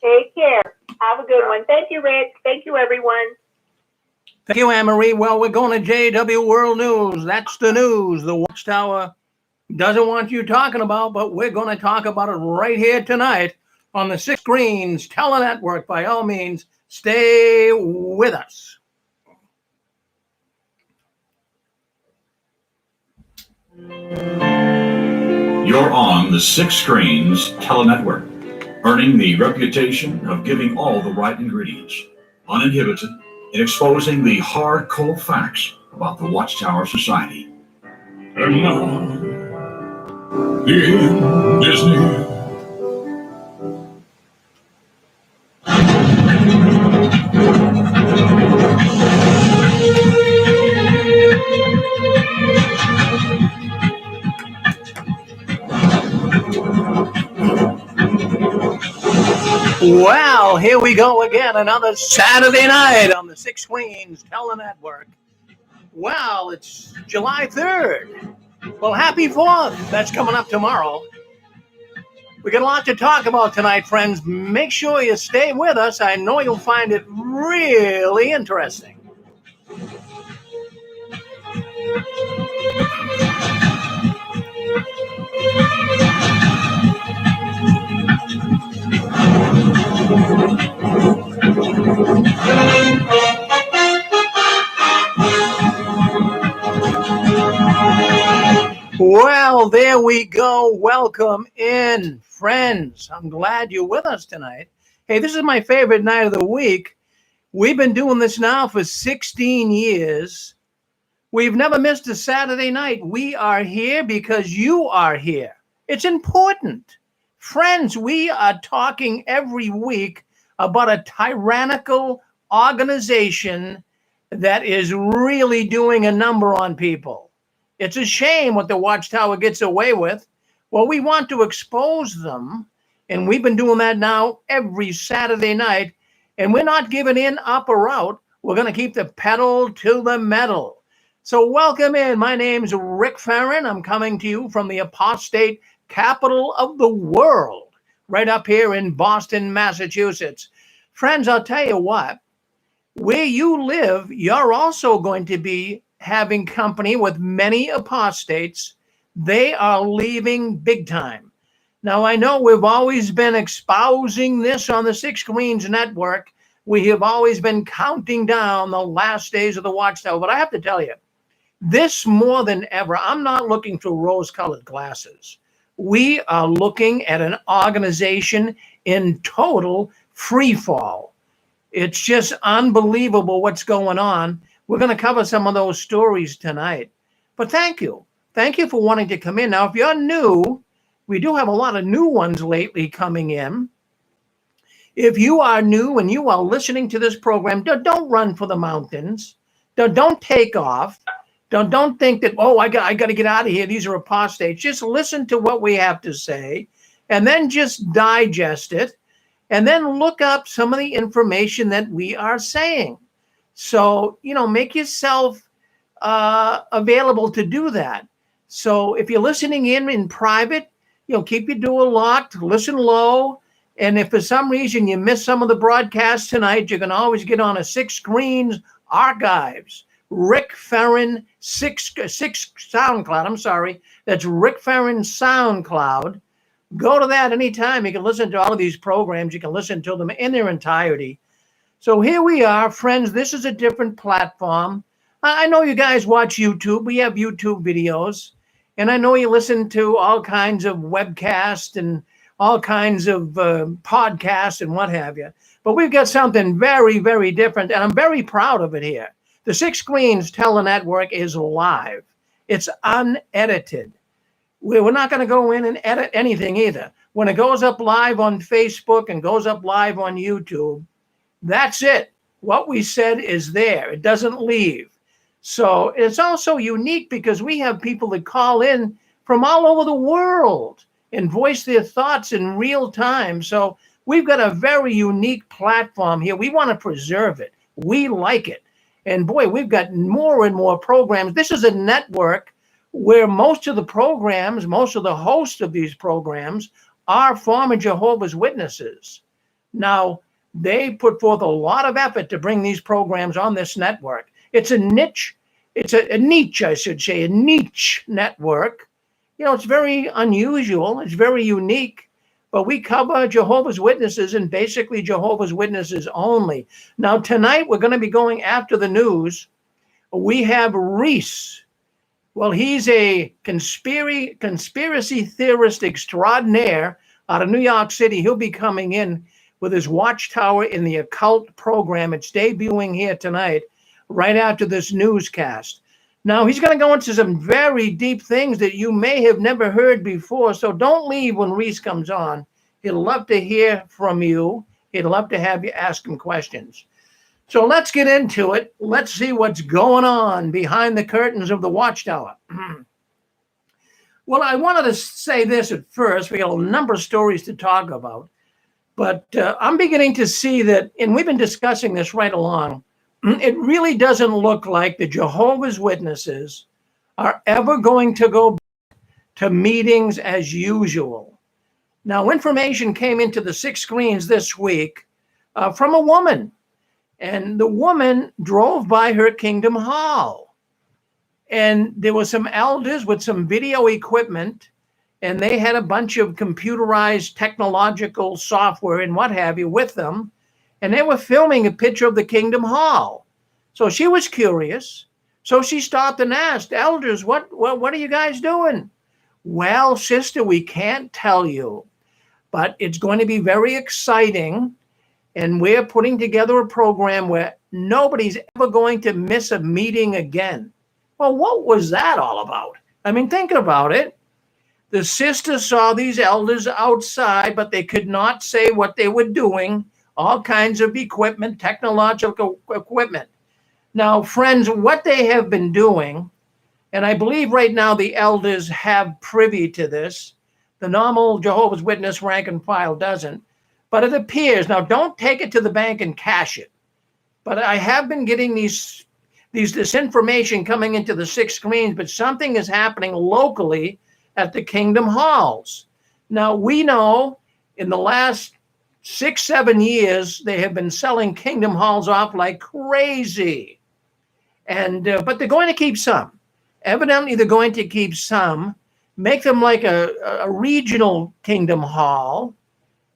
Take care. Have a good one. Thank you, Rick. Thank you, everyone. Thank you, Anne-Marie. Well, we're going to JW World News. That's the news the Watchtower doesn't want you talking about, but we're going to talk about it right here tonight on the Six Screens Telenetwork. By all means, stay with us. You're on the Six Screens Telenetwork, earning the reputation of giving all the right ingredients, uninhibited, in exposing the hard, cold facts about the Watchtower Society. And now, the end is near. Well, here we go again, another Saturday night on the Six Screens Telenetwork. Well, it's July 3rd. Well, happy 4th. That's coming up tomorrow. We got a lot to talk about tonight, friends. Make sure you stay with us. I know you'll find it really interesting. Well, there we go. Welcome in, friends. I'm glad you're with us tonight. Hey, this is my favorite night of the week. We've been doing this now for 16 years. We've never missed a Saturday night. We are here because you are here. It's important. Friends, we are talking every week about a tyrannical organization that is really doing a number on people. It's a shame what the Watchtower gets away with. Well, we want to expose them, and we've been doing that now every Saturday night, and we're not giving in, up, or out. We're going to keep the pedal to the metal. So welcome in. My name's Rick Farron. I'm coming to you from the apostate capital of the world, right up here in Boston, Massachusetts. Friends, I'll tell you what, where you live, you're also going to be having company with many apostates. They are leaving big time. Now, I know we've always been espousing this on the Six Screens Network. We have always been counting down the last days of the Watchtower. But I have to tell you, this more than ever, I'm not looking through rose-colored glasses. We are looking at an organization in total free fall. It's just unbelievable what's going on. We're going to cover some of those stories tonight. But thank you. Thank you for wanting to come in. Now, if you're new, we do have a lot of new ones lately coming in. If you are new and you are listening to this program, don't run for the mountains. Don't take off. Don't think that, oh, I got to get out of here. These are apostates. Just listen to what we have to say and then just digest it and then look up some of the information that we are saying. So, make yourself available to do that. So if you're listening in private, keep your door locked, listen low. And if for some reason you miss some of the broadcasts tonight, you can always get on a Six Screens archives. Rick Farron six SoundCloud. I'm sorry. That's Rick Farron SoundCloud. Go to that anytime. You can listen to all of these programs. You can listen to them in their entirety. So here we are, friends. This is a different platform. I know you guys watch YouTube. We have YouTube videos. And I know you listen to all kinds of webcasts and all kinds of podcasts and what have you. But we've got something very, very different. And I'm very proud of it here. The Six Screens Telenetwork is live. It's unedited. We're not going to go in and edit anything either. When it goes up live on Facebook and goes up live on YouTube, that's it. What we said is there. It doesn't leave. So it's also unique because we have people that call in from all over the world and voice their thoughts in real time. So we've got a very unique platform here. We want to preserve it. We like it. And boy, we've got more and more programs. This is a network where most of the programs, most of the hosts of these programs are former Jehovah's Witnesses. Now, they put forth a lot of effort to bring these programs on this network. It's a niche. It's a niche, I should say, a niche network. You know, it's very unusual. It's very unique. But we cover Jehovah's Witnesses and basically Jehovah's Witnesses only. Now, tonight we're going to be going after the news. We have Reese. Well, he's a conspiracy theorist extraordinaire out of New York City. He'll be coming in with his Watchtower in the Occult program. It's debuting here tonight, right after this newscast. Now, he's going to go into some very deep things that you may have never heard before. So don't leave when Reese comes on. He'd love to hear from you. He'd love to have you ask him questions. So let's get into it. Let's see what's going on behind the curtains of the Watchtower. Well, I wanted to say this at first. We got a number of stories to talk about. But I'm beginning to see that, and we've been discussing this right along, it really doesn't look like the Jehovah's Witnesses are ever going to go back to meetings as usual. Now, information came into the 6 screens this week from a woman, and the woman drove by her Kingdom Hall. And there were some elders with some video equipment, and they had a bunch of computerized technological software and what have you with them. And they were filming a picture of the Kingdom Hall. So she was curious. So she stopped and asked, elders, what are you guys doing? Well, sister, we can't tell you, but it's going to be very exciting. And we're putting together a program where nobody's ever going to miss a meeting again. Well, what was that all about? I mean, think about it. The sister saw these elders outside, but they could not say what they were doing. All kinds of equipment, technological equipment. Now, friends, what they have been doing, and I believe right now the elders have privy to this. The normal Jehovah's Witness rank and file doesn't. But it appears, now don't take it to the bank and cash it. But I have been getting this information coming into the 6 screens, but something is happening locally at the Kingdom Halls. Now, we know in the last 6-7 years, they have been selling Kingdom Halls off like crazy. And but they're going to keep some. Evidently, they're going to keep some, make them like a regional Kingdom Hall.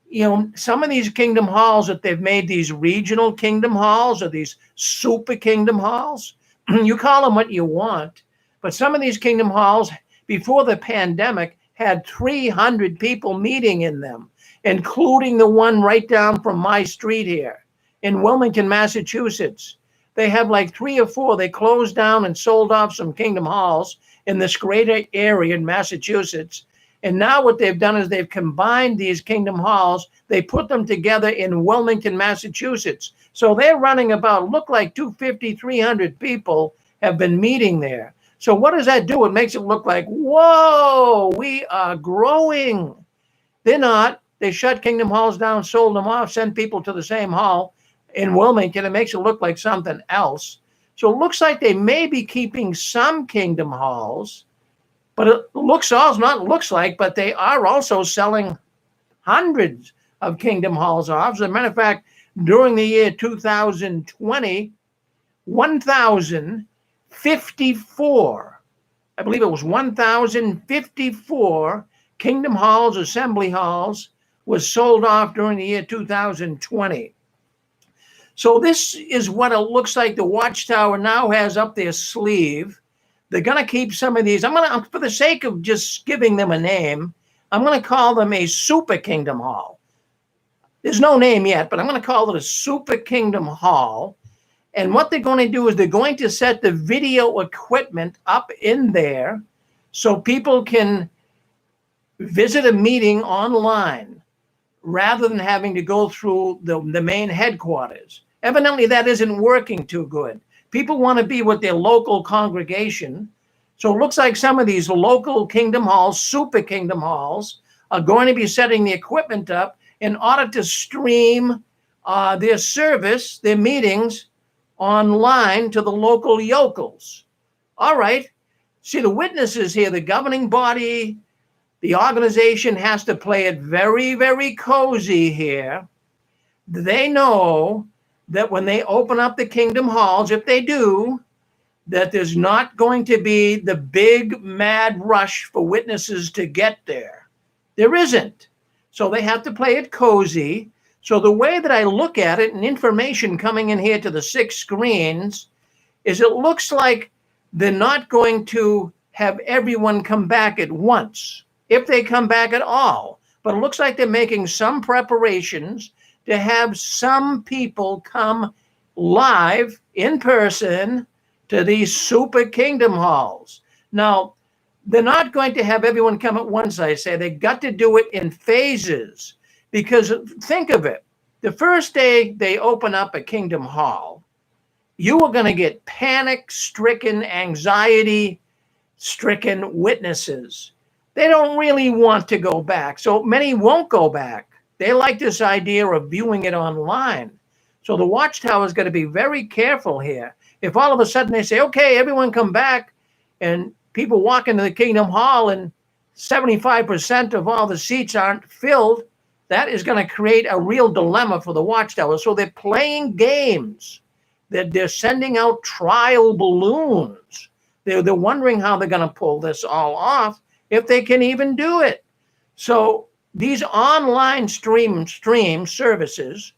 You know, some of these Kingdom Halls that they've made, these regional Kingdom Halls or these super Kingdom Halls, you call them what you want. But some of these Kingdom Halls, before the pandemic, had 300 people meeting in them, including the one right down from my street here in Wilmington, Massachusetts. They have like 3 or 4. They closed down and sold off some Kingdom Halls in this greater area in Massachusetts. And now what they've done is they've combined these Kingdom Halls. They put them together in Wilmington, Massachusetts. So they're running about, look like 250, 300 people have been meeting there. So what does that do? It makes it look like, whoa, we are growing. They're not. They shut Kingdom Halls down, sold them off, sent people to the same hall in Wilmington. It makes it look like something else. So it looks like they may be keeping some Kingdom Halls, but it looks also, not looks like, but they are also selling hundreds of Kingdom Halls off. As a matter of fact, during the year 2020, 1,054, I believe it was 1,054 Kingdom Halls, Assembly Halls was sold off during the year 2020. So this is what it looks like the Watchtower now has up their sleeve. They're going to keep some of these. I'm going to, for the sake of just giving them a name, I'm going to call them a Super Kingdom Hall. There's no name yet, but I'm going to call it a Super Kingdom Hall. And what they're going to do is they're going to set the video equipment up in there so people can visit a meeting online rather than having to go through the main headquarters. Evidently, that isn't working too good. People want to be with their local congregation. So it looks like some of these local Kingdom Halls, Super Kingdom Halls, are going to be setting the equipment up in order to stream their service, their meetings, online to the local yokels. All right. See, the witnesses here, the governing body, the organization has to play it very, very cozy here. They know that when they open up the kingdom halls, if they do, that there's not going to be the big mad rush for witnesses to get there. There isn't. So they have to play it cozy. So the way that I look at it, and information coming in here to the 6 screens, is it looks like they're not going to have everyone come back at once, if they come back at all. But it looks like they're making some preparations to have some people come live in person to these super kingdom halls. Now, they're not going to have everyone come at once, I say. They got to do it in phases, because think of it. The first day they open up a kingdom hall, you are going to get panic-stricken, anxiety-stricken witnesses. They don't really want to go back, so many won't go back. They like this idea of viewing it online. So the Watchtower is going to be very careful here. If all of a sudden they say, okay, everyone come back, and people walk into the Kingdom Hall and 75% of all the seats aren't filled, that is going to create a real dilemma for the Watchtower. So they're playing games. They're sending out trial balloons. They're wondering how they're going to pull this all off, if they can even do it. So these online stream services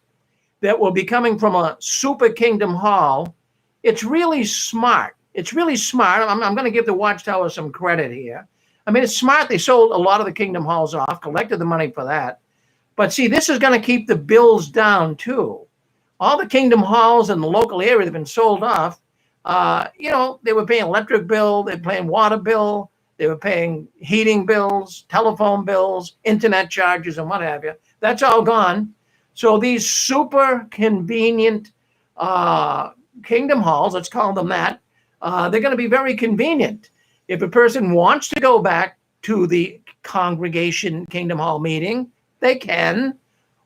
that will be coming from a super kingdom hall, it's really smart. It's really smart. I'm going to give the Watchtower some credit here. I mean, it's smart. They sold a lot of the kingdom halls off, collected the money for that. But see, this is going to keep the bills down too. All the kingdom halls in the local area that have been sold off, they were paying electric bill, they were paying water bill, they were paying heating bills, telephone bills, internet charges, and what have you. That's all gone. So these super convenient kingdom halls, let's call them that, they're going to be very convenient. If a person wants to go back to the congregation kingdom hall meeting, they can.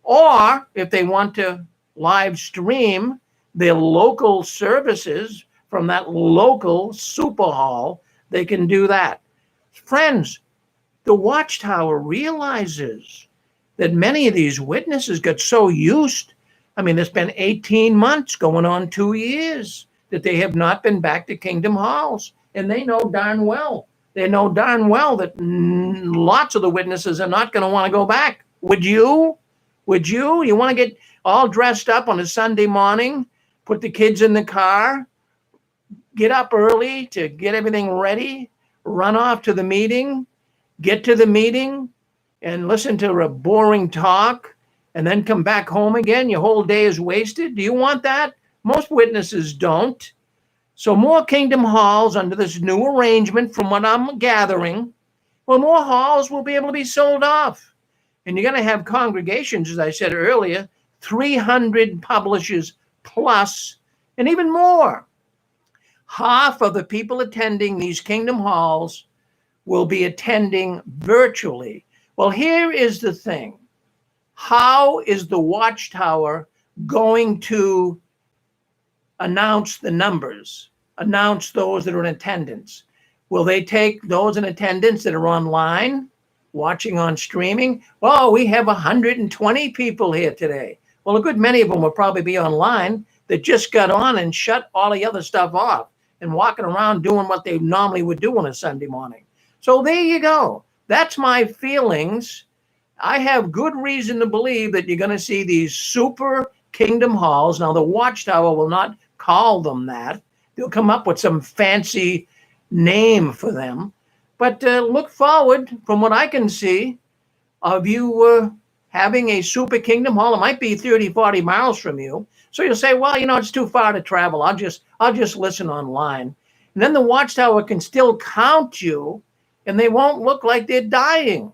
Or if they want to live stream their local services from that local super hall, they can do that. Friends, the Watchtower realizes that many of these witnesses got so used. I mean, it's been 18 months, going on 2 years, that they have not been back to kingdom halls. And they know darn well that lots of the witnesses are not going to want to go back. Would you? You want to get all dressed up on a Sunday morning, put the kids in the car, get up early to get everything ready, run off to the meeting, get to the meeting, and listen to a boring talk, and then come back home again? Your whole day is wasted. Do you want that? Most witnesses don't. So more kingdom halls under this new arrangement, from what I'm gathering, well, more halls will be able to be sold off. And you're going to have congregations, as I said earlier, 300 publishers plus, and even more. Half of the people attending these kingdom halls will be attending virtually. Well, here is the thing. How is the Watchtower going to announce the numbers, announce those that are in attendance? Will they take those in attendance that are online, watching on streaming? Well, we have 120 people here today. Well, a good many of them will probably be online that just got on and shut all the other stuff off and walking around doing what they normally would do on a Sunday morning. So there you go. That's my feelings. I have good reason to believe that you're going to see these super kingdom halls. Now, the Watchtower will not call them that. They'll come up with some fancy name for them. But look forward, from what I can see, of you having a super kingdom hall. It might be 30, 40 miles from you. So you'll say, well, it's too far to travel. I'll just listen online. And then the Watchtower can still count you, and they won't look like they're dying.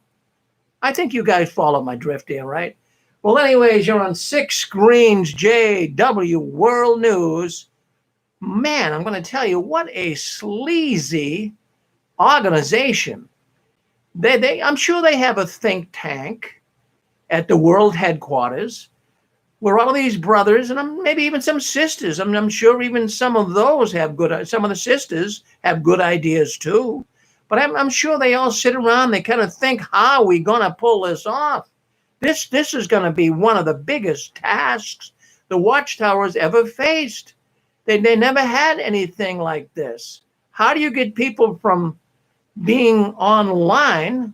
I think you guys follow my drift here, right? Well, anyways, you're on 6 screens, JW World News. Man, I'm going to tell you, what a sleazy organization. I'm sure they have a think tank at the world headquarters where all of these brothers, and maybe even some sisters, I'm sure even some of those some of the sisters have good ideas too. But I'm sure they all sit around, they kind of think, how are we going to pull this off? This is going to be one of the biggest tasks the Watchtower has ever faced. They never had anything like this. How do you get people from being online,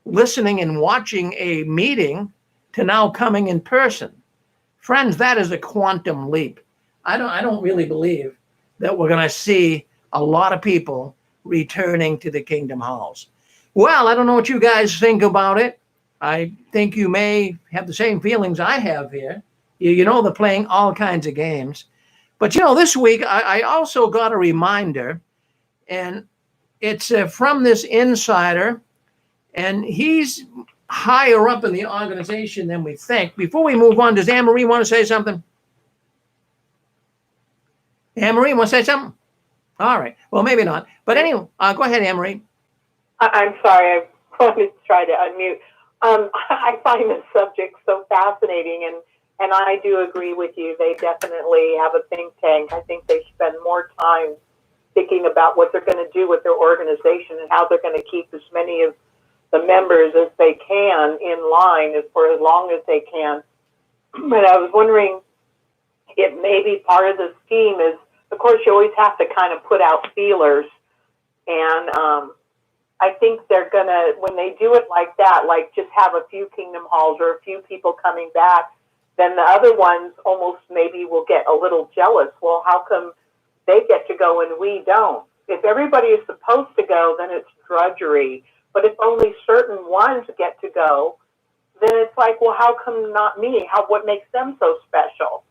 listening and watching a meeting, to now coming in person? Friends, that is a quantum leap. I don't really believe that we're going to see a lot of people returning to the Kingdom Halls. Well, I don't know what you guys think about it. I think you may have the same feelings I have here. You know, they're playing all kinds of games. But, you know, this week I also got a reminder, and it's from this insider, and he's higher up in the organization than we think. Before we move on, does Anne-Marie want to say something? Anne-Marie, want to say something? All right. Well, maybe not. But anyway, go ahead, Anne-Marie. I'm sorry, I wanted to try to unmute. I find this subject so fascinating, and I do agree with you. They definitely have a think tank. I think they spend more time thinking about what they're going to do with their organization and how they're going to keep as many of the members as they can in line for as long as they can. But I was wondering if maybe part of the scheme is, of course, you always have to kind of put out feelers. And I think they're going to, when they do it like that, like just have a few Kingdom Halls or a few people coming back, then the other ones almost maybe will get a little jealous. Well, how come they get to go and we don't? If everybody is supposed to go, then it's drudgery. But if only certain ones get to go, then it's like, well, how come not me? What makes them so special?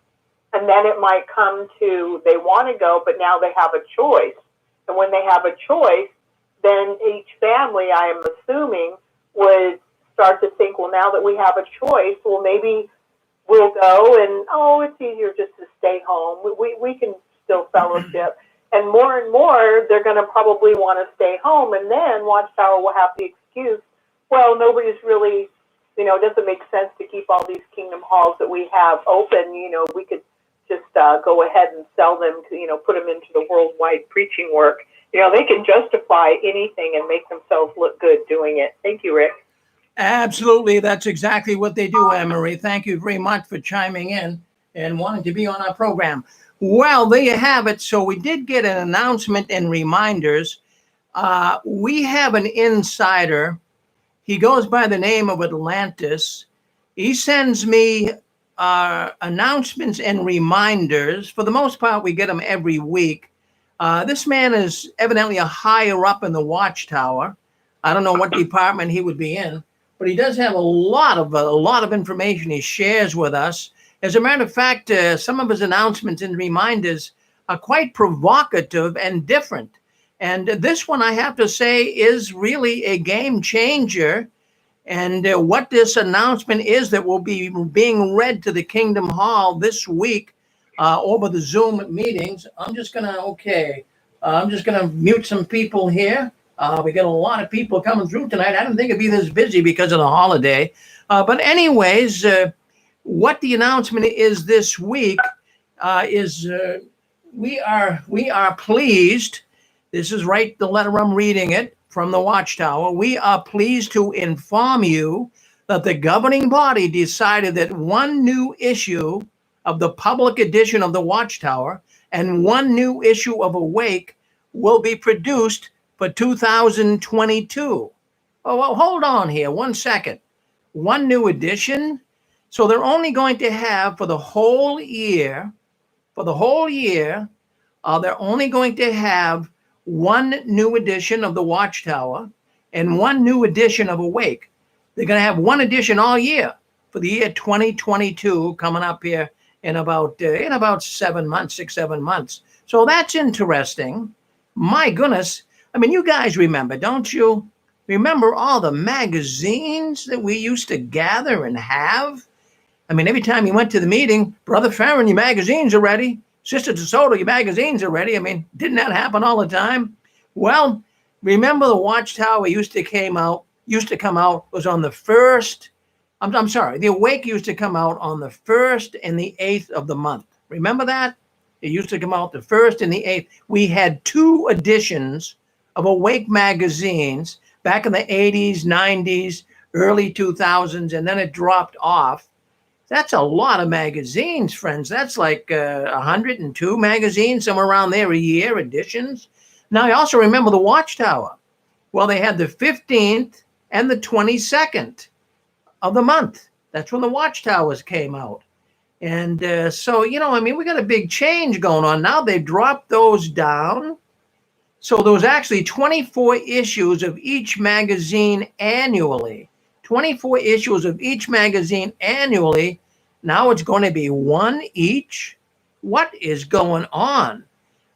And then it might come to they want to go, but now they have a choice. And when they have a choice, then each family, I am assuming, would start to think, well, now that we have a choice, well, maybe we'll go and, oh, it's easier just to stay home. We can still fellowship. And more, they're going to probably want to stay home. And then Watchtower will have the excuse, well, nobody's really, it doesn't make sense to keep all these Kingdom Halls that we have open. We could just go ahead and sell them to, put them into the worldwide preaching work. They can justify anything and make themselves look good doing it. Thank you, Rick. Absolutely. That's exactly what they do, Anne-Marie. Thank you very much for chiming in and wanting to be on our program. Well, there you have it. So we did get an announcement and reminders. We have an insider. He goes by the name of Atlantis. He sends me announcements and reminders. For the most part, we get them every week. This man is evidently a higher up in the Watchtower. I don't know what department he would be in, but he does have a lot of information he shares with us. As a matter of fact, some of his announcements and reminders are quite provocative and different. And this one, I have to say, is really a game changer. And what this announcement is that will be being read to the Kingdom Hall this week over the Zoom meetings. I'm just going to mute some people here. We got a lot of people coming through tonight. I didn't think it'd be this busy because of the holiday. But anyways, what the announcement is this week is we are pleased. This is right, the letter I'm reading it from the Watchtower. We are pleased to inform you that the governing body decided that one new issue of the public edition of the Watchtower and one new issue of Awake will be produced for 2022. Oh, well, hold on here 1 second. One new edition? So they're only going to have for the whole year, they're only going to have one new edition of the Watchtower and one new edition of Awake. They're going to have one edition all year for the year 2022 coming up here in about 7 months, 6-7 months. So that's interesting. My goodness. I mean, you guys remember, don't you? Remember all the magazines that we used to gather and have? I mean, every time you went to the meeting, Brother Farron, your magazines are ready. Sister DeSoto, your magazines are ready. I mean, didn't that happen all the time? Well, remember the Watchtower used to come out was on the first. I'm sorry, the Awake used to come out on the 1st and the 8th of the month. Remember that? It used to come out the 1st and the 8th. We had 2 editions of Awake magazines back in the 80s, 90s, early 2000s, and then it dropped off. That's a lot of magazines, friends. That's like 102 magazines, somewhere around there a year, editions. Now, I also remember the Watchtower. Well, they had the 15th and the 22nd of the month. That's when the Watchtowers came out. And so, we got a big change going on. Now they've dropped those down. So there was actually 24 issues of each magazine annually. 24 issues of each magazine annually. Now it's going to be one each. What is going on?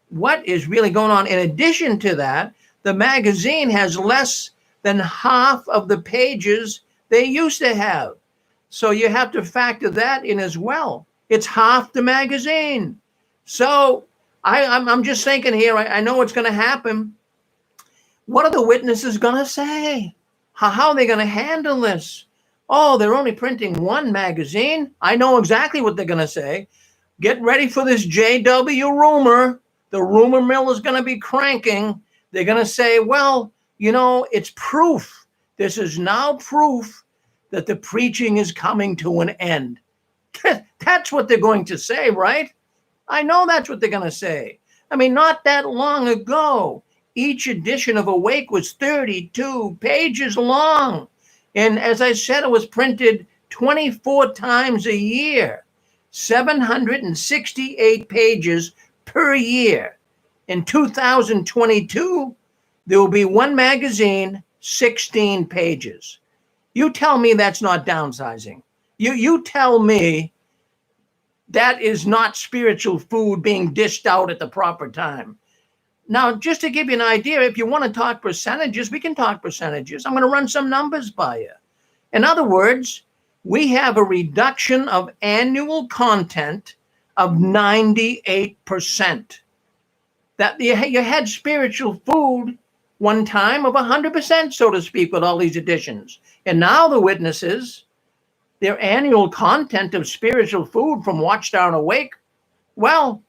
What is really going on? In addition to that, the magazine has less than half of the pages they used to have. So you have to factor that in as well. It's half the magazine. So I'm just thinking here, I know what's going to happen. What are the witnesses going to say? How are they going to handle this? Oh, they're only printing one magazine. I know exactly what they're going to say. Get ready for this JW rumor. The rumor mill is going to be cranking. They're going to say, well, it's proof. This is now proof that the preaching is coming to an end. That's what they're going to say, right? I know that's what they're going to say. I mean, not that long ago, each edition of Awake was 32 pages long. And as I said, it was printed 24 times a year, 768 pages per year. In 2022, there will be one magazine, 16 pages. You tell me that's not downsizing. You tell me that is not spiritual food being dished out at the proper time. Now, just to give you an idea, if you want to talk percentages, we can talk percentages. I'm going to run some numbers by you. In other words, we have a reduction of annual content of 98%. That you had spiritual food one time of 100%, so to speak, with all these editions. And now the witnesses, their annual content of spiritual food from Watchtower and Awake, well,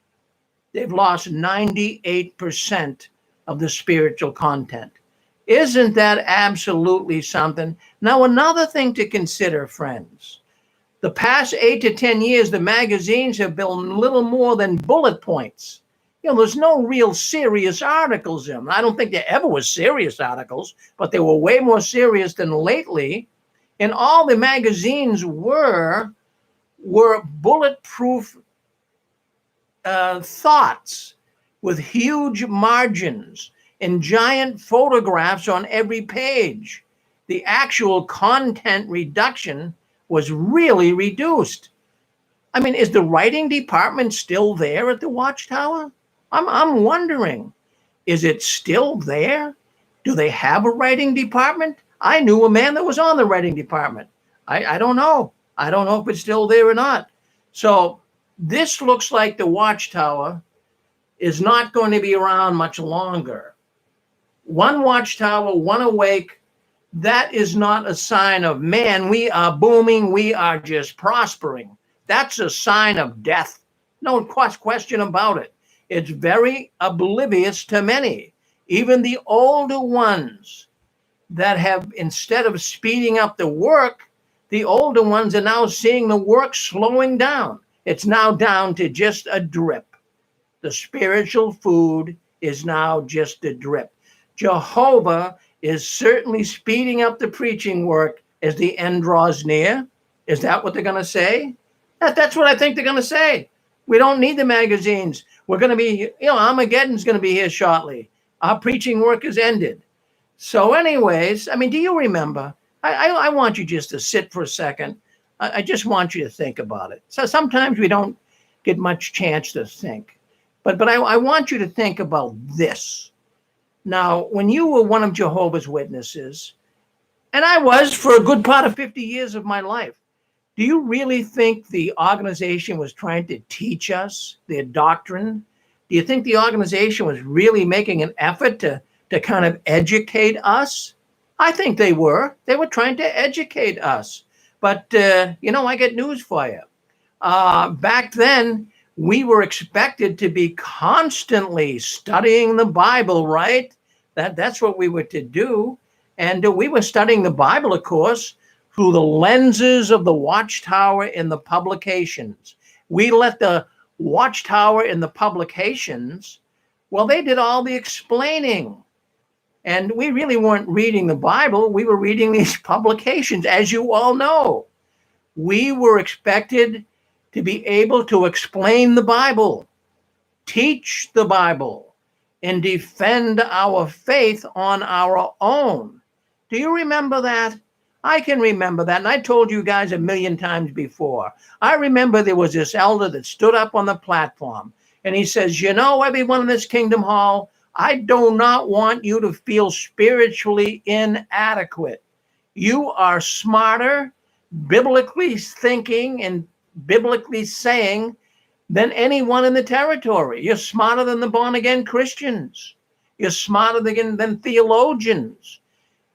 they've lost 98% of the spiritual content. Isn't that absolutely something? Now, another thing to consider, friends, the past 8 to 10 years, the magazines have been little more than bullet points. There's no real serious articles in them. I don't think there ever was serious articles, but they were way more serious than lately. And all the magazines were bulletproof thoughts with huge margins and giant photographs on every page. The actual content reduction was really reduced. I mean, is the writing department still there at the Watchtower? I'm wondering, is it still there? Do they have a writing department? I knew a man that was on the writing department. I don't know. I don't know if it's still there or not. So this looks like the Watchtower is not going to be around much longer. One Watchtower, one Awake, that is not a sign of, man, we are booming, we are just prospering. That's a sign of death. No question about it. It's very oblivious to many, even the older ones that have, instead of speeding up the work, the older ones are now seeing the work slowing down. It's now down to just a drip. The spiritual food is now just a drip. Jehovah is certainly speeding up the preaching work as the end draws near. Is that what they're going to say? That's what I think they're going to say. We don't need the magazines. We're going to be, Armageddon's going to be here shortly. Our preaching work is ended. So anyways, I mean, do you remember? I want you just to sit for a second. I just want you to think about it. So sometimes we don't get much chance to think. But I want you to think about this. Now, when you were one of Jehovah's Witnesses, and I was for a good part of 50 years of my life, do you really think the organization was trying to teach us their doctrine? Do you think the organization was really making an effort to kind of educate us? I think they were. They were trying to educate us. But, I got news for you. Back then, we were expected to be constantly studying the Bible, right? That's what we were to do. And we were studying the Bible, of course, through the lenses of the Watchtower and the publications. We let the Watchtower and the publications, well, they did all the explaining. And we really weren't reading the Bible. We were reading these publications, as you all know. We were expected to be able to explain the Bible, teach the Bible, and defend our faith on our own. Do you remember that? I can remember that. And I told you guys a million times before. I remember there was this elder that stood up on the platform and he says, you know, everyone in this Kingdom Hall, I do not want you to feel spiritually inadequate. You are smarter, biblically thinking and biblically saying than anyone in the territory. You're smarter than the born-again Christians. You're smarter than theologians.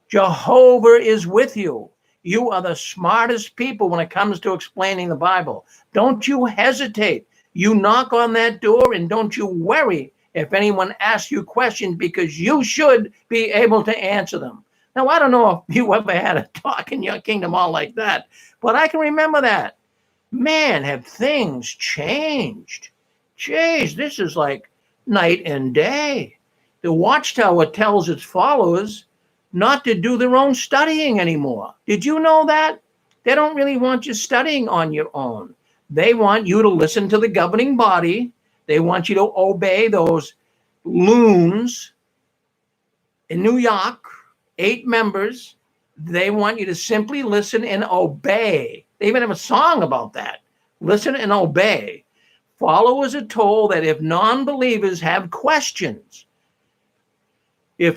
Jehovah is with you. You are the smartest people when it comes to explaining the Bible. Don't you hesitate. You knock on that door and don't you worry if anyone asks you questions, because you should be able to answer them. Now, I don't know if you ever had a talk in your Kingdom Hall like that, but I can remember that. Man, have things changed. Jeez, this is like night and day. The Watchtower tells its followers not to do their own studying anymore. Did you know that? They don't really want you studying on your own. They want you to listen to the governing body. They want you to obey those loons in New York, 8 members. They want you to simply listen and obey. They even have a song about that. Listen and obey. Followers are told that if non-believers have questions, to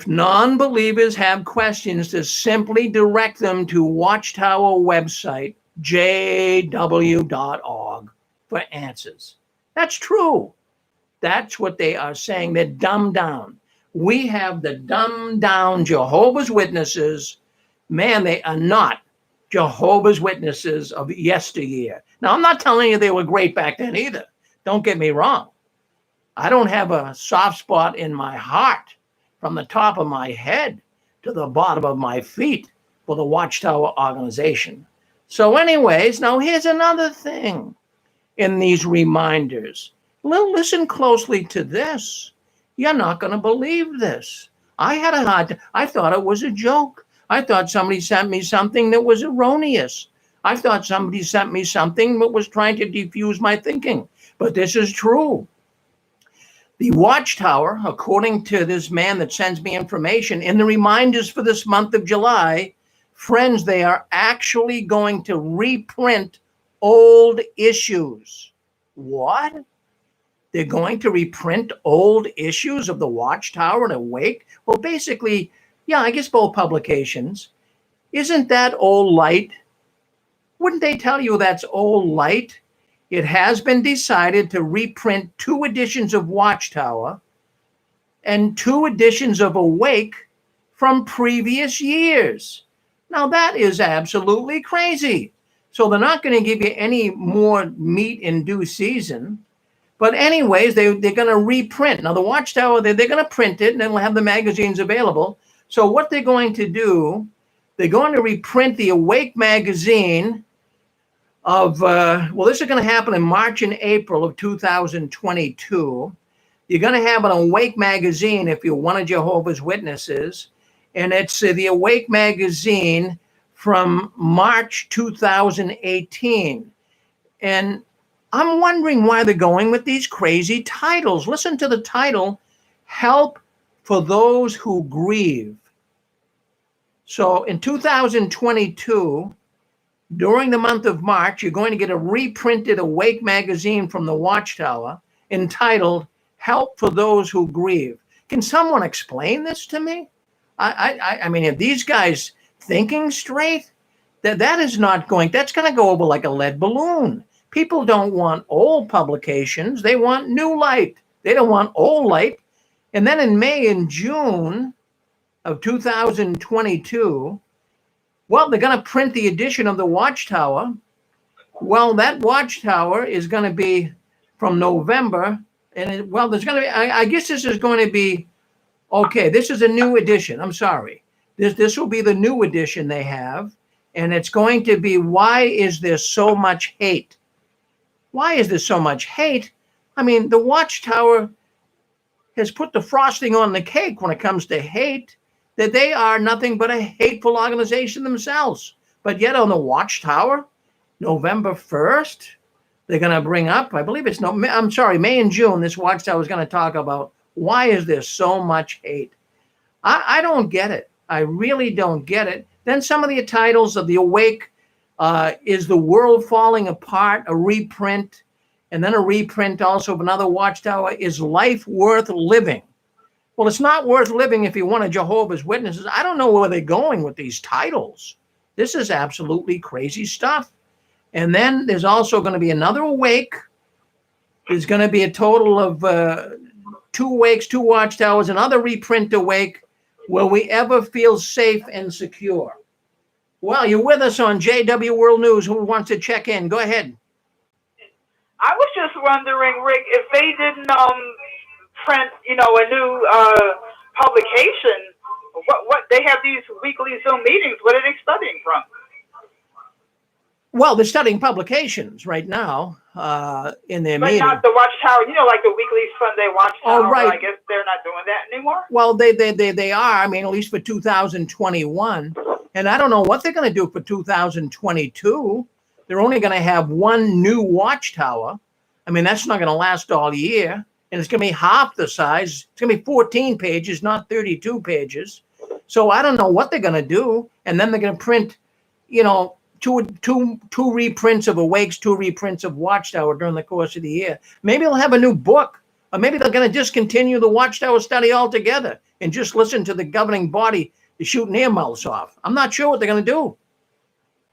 simply direct them to Watchtower website, jw.org, for answers. That's true. That's what they are saying. They're dumbed down. We have the dumbed down Jehovah's Witnesses. Man, they are not Jehovah's Witnesses of yesteryear. Now, I'm not telling you they were great back then either. Don't get me wrong. I don't have a soft spot in my heart from the top of my head to the bottom of my feet for the Watchtower organization. So anyways, now here's another thing in these reminders. Listen closely to this. You're not going to believe this. I thought it was a joke. I thought somebody sent me something that was erroneous. I thought somebody sent me something that was trying to defuse my thinking. But this is true. The Watchtower, according to this man that sends me information, in the reminders for this month of July, friends, they are actually going to reprint old issues. What? They're going to reprint old issues of the Watchtower and Awake? Well, basically, yeah, I guess both publications. Isn't that old light? Wouldn't they tell you that's old light? It has been decided to reprint 2 editions of Watchtower and 2 editions of Awake from previous years. Now, that is absolutely crazy. So they're not going to give you any more meat in due season. But anyways, they're going to reprint. Now, the Watchtower, they're going to print it, and then we'll have the magazines available. So what they're going to do, they're going to reprint the Awake magazine of, this is going to happen in March and April of 2022. You're going to have an Awake magazine if you're one of Jehovah's Witnesses. And it's the Awake magazine from March 2018. And I'm wondering why they're going with these crazy titles. Listen to the title, Help for Those Who Grieve. So in 2022, during the month of March, you're going to get a reprinted Awake magazine from the Watchtower entitled Help for Those Who Grieve. Can someone explain this to me? I mean, if these guys thinking straight, that is not going, that's going to go over like a lead balloon. People don't want old publications. They want new light. They don't want old light. And then in May and June of 2022, well, they're going to print the edition of the Watchtower. Well, that Watchtower is going to be from November. And there's going to be, I guess this is going to be, okay, this is a new edition. I'm sorry. This will be the new edition they have. And it's going to be, why is there so much hate? Why is there so much hate? I mean, the Watchtower has put the frosting on the cake when it comes to hate, that they are nothing but a hateful organization themselves. But yet on the Watchtower, November 1st, they're going to bring up, I believe it's May and June, this Watchtower is going to talk about why is there so much hate. I don't get it. I really don't get it. Then some of the titles of the Awake, is the world falling apart, a reprint, and then a reprint also of another Watchtower, is life worth living? Well, it's not worth living if you're one of Jehovah's Witnesses. I don't know where they're going with these titles. This is absolutely crazy stuff. And then there's also going to be another Awake. There's going to be a total of 2 Awakes, 2 Watchtowers, another reprint Awake. Will we ever feel safe and secure? Well, you're with us on JW World News. Who wants to check in? Go ahead. I was just wondering, Rick, if they didn't print, a new publication. What they have these weekly Zoom meetings. What are they studying from? Well, they're studying publications right now in their meeting. But not the Watchtower, like the weekly Sunday Watchtower. Oh, right. I guess they're not doing that anymore. Well, they are. I mean, at least for 2021. And I don't know what they're going to do for 2022. They're only going to have 1 new Watchtower. I mean, that's not going to last all year. And it's going to be half the size. It's going to be 14 pages, not 32 pages. So I don't know what they're going to do. And then they're going to print, two reprints of Awakes, 2 reprints of Watchtower during the course of the year. Maybe they'll have a new book, or maybe they're going to discontinue the Watchtower study altogether and just listen to the governing body shooting their mouths off. I'm not sure what they're going to do.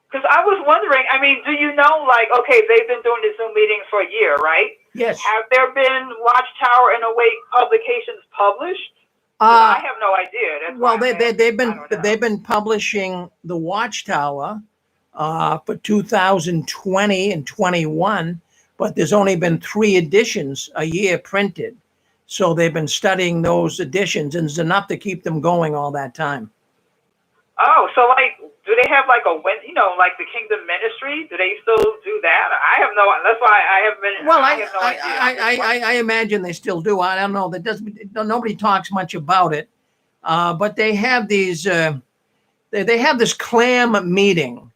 Because I was wondering, do you know, okay, they've been doing the Zoom meetings for a year, right? Yes. Have there been Watchtower and Awake publications published? I have no idea. That's well, they've been publishing the Watchtower for 2020 and 21, but there's only been 3 editions a year printed. So they've been studying those editions, and it's enough to keep them going all that time. Oh, so do they have like the Kingdom Ministry? Do they still do that? I have no. That's why I haven't been. Well, I have no idea. I imagine they still do. I don't know. Nobody talks much about it, but they have these. They have this clam meeting.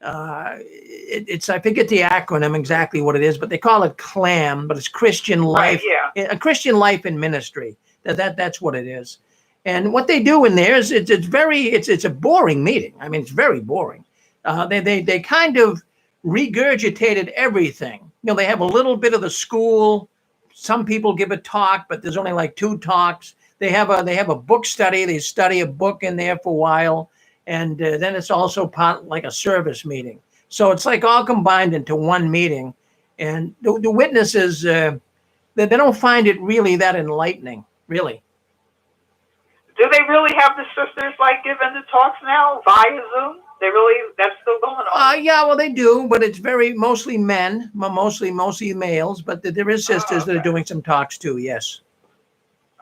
It's I forget the acronym exactly what it is, but they call it CLAM, but it's Christian Life. Right, yeah. A Christian Life in Ministry. That's what it is. And what they do in there is it's a boring meeting. I mean, it's very boring. They kind of regurgitated everything. They have a little bit of the school. Some people give a talk, but there's only like 2 talks. They have a book study. They study a book in there for a while. And then it's also part like a service meeting. So it's like all combined into one meeting. And the witnesses, they don't find it really that enlightening, really. Do they really have the sisters giving the talks now via Zoom? That's still going on? Yeah, well, they do, but it's mostly men, mostly males. But there is sisters that are doing some talks too. Yes.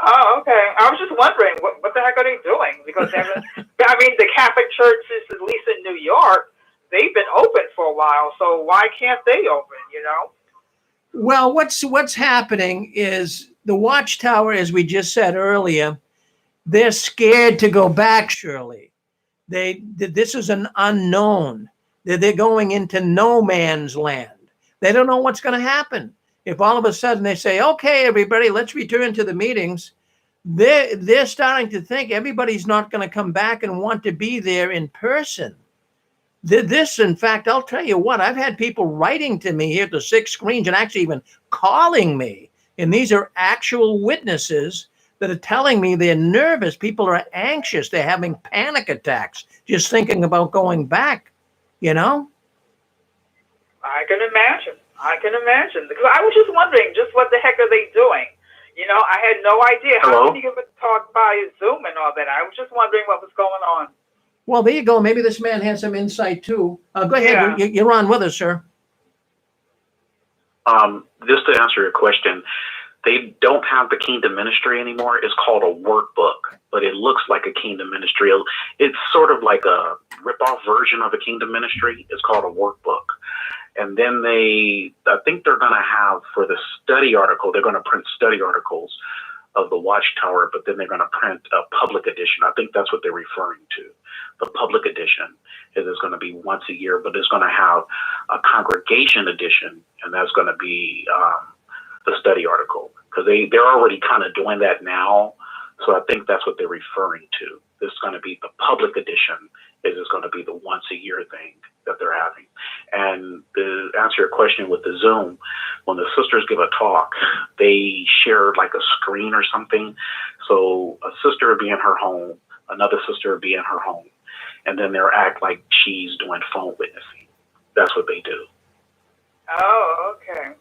Oh, okay. I was just wondering what the heck are they doing? Because the Catholic churches, at least in New York, they've been open for a while. So why can't they open? Well, what's happening is the Watchtower, as we just said earlier, they're scared to go back, Shirley. This is an unknown. They're going into no man's land. They don't know what's going to happen. If all of a sudden they say, okay, everybody, let's return to the meetings, they're starting to think everybody's not going to come back and want to be there in person. This, in fact, I'll tell you what, I've had people writing to me here at the 6 screens and actually even calling me. And these are actual witnesses that are telling me they're nervous. People are anxious. They're having panic attacks just thinking about going back, I can imagine. Because I was just wondering, just what the heck are they doing? I had no idea. How can you give a talk by Zoom and all that? I was just wondering what was going on. Well, there you go. Maybe this man has some insight too. Go ahead. Yeah. You're on with us, sir. Just to answer your question, they don't have the Kingdom Ministry anymore. It's called a workbook, but it looks like a Kingdom Ministry. It's sort of like a rip-off version of a Kingdom Ministry. It's called a workbook. And then I think they're going to have, for the study article, they're going to print study articles of the Watchtower, but then they're going to print a public edition. I think that's what they're referring to. The public edition is going to be once a year, but it's going to have a congregation edition, and that's going to be the study article, because they're already kind of doing that now. So I think that's what they're referring to. This is going to be the public edition. Is going to be the once a year thing that they're having. And to answer your question with the Zoom, when the sisters give a talk, they share like a screen or something. So a sister will be in her home, another sister will be in her home, and then they'll act like she's doing phone witnessing. That's what they do. Oh, okay.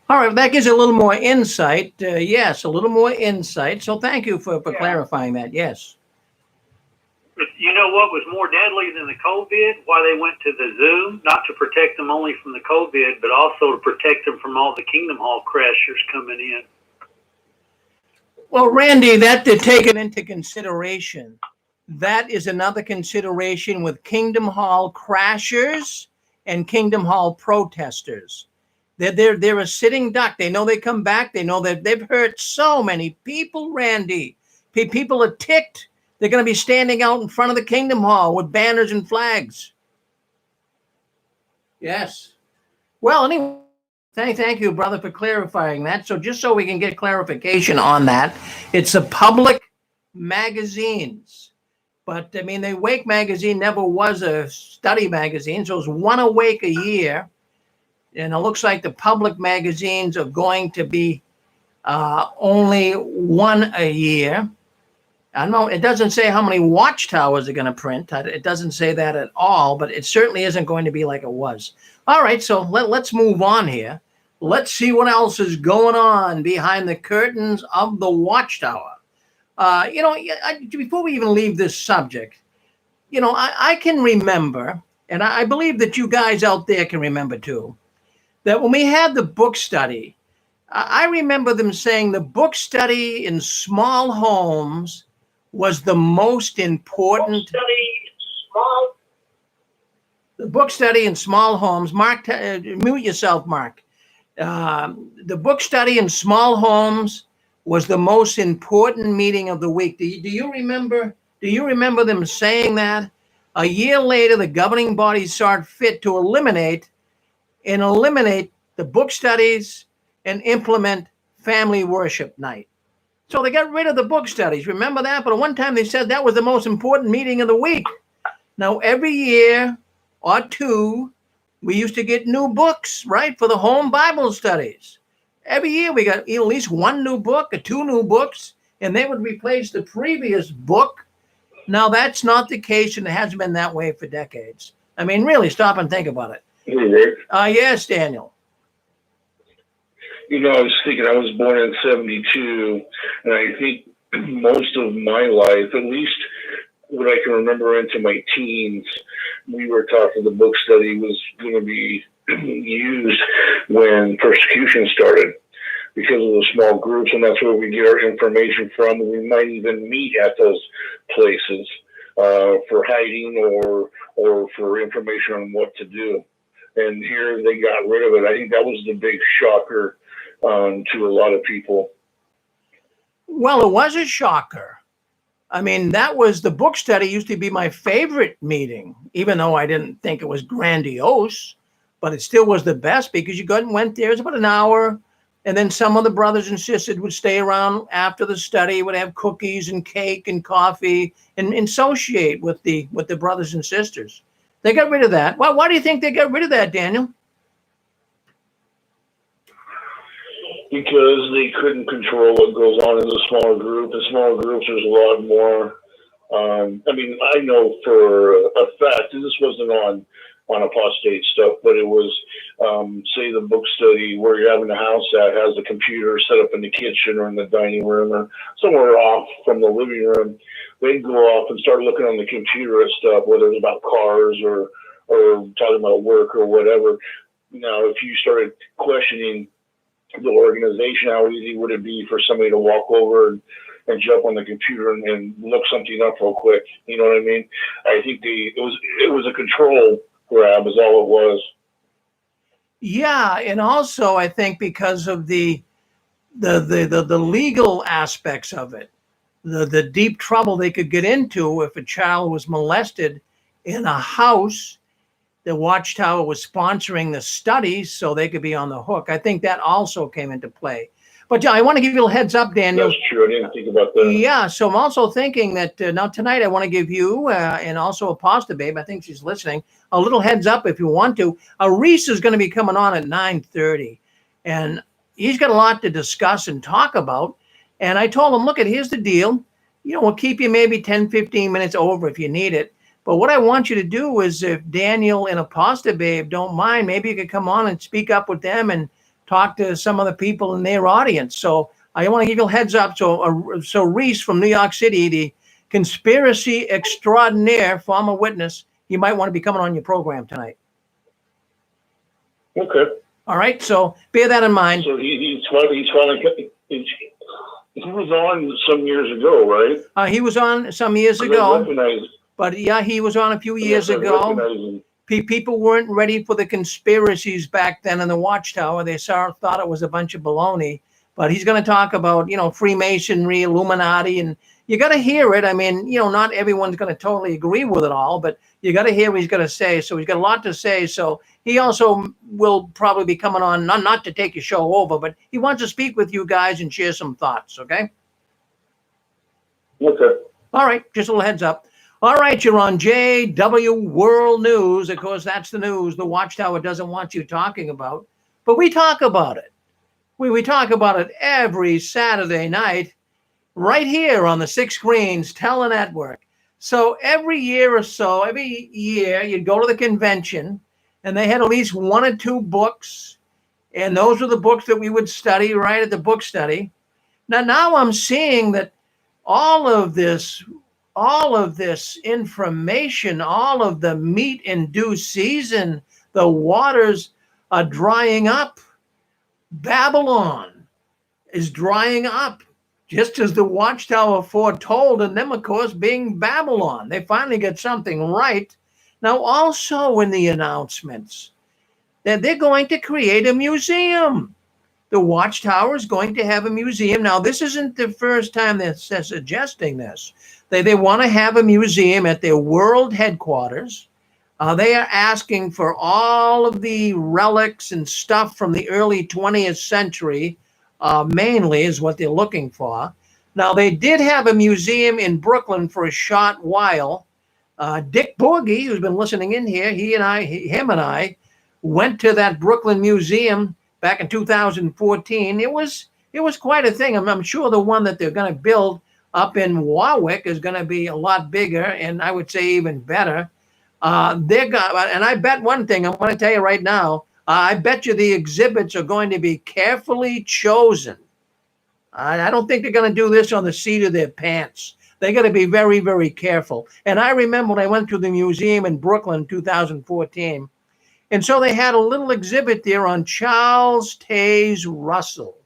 All right, that gives a little more insight. Yes, a little more insight. So thank you for clarifying that. Yes. But you know what was more deadly than the COVID? Why they went to the Zoom? Not to protect them only from the COVID, but also to protect them from all the Kingdom Hall crashers coming in. Well, Randy, that to take it into consideration. That is another consideration with Kingdom Hall crashers and Kingdom Hall protesters. They're a sitting duck. They know they come back. They know that they've hurt so many people, Randy. People are ticked. They're going to be standing out in front of the Kingdom Hall with banners and flags. Yes. Well, anyway, thank you, brother, for clarifying that. So just so we can get clarification on that, it's a public magazines. But, I mean, the Awake magazine never was a study magazine, so it's one Awake a year. And it looks like the public magazines are going to be only one a year. I don't know, it doesn't say how many Watchtowers are going to print. It doesn't say that at all, but it certainly isn't going to be like it was. All right, so let's move on here. Let's see what else is going on behind the curtains of the Watchtower. Before we even leave this subject, I can remember, and I believe that you guys out there can remember too, that when we had the book study, I remember them saying the book study in small homes was the most important. The book study in small homes. Mark, mute yourself, Mark. The book study in small homes was the most important meeting of the week. Do you remember? Do you remember them saying that? A year later, the governing body saw it fit to eliminate the book studies and implement family worship night. So they got rid of the book studies. Remember that? But at one time they said that was the most important meeting of the week. Now, every year or two, we used to get new books, right, for the home Bible studies. Every year we got at least one new book or two new books, and they would replace the previous book. Now, that's not the case, and it hasn't been that way for decades. I mean, really, stop and think about it. Hey, Rick. Yes, Daniel. I was thinking, I was born in 72, and I think most of my life, at least what I can remember into my teens, we were taught that the book study was going to be used when persecution started because of the small groups, and that's where we get our information from. We might even meet at those places for hiding or for information on what to do. And here they got rid of it. I think that was the big shocker to a lot of people. Well, it was a shocker. I mean, that was the book study used to be my favorite meeting, even though I didn't think it was grandiose, but it still was the best because you went there, it was about an hour, and then some of the brothers and sisters would stay around after the study, would have cookies and cake and coffee and associate with the brothers and sisters. They got rid of that. Why do you think they got rid of that, Daniel? Because they couldn't control what goes on in the smaller group. In smaller groups, there's a lot more. I know for a fact, this wasn't on apostate stuff, but it was, say, the book study where you're having a house that has a computer set up in the kitchen or in the dining room or somewhere off from the living room. They'd go off and start looking on the computer at stuff, whether it's about cars or talking about work or whatever. Now, if you started questioning the organization, how easy would it be for somebody to walk over and jump on the computer and look something up real quick? You know what I mean? I think it was a control grab is all it was. Yeah, and also I think because of the legal aspects of it, the deep trouble they could get into if a child was molested in a house. The Watchtower was sponsoring the studies so they could be on the hook. I think that also came into play. But I want to give you a heads up, Daniel. That's true. I didn't think about that. Yeah, so I'm also thinking that now tonight I want to give you and also Apostle Babe, I think she's listening, a little heads up if you want to. Reese is going to be coming on at 9:30, and he's got a lot to discuss and talk about. And I told him, look, here's the deal. We'll keep you maybe 10, 15 minutes over if you need it. But what I want you to do is, if Daniel and Apostle Babe don't mind, maybe you could come on and speak up with them and talk to some of the people in their audience. So I want to give you a heads up. So Reese from New York City, the conspiracy extraordinaire, former witness, he might want to be coming on your program tonight. Okay. All right. So bear that in mind. So he was on some years ago, right? He was on some years ago. But yeah, he was on a few years ago. People weren't ready for the conspiracies back then in the Watchtower. They thought it was a bunch of baloney. But he's going to talk about, Freemasonry, Illuminati, and you got to hear it. I mean, not everyone's going to totally agree with it all, but you got to hear what he's going to say. So he's got a lot to say. So he also will probably be coming on, not to take your show over, but he wants to speak with you guys and share some thoughts. Okay. Okay. All right. Just a little heads up. All right, you're on JW World News. Of course, that's the news the Watchtower doesn't want you talking about, but we talk about it. We talk about it every Saturday night right here on the Six Screens Telenetwork. So every year you'd go to the convention and they had at least one or two books, and those were the books that we would study right at the book study. Now I'm seeing that all of this information, all of the meat in due season, the waters are drying up. Babylon is drying up, just as the Watchtower foretold, and them, of course, being Babylon. They finally get something right. Now, also in the announcements, that they're going to create a museum. The Watchtower is going to have a museum. Now, this isn't the first time they're suggesting this. They want to have a museum at their world headquarters. They are asking for all of the relics and stuff from the early 20th century, mainly is what they're looking for. Now, they did have a museum in Brooklyn for a short while. Dick Borgie, who's been listening in here, him and I went to that Brooklyn museum back in 2014. It was quite a thing. I'm sure the one that they're going to build up in Warwick is going to be a lot bigger, and I would say even better. And I bet one thing, I'm going to tell you right now, I bet you the exhibits are going to be carefully chosen. I don't think they're going to do this on the seat of their pants. They got to be very, very careful. And I remember when I went to the museum in Brooklyn in 2014, and so they had a little exhibit there on Charles Taze Russell.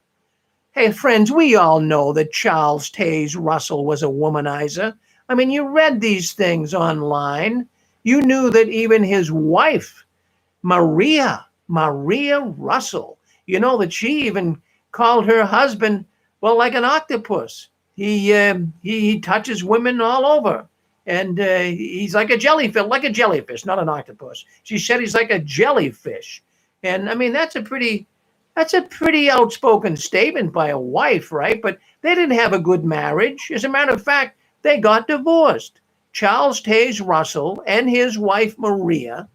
Hey, friends, we all know that Charles Taze Russell was a womanizer. I mean, you read these things online. You knew that even his wife, Maria Russell, that she even called her husband, well, like an octopus. He touches women all over. And he's like a jellyfish, not an octopus. She said he's like a jellyfish. And I mean, that's a pretty outspoken statement by a wife, right? But they didn't have a good marriage. As a matter of fact, they got divorced. Charles Taze Russell and his wife, Maria,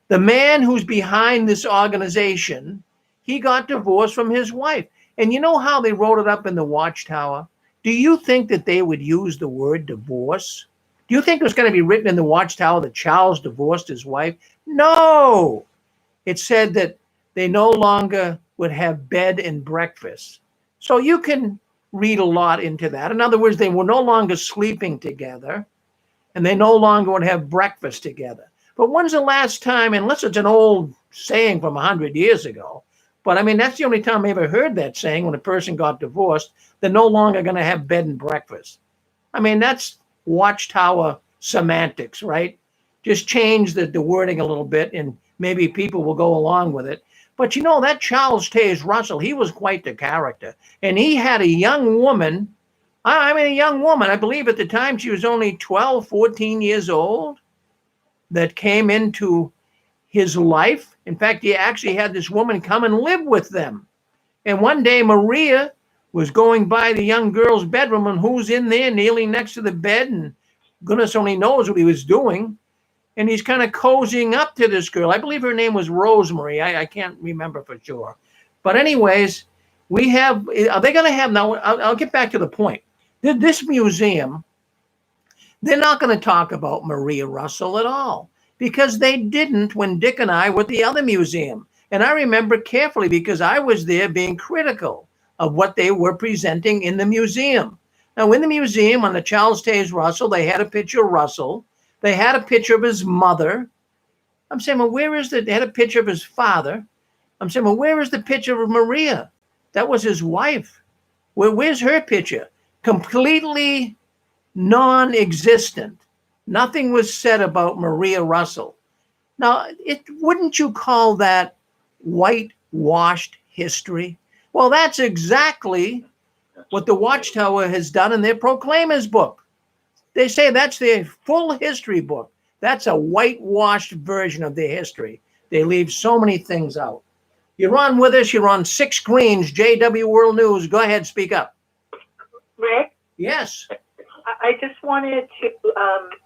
the man who's behind this organization, he got divorced from his wife. And you know how they wrote it up in the Watchtower? Do you think that they would use the word divorce? Do you think it was going to be written in the Watchtower that Charles divorced his wife? No. It said that they no longer would have bed and breakfast. So you can read a lot into that. In other words, they were no longer sleeping together, and they no longer would have breakfast together. But when's the last time, unless it's an old saying from 100 years ago, But I mean, that's the only time I ever heard that saying, when a person got divorced, they're no longer going to have bed and breakfast. I mean, that's Watchtower semantics, right? Just change the wording a little bit and maybe people will go along with it. But you know, that Charles Taze Russell, he was quite the character. And he had a young woman, I believe at the time she was only 12, 14 years old, that came into his life. In fact, he actually had this woman come and live with them. And one day Maria was going by the young girl's bedroom, and who's in there kneeling next to the bed, and goodness only knows what he was doing. And he's kind of cozying up to this girl. I believe her name was Rosemary. I can't remember for sure. But anyways, are they going to have, now I'll get back to the point. This museum, they're not going to talk about Maria Russell at all, because they didn't when Dick and I were at the other museum. And I remember carefully because I was there being critical of what they were presenting in the museum. Now, in the museum on the Charles Taze Russell, they had a picture of Russell. They had a picture of his mother. I'm saying, well, they had a picture of his father. I'm saying, well, where is the picture of Maria? That was his wife. Where's her picture? Completely non-existent. Nothing was said about Maria Russell. Now, wouldn't you call that whitewashed history? Well, that's exactly what the Watchtower has done in their Proclaimers book. They say that's their full history book. That's a whitewashed version of their history. They leave so many things out. You're on with us. You're on 6 Screens, JW World News. Go ahead, speak up. Rick? Yes. I just wanted to,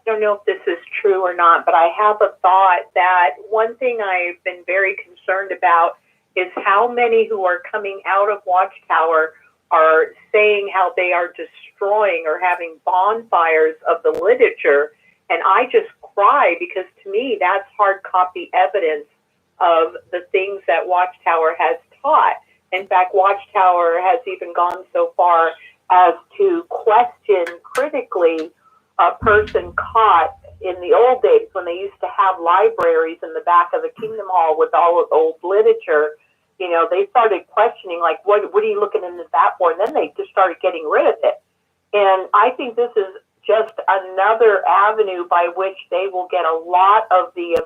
don't know if this is true or not, but I have a thought that one thing I've been very concerned about is how many who are coming out of Watchtower are saying how they are destroying or having bonfires of the literature. And I just cry because to me, that's hard copy evidence of the things that Watchtower has taught. In fact, Watchtower has even gone so far as to question critically a person caught in the old days when they used to have libraries in the back of the Kingdom Hall with all of old literature. You know, they started questioning, like, what are you looking into that for? And then they just started getting rid of it. And I think this is just another avenue by which they will get a lot of the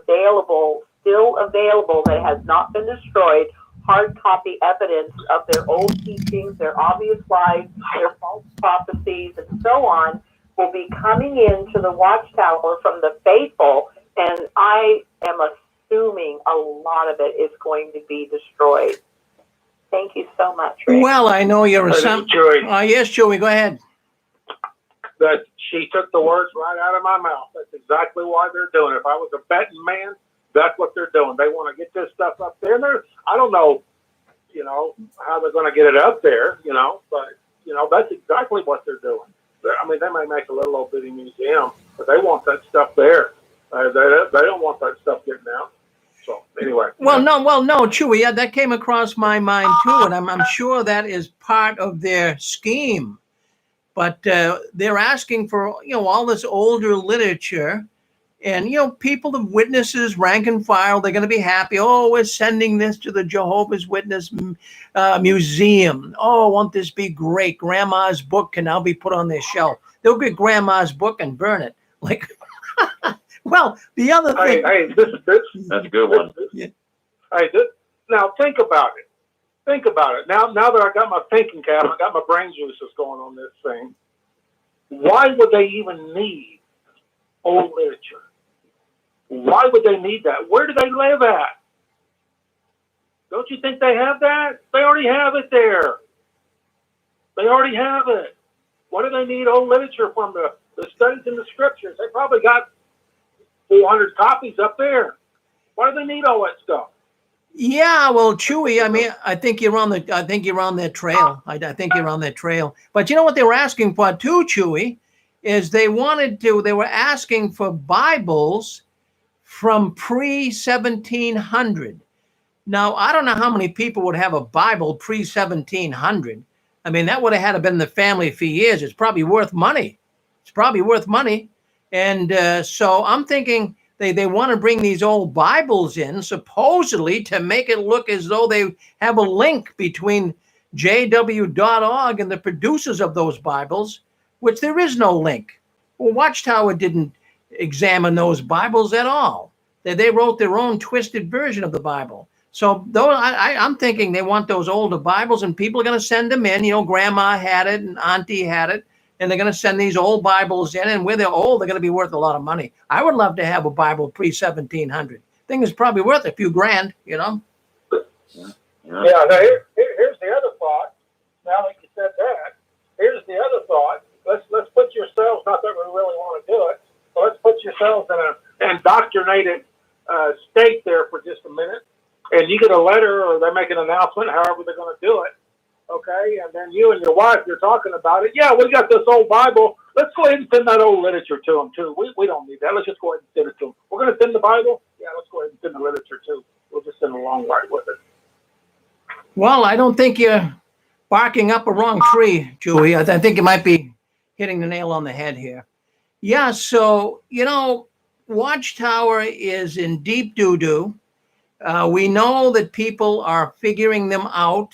still available that has not been destroyed, hard copy evidence of their old teachings, their obvious lies, their false prophecies, and so on, will be coming into the Watchtower from the faithful, and I am assuming a lot of it is going to be destroyed. Thank you so much, Rick. Well, I know you're a son. Yes, Joey, go ahead. That she took the words right out of my mouth. That's exactly why they're doing it. If I was a betting man, that's what they're doing. They want to get this stuff up there. And I don't know, how they're going to get it up there, but, that's exactly what they're doing. They may make a little old bitty museum, but they want that stuff there. They don't want that stuff getting out. So anyway. No, Chewy, yeah, that came across my mind too, and I'm sure that is part of their scheme. But they're asking for, all this older literature. And, people, the witnesses, rank and file, they're going to be happy. Oh, we're sending this to the Jehovah's Witness Museum. Oh, won't this be great? Grandma's book can now be put on their shelf. They'll get Grandma's book and burn it. Like, well, the other thing. That's a good one. Now, think about it. Now that I got my thinking cap, I got my brain juices going on this thing. Why would they even need old literature? Why would they need that? Where do they live at? Don't you think they have that? They already have it there. They already have it. What do they need old literature from? The studies in the scriptures. They probably got 400 copies up there. Why do they need all that stuff? Yeah, well, Chewy, I think you're on their trail. I think you're on their trail. But you know what they were asking for too, Chewy, is they were asking for Bibles from pre-1700. Now, I don't know how many people would have a Bible pre-1700. That would have had to been in the family for years. It's probably worth money. And so I'm thinking They want to bring these old Bibles in, supposedly to make it look as though they have a link between jw.org and the producers of those Bibles, which there is no link. Well, Watchtower didn't examine those Bibles at all. They wrote their own twisted version of the Bible. So I'm thinking they want those older Bibles, and people are going to send them in. You know, Grandma had it and Auntie had it, and they're going to send these old Bibles in. And where they're old, they're going to be worth a lot of money. I would love to have a Bible pre-1700. Thing is probably worth a few grand, you know. Yeah. Now here's the other thought. Now that you said that, here's the other thought. Let's put yourselves. Not that we really want to do it, but let's put yourselves in an indoctrinated state there for just a minute. And you get a letter, or they make an announcement, however they're going to do it, okay? And then you and your wife, you're talking about it. Yeah, we got this old Bible. Let's go ahead and send that old literature to them, too. We don't need that. Let's just go ahead and send it to them. We're going to send the Bible? Yeah, let's go ahead and send the literature, too. We'll just send along right with it. Well, I don't think you're barking up a wrong tree, Julie. I think you might be hitting the nail on the head here. Yeah, so, you know, Watchtower is in deep doo-doo. We know that people are figuring them out.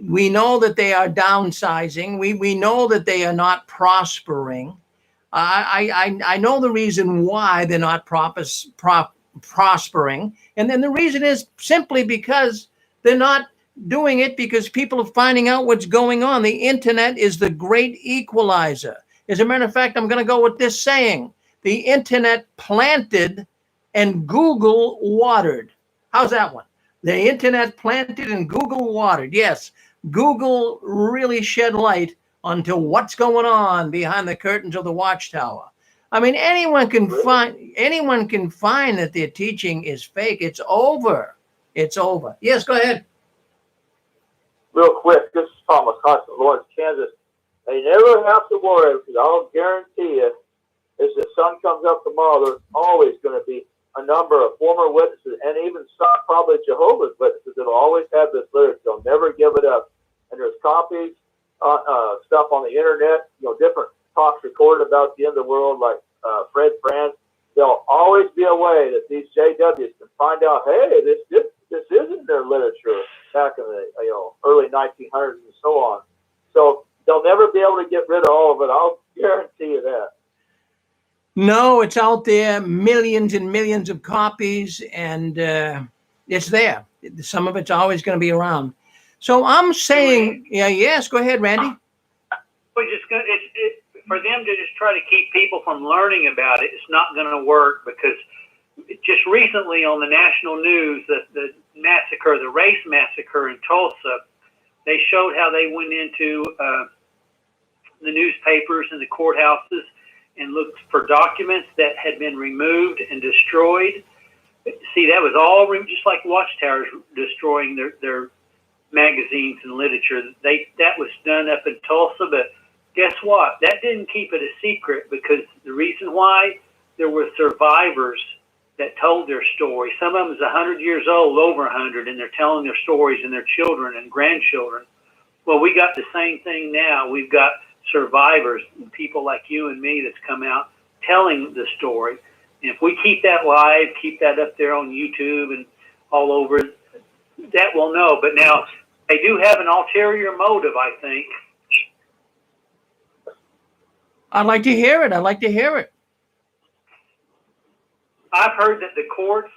We know that they are downsizing. We know that they are not prospering. I know the reason why they're not prospering. And then the reason is simply because they're not doing it because people are finding out what's going on. The internet is the great equalizer. As a matter of fact, I'm going to go with this saying: the internet planted and Google watered. How's that one? The internet planted and Google watered. Yes, Google really shed light onto what's going on behind the curtains of the Watchtower. I mean, anyone can find that their teaching is fake. It's over. It's over. Yes, go ahead. Real quick, this is Thomas Hudson, Lawrence, Kansas. They never have to worry, because I'll guarantee you, if the sun comes up tomorrow, there's always going to be a number of former witnesses, and even some probably Jehovah's Witnesses that'll always have this literature. They'll never give it up. And there's copies, stuff on the internet, you know, different talks recorded about the end of the world, like Fred Brand. There'll always be a way that these JWs can find out, hey, this isn't their literature back in the early 1900s and so on. So they'll never be able to get rid of all of it. I'll guarantee you that. No, it's out there, millions and millions of copies, and it's there. Some of it's always going to be around. So I'm saying, yes, go ahead, Randy. We're just going for them to just try to keep people from learning about it. It's not going to work, because just recently on the national news, the massacre, the race massacre in Tulsa, they showed how they went into the newspapers and the courthouses and looked for documents that had been removed and destroyed. See, that was all just like Watchtowers destroying their magazines and literature. That was done up in Tulsa, but guess what? That didn't keep it a secret, because the reason why, there were survivors that told their story. Some of them is 100 years old, over 100, and they're telling their stories, and their children and grandchildren. Well, we got the same thing now. We've got survivors, people like you and me, that's come out telling the story. And if we keep that live, keep that up there on YouTube and all over, that we'll know. But now they do have an ulterior motive, I think. I'd like to hear it. I've heard that the courts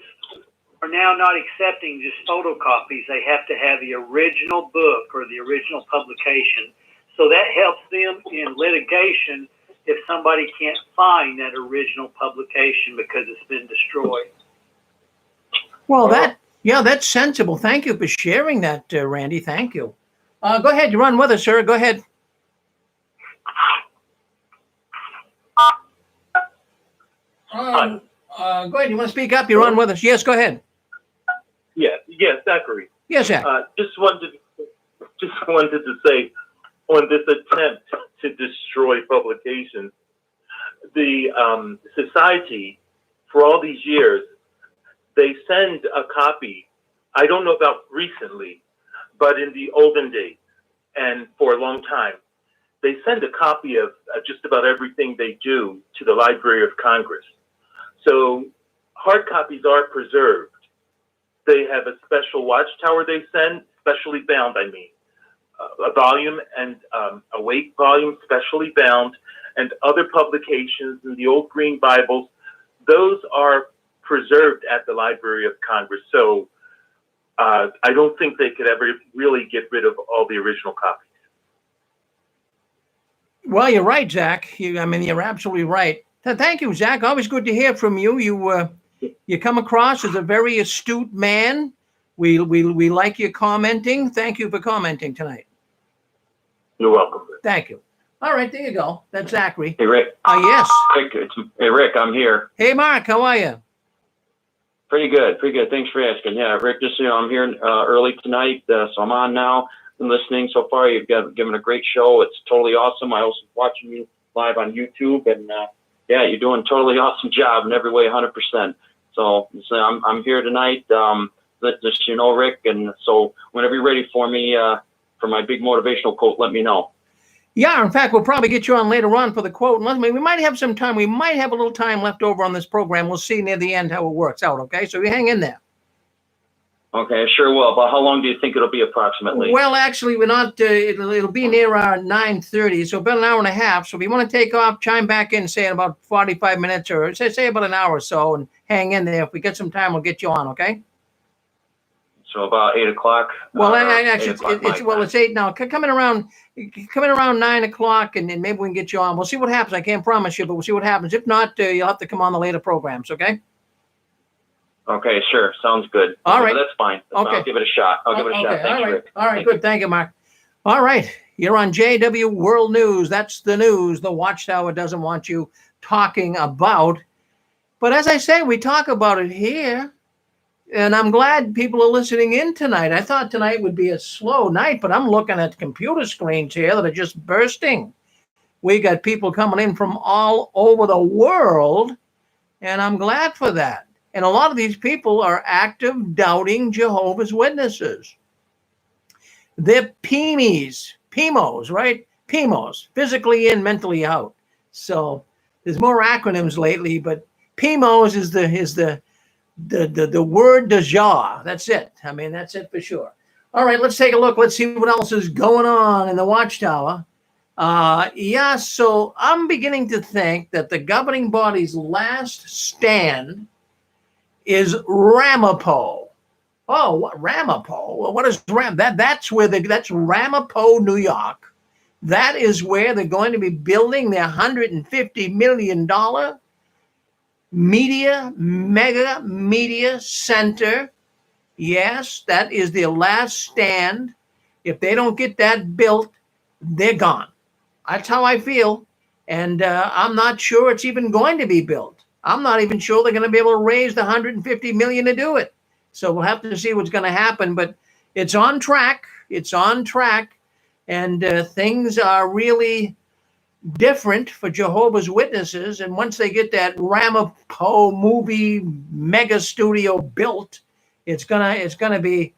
are now not accepting just photocopies. They have to have the original book or the original publication. So that helps them in litigation if somebody can't find that original publication because it's been destroyed. Well, that's sensible. Thank you for sharing that, Randy. Thank you. Go ahead. You're on with us, sir. Go ahead. Go ahead. You want to speak up? You're on with us. Yes, go ahead. Yes, Zachary. Yes, Zach. Just wanted to say, on this attempt to destroy publications, the society, for all these years, they send a copy. I don't know about recently, but in the olden days, and for a long time, they send a copy of just about everything they do to the Library of Congress. So hard copies are preserved. They have a special Watchtower they send, specially bound, a volume and a weight volume, specially bound, and other publications in the old green Bibles. Those are preserved at the Library of Congress. So I don't think they could ever really get rid of all the original copies. Well, you're right, Zach. You're absolutely right. Thank you, Zach. Always good to hear from you. You come across as a very astute man. We like you commenting. Thank you for commenting tonight. You're welcome. Thank you. All right, there you go. That's Zachary. Hey, Rick. Yes. Hey, Rick, I'm here. Hey, Mark, how are you? Pretty good. Thanks for asking. Yeah, Rick, just, I'm here early tonight, so I'm on now. Been listening so far. You've given a great show. It's totally awesome. I also watching you live on YouTube, and yeah, you're doing a totally awesome job in every way, 100%. So I'm here tonight, just, Rick, and so whenever you're ready for me, for my big motivational quote, let me know. Yeah, in fact, we'll probably get you on later on for the quote. We might have some time. We might have a little time left over on this program. We'll see near the end how it works out, okay? So you hang in there. Okay, sure will. But how long do you think it'll be approximately? Well, actually, we're not. It'll be near our 9:30, so about an hour and a half. So if you want to take off, chime back in, say in about 45 minutes, or say about an hour or so, and hang in there. If we get some time, we'll get you on, okay? So about 8 o'clock. Well, actually, it's 8 now. Come in around 9 o'clock, and then maybe we can get you on. We'll see what happens. I can't promise you, but we'll see what happens. If not, you'll have to come on the later programs, okay? Okay, sure. Sounds good. All right. That's fine. Okay. I'll give it a shot. Thanks, all right. Rick. All right, good. Thank you, Mark. All right. You're on JW World News. That's the news the Watchtower doesn't want you talking about. But as I say, we talk about it here. And I'm glad people are listening in tonight. I thought tonight would be a slow night, but I'm looking at computer screens here that are just bursting. We got people coming in from all over the world, and I'm glad for that. And a lot of these people are active, doubting Jehovah's Witnesses. They're PIMOs, right? PIMOs, physically in, mentally out. So there's more acronyms lately, but PIMOs is the word de jour. That's it. That's it for sure. All right, let's take a look. Let's see what else is going on in the Watchtower. So I'm beginning to think that the governing body's last stand is Ramapo. Oh, what Ramapo? Well, what is Ram? That's Ramapo, New York. That is where they're going to be building their $150 million mega media center. Yes, that is their last stand. If they don't get that built, they're gone. That's how I feel. And I'm not sure it's even going to be built. I'm not even sure they're going to be able to raise the $150 million to do it. So we'll have to see what's going to happen. But it's on track. It's on track. And things are really different for Jehovah's Witnesses. And once they get that Ramapo movie mega studio built, it's gonna be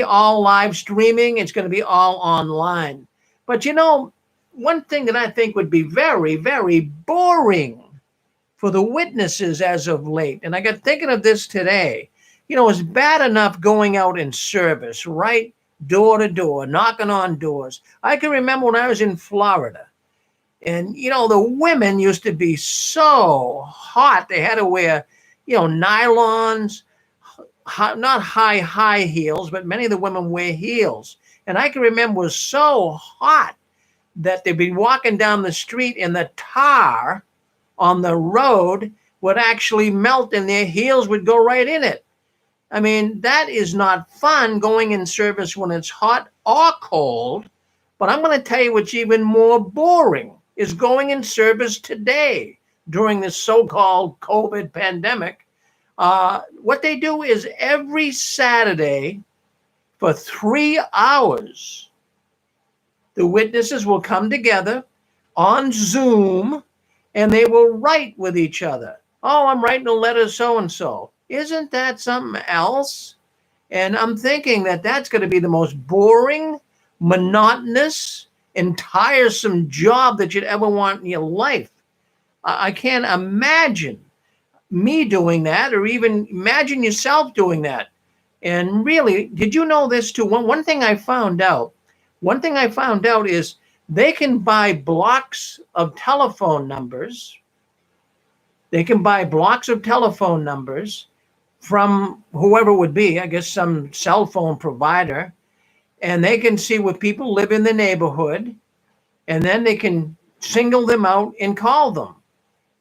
all live streaming. It's gonna be all online. But one thing that I think would be very, very boring for the witnesses as of late, and I got thinking of this today. It's bad enough going out in service, right? Door to door, knocking on doors. I can remember when I was in Florida. And, the women used to be so hot. They had to wear, nylons, not high heels, but many of the women wear heels. And I can remember it was so hot that they'd be walking down the street and the tar on the road would actually melt and their heels would go right in it. That is not fun going in service when it's hot or cold. But I'm going to tell you what's even more boring is going in service today during this so-called COVID pandemic. What they do is every Saturday for 3 hours, the witnesses will come together on Zoom and they will write with each other. Oh, I'm writing a letter so-and-so. Isn't that something else? And I'm thinking that that's going to be the most boring, monotonous, and tiresome job that you'd ever want in your life. I can't imagine me doing that, or even imagine yourself doing that. And really, did you know this too? One thing I found out, is they can buy blocks of telephone numbers. They can buy blocks of telephone numbers from whoever it would be, I guess some cell phone provider, and they can see what people live in the neighborhood, and then they can single them out and call them.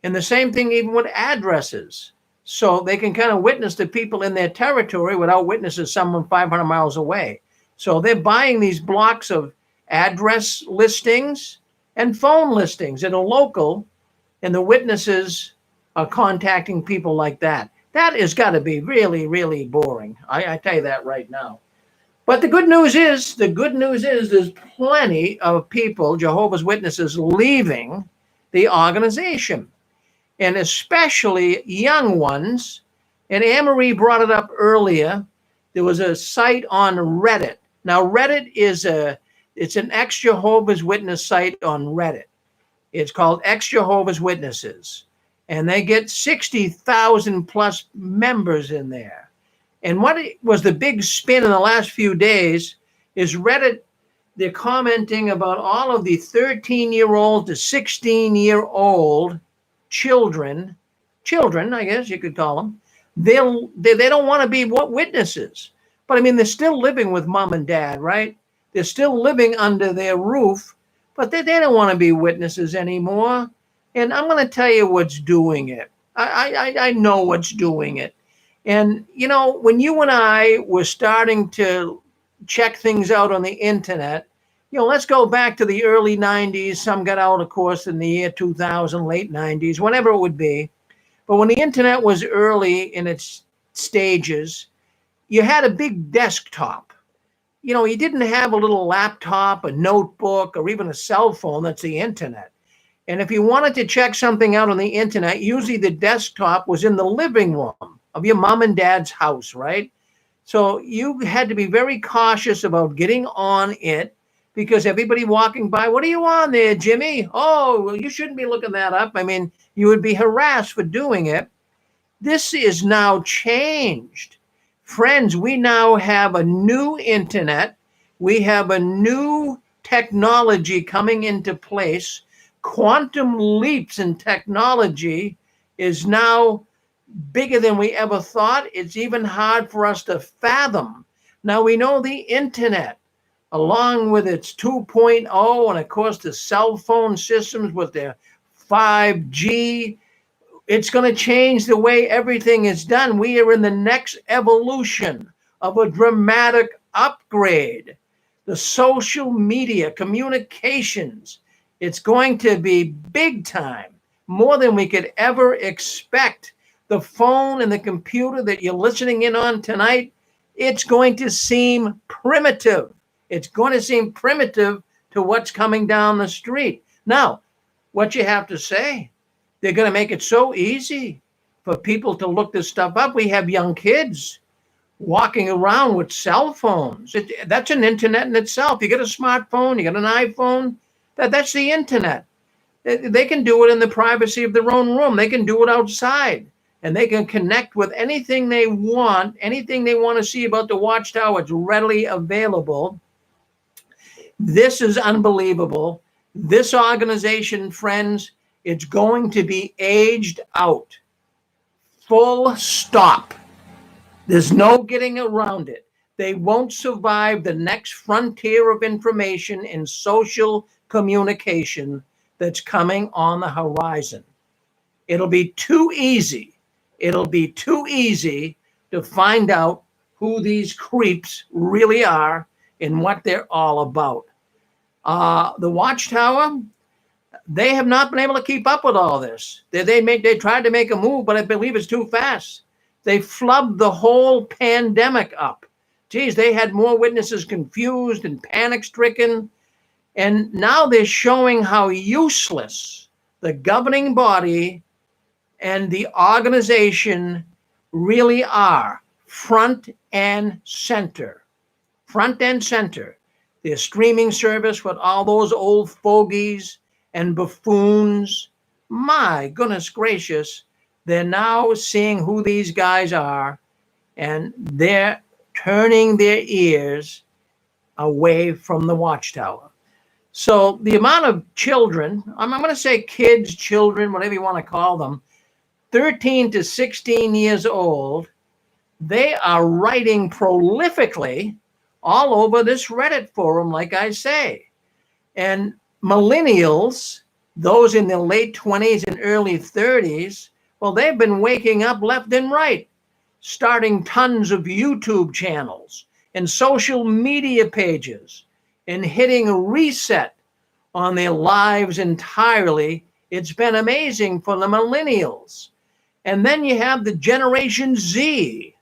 And the same thing even with addresses. So they can kind of witness the people in their territory without witnessing someone 500 miles away. So they're buying these blocks of address listings and phone listings that are local, and the witnesses are contacting people like that. That has got to be really, really boring. I tell you that right now. But the good news is there's plenty of people, Jehovah's Witnesses, leaving the organization, and especially young ones. And Anne-Marie brought it up earlier. There was a site on Reddit. Now, Reddit it's an ex-Jehovah's Witness site on Reddit. It's called Ex-Jehovah's Witnesses, and they get 60,000 plus members in there. And what was the big spin in the last few days is Reddit. They're commenting about all of the 13-year-old to 16-year-old children, I guess you could call them. They don't want to be witnesses. But I mean, they're still living with mom and dad, right? They're still living under their roof, but they don't want to be witnesses anymore. And I'm going to tell you what's doing it. I know what's doing it. And, you know, when you and I were starting to check things out on the internet, you know, let's go back to the early 90s. Some got out, of course, in the year 2000, late 90s, whenever it would be. But when the internet was early in its stages, you had a big desktop. You know, you didn't have a little laptop, a notebook, or even a cell phone. That's the internet. And if you wanted to check something out on the internet, usually the desktop was in the living room of your mom and dad's house, right? So you had to be very cautious about getting on it, because everybody walking by, what are you on there, Jimmy? Oh, well, you shouldn't be looking that up. I mean, you would be harassed for doing it. This is now changed. Friends, we now have a new internet. We have a new technology coming into place. Quantum leaps in technology is now bigger than we ever thought. It's even hard for us to fathom. Now we know the internet, along with its 2.0, and of course the cell phone systems with their 5G, it's going to change the way everything is done. We are in the next evolution of a dramatic upgrade. The social media, communications, it's going to be big time, more than we could ever expect. The phone and the computer that you're listening in on tonight, it's going to seem primitive. It's going to seem primitive to what's coming down the street. Now, what you have to say, they're going to make it so easy for people to look this stuff up. We have young kids walking around with cell phones. That's an internet in itself. You get a smartphone, you get an iPhone, that's the internet. They can do it in the privacy of their own room. They can do it outside. And they can connect with anything they want to see about the Watchtower. It's readily available. This is unbelievable. This organization, friends, it's going to be aged out. Full stop. There's no getting around it. They won't survive the next frontier of information in social communication that's coming on the horizon. It'll be too easy. It'll be too easy to find out who these creeps really are and what they're all about. The Watchtower, they have not been able to keep up with all this. They tried to make a move, but I believe it's too fast. They flubbed the whole pandemic up. Geez, they had more witnesses confused and panic-stricken. And now they're showing how useless the governing body and the organization really are. Front and center. Front and center. Their streaming service with all those old fogies and buffoons. My goodness gracious, They're now seeing who these guys are, and they're turning their ears away from the Watchtower. So the amount of children, I'm going to say kids, children, whatever you want to call them, 13 to 16 years old, they are writing prolifically all over this Reddit forum, like I say. And millennials, those in their late 20s and early 30s, well, they've been waking up left and right, starting tons of YouTube channels and social media pages and hitting a reset on their lives entirely. It's been amazing for the millennials. And then you have the Generation Z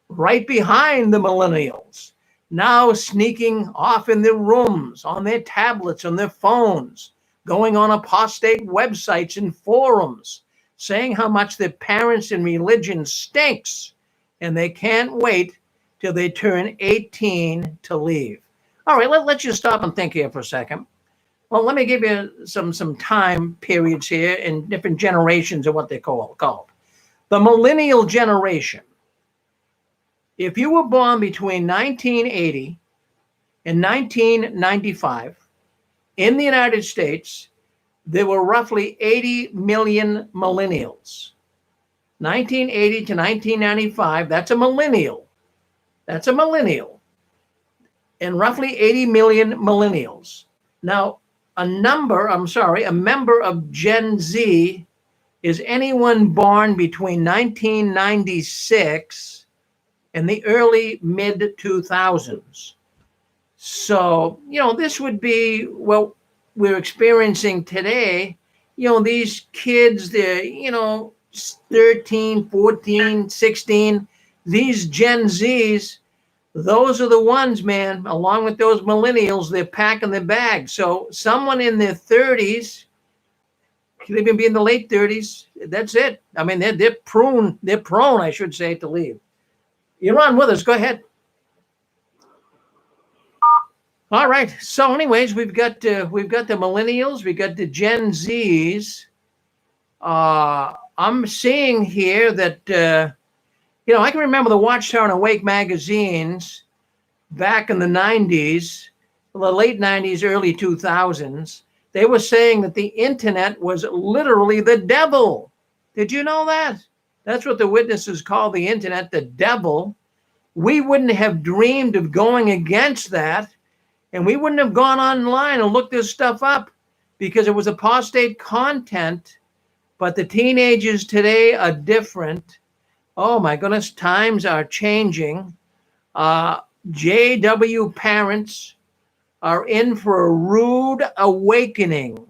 right behind the millennials, now sneaking off in their rooms, on their tablets, on their phones, going on apostate websites and forums, saying how much their parents and religion stinks, and they can't wait till they turn 18 to leave. All right, let's just stop and think here for a second. Well, let me give you some time periods here in different generations of what they're called. The millennial generation. If you were born between 1980 and 1995 in the United States, there were roughly 80 million millennials. 1980 to 1995, that's a millennial. That's a millennial. And roughly 80 million millennials. Now, a member of Gen Z is anyone born between 1996 and the early mid 2000s. So, this would be what we're experiencing today. These kids, they're, 13, 14, 16, these Gen Zs, those are the ones, man, along with those millennials, they're packing their bags. So someone in their 30s, could even be in the late 30s, that's it. I mean, they're prone, I should say, to leave. You're on with us. Go ahead. All right. So, anyways, we've got the millennials, we got the Gen Zs. I'm seeing here that I can remember the Watchtower and Awake magazines back in the 90s, the late 90s, early 2000s. They were saying that the internet was literally the devil. Did you know that? That's what the witnesses call the internet, the devil. We wouldn't have dreamed of going against that, and we wouldn't have gone online and looked this stuff up because it was apostate content. But the teenagers today are different. Oh my goodness, times are changing. JW parents are in for a rude awakening.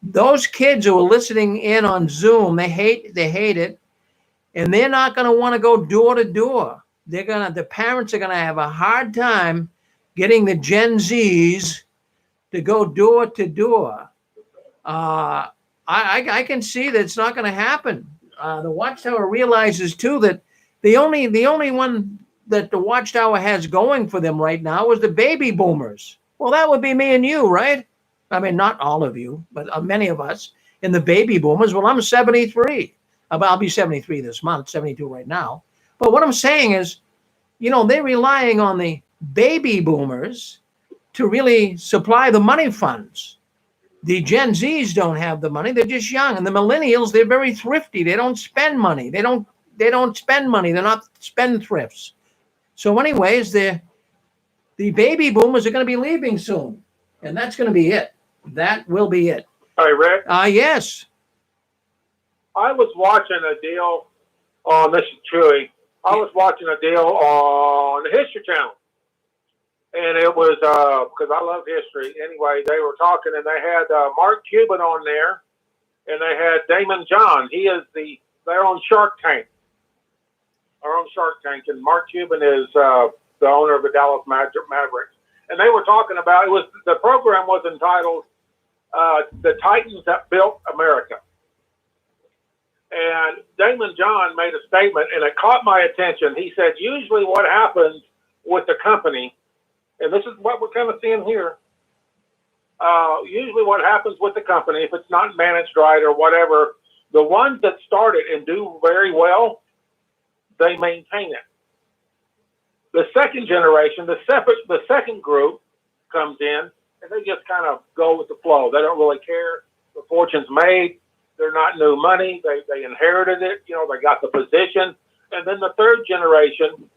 Those kids who are listening in on Zoom, they hate it, and they're not going to want to go door to door. The parents are going to have a hard time getting the Gen Zs to go door to door. I can see that it's not going to happen. The Watchtower realizes too that the only one that the Watchtower has going for them right now is the baby boomers. Well, that would be me and you, right? I mean, not all of you, but many of us in the baby boomers. Well, I'm 73. I'll be 73 this month, 72 right now. But what I'm saying is, they're relying on the baby boomers to really supply the money funds. The Gen Zs don't have the money. They're just young. And the millennials, they're very thrifty. They don't spend money. They don't spend money. They're not spendthrifts. So anyways, the baby boomers are going to be leaving soon. And that's going to be it. That will be it. Hey, Rick. Yes. I was watching a deal on, this is Chewy. I was watching a deal on the History Channel. And it was, because I love history. Anyway, they were talking and they had Mark Cuban on there. And they had Damon John. He is they're on Shark Tank. They're on Shark Tank. And Mark Cuban is the owner of the Dallas Mavericks. And they were talking about, the program was entitled The Titans That Built America. And Damon John made a statement, and it caught my attention. He said, usually what happens with the company, and this is what we're kind of seeing here, usually what happens with the company, if it's not managed right or whatever, The ones that start it and do very well, they maintain it. The second generation, the second group comes in, and they just kind of go with the flow. They don't really care. The fortune's made. They're not new money. They inherited it. You know, they got the position. And then the third generation,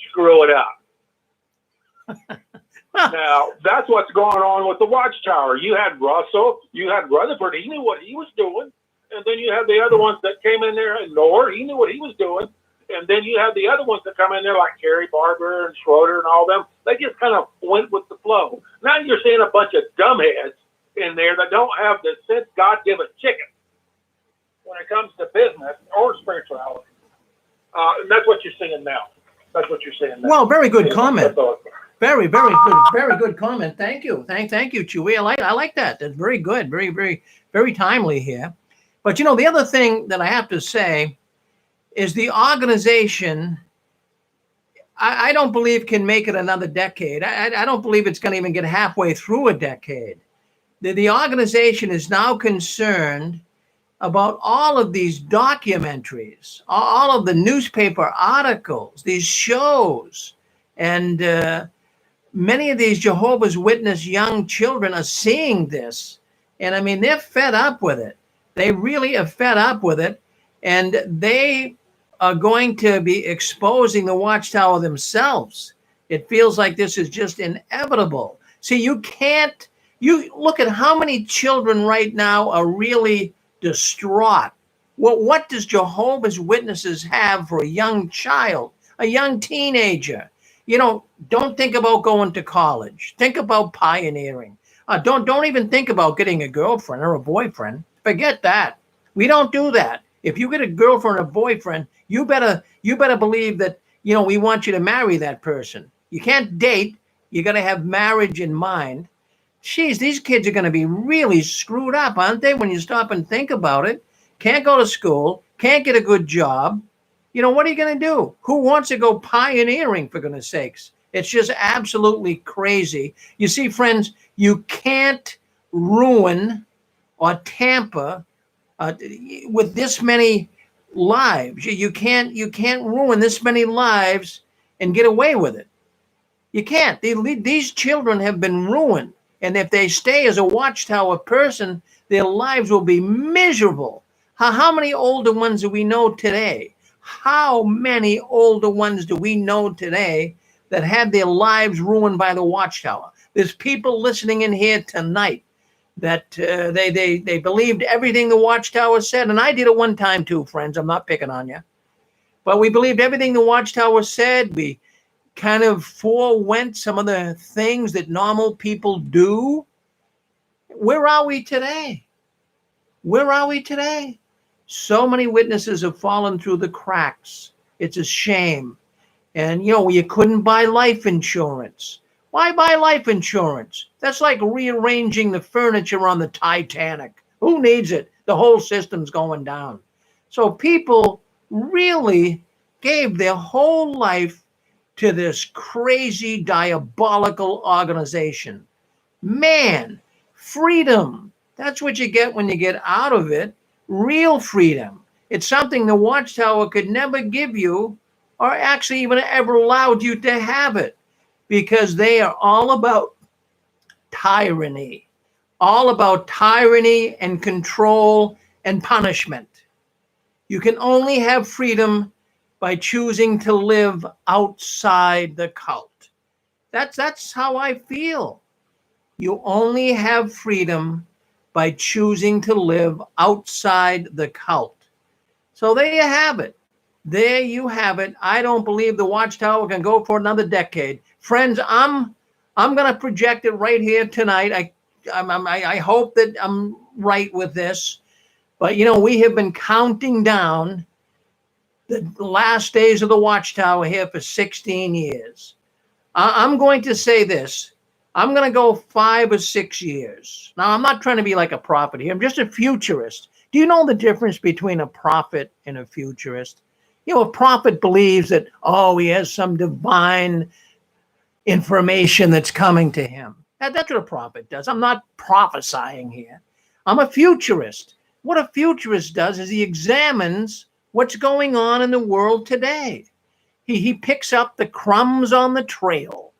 screw it up. Now, that's what's going on with the Watchtower. You had Russell, you had Rutherford, he knew what he was doing. And then you had the other ones that came in there, and Nord, he knew what he was doing. And then you have the other ones that come in there like Kerry Barber and Schroeder and all them. They just kind of went with the flow. Now you're seeing a bunch of dumbheads in there that don't have the sense God-given chicken when it comes to business or spirituality. And that's what you're seeing now. That's what you're seeing now. Well, very good comment. Very good comment. Thank you. Thank you, Chewy. I like that. That's very good. Very timely here. But you know, the other thing that I have to say is the organization, I don't believe can make it another decade. I don't believe it's going to even get halfway through a decade. The organization is now concerned about all of these documentaries, all of the newspaper articles, these shows, and many of these Jehovah's Witness young children are seeing this. And I mean, they're fed up with it. They really are fed up with it. And they are going to be exposing the Watchtower themselves. It feels like this is just inevitable. See, you look at how many children right now are really distraught. Well, what does Jehovah's Witnesses have for a young child, a young teenager? You know, don't think about going to college. Think about pioneering. Don't even think about getting a girlfriend or a boyfriend. Forget that. We don't do that. If you get a girlfriend or a boyfriend, you better believe that, you know, we want you to marry that person. You can't date. You got to have marriage in mind. Geez, these kids are going to be really screwed up, aren't they, when you stop and think about it? Can't go to school, can't get a good job. You know, what are you going to do? Who wants to go pioneering, for goodness sakes? It's just absolutely crazy. You see, friends, you can't ruin or tamper with this many lives. You can't ruin this many lives and get away with it. You can't. These children have been ruined. And if they stay as a Watchtower person, their lives will be miserable. How many older ones do we know today? How many older ones do we know today that had their lives ruined by the Watchtower? There's people listening in here tonight that they believed everything the Watchtower said. And I did it one time too, friends. I'm not picking on you. But we believed everything the Watchtower said. We kind of forewent some of the things that normal people do. Where are we today? Where are we today? So many witnesses have fallen through the cracks. It's a shame. And, you know, you couldn't buy life insurance. Why buy life insurance? That's like rearranging the furniture on the Titanic. Who needs it? The whole system's going down. So people really gave their whole life to this crazy, diabolical organization. Man, freedom. That's what you get when you get out of it. Real freedom. It's something the Watchtower could never give you, or actually even ever allowed you to have it, because they are all about tyranny. All about tyranny and control and punishment. You can only have freedom by choosing to live outside the cult. That's how I feel. You only have freedom by choosing to live outside the cult. So there you have it. There you have it. I don't believe the Watchtower can go for another decade. Friends, I'm going to project it right here tonight. I hope that I'm right with this. But, you know, we have been counting down the last days of the Watchtower here for 16 years. I'm going to say this. I'm going to go 5 or 6 years. Now, I'm not trying to be like a prophet here. I'm just a futurist. Do you know the difference between a prophet and a futurist? You know, a prophet believes that, oh, he has some divine information that's coming to him. That's what a prophet does. I'm not prophesying here. I'm a futurist. What a futurist does is he examines what's going on in the world today. He picks up the crumbs on the trail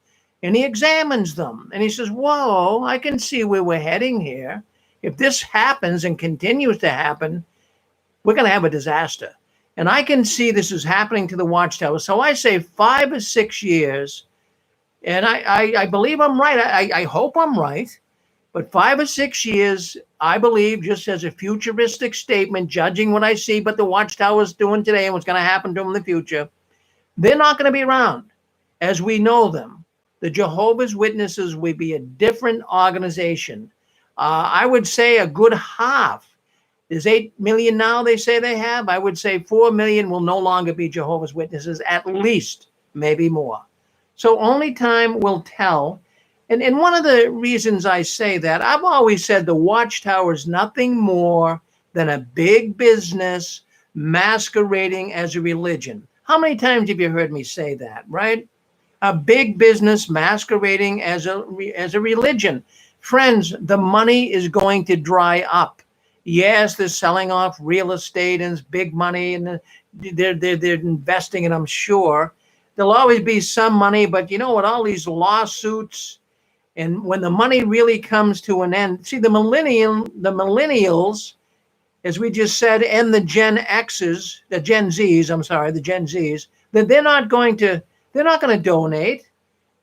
and he examines them and he says, whoa, I can see where we're heading here. If this happens and continues to happen, we're going to have a disaster. And I can see this is happening to the Watchtower. So I say 5 or 6 years, and I believe I'm right. I hope I'm right. But 5 or 6 years, I believe, just as a futuristic statement, judging what I see, but the Watchtower is doing today and what's going to happen to them in the future, they're not going to be around as we know them. The Jehovah's Witnesses will be a different organization. I would say a good half. There's 8 million now they say they have. I would say 4 million will no longer be Jehovah's Witnesses, at least, maybe more. So only time will tell. And one of the reasons I say that, I've always said the Watchtower is nothing more than a big business masquerading as a religion. How many times have you heard me say that, right? A big business masquerading as a religion. Friends, the money is going to dry up. Yes, they're selling off real estate and it's big money and they're investing, and I'm sure there'll always be some money, but you know what, all these lawsuits, and when the money really comes to an end, see the millennials, as we just said, and the Gen Zs, that they're not going to donate.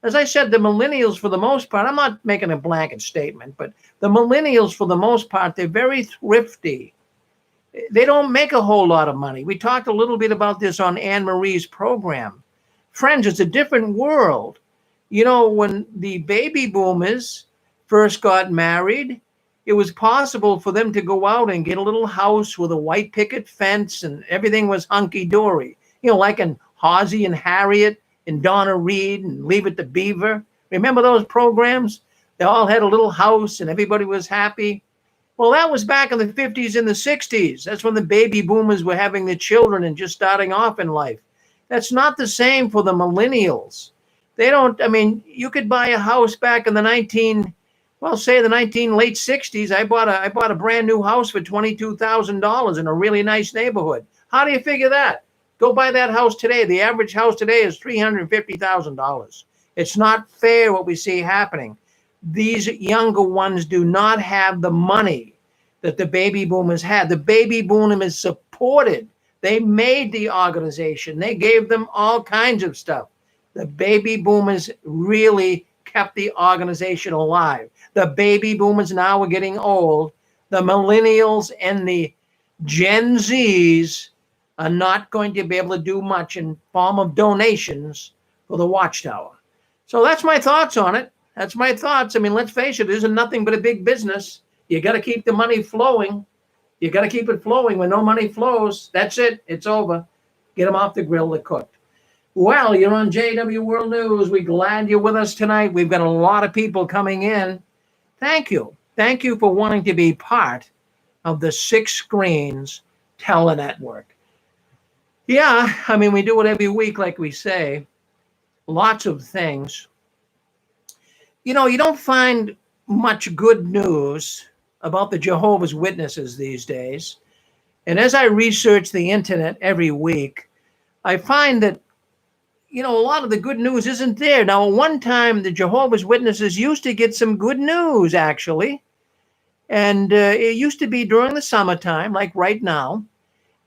As I said, the millennials, for the most part, I'm not making a blanket statement, but the millennials, for the most part, they're very thrifty. They don't make a whole lot of money. We talked a little bit about this on Anne Marie's program. Friends, it's a different world. You know, when the baby boomers first got married, it was possible for them to go out and get a little house with a white picket fence and everything was hunky-dory. You know, like in Hossie and Harriet and Donna Reed and Leave It to Beaver. Remember those programs? They all had a little house and everybody was happy. Well, that was back in the 50s and the 60s. That's when the baby boomers were having their children and just starting off in life. That's not the same for the millennials. They don't, I mean, you could buy a house back in the late 60s. I bought a brand new house for $22,000 in a really nice neighborhood. How do you figure that? Go buy that house today. The average house today is $350,000. It's not fair what we see happening. These younger ones do not have the money that the baby boomers had. The baby boomers supported. They made the organization. They gave them all kinds of stuff. The baby boomers really kept the organization alive. The baby boomers now are getting old. The millennials and the Gen Zs are not going to be able to do much in form of donations for the Watchtower. So that's my thoughts on it. That's my thoughts. I mean, let's face it, it isn't nothing but a big business. You got to keep the money flowing. You got to keep it flowing. When no money flows, that's it. It's over. Get them off the grill, they're cooked. Well, you're on JW World News. We're glad you're with us tonight. We've got a lot of people coming in. Thank you. Thank you for wanting to be part of the 6 Screens Telenetwork. Yeah, I mean, we do it every week, like we say. Lots of things. You know, you don't find much good news about the Jehovah's Witnesses these days. And as I research the internet every week, I find that, you know, a lot of the good news isn't there. Now, at one time, the Jehovah's Witnesses used to get some good news, actually. And it used to be during the summertime, like right now,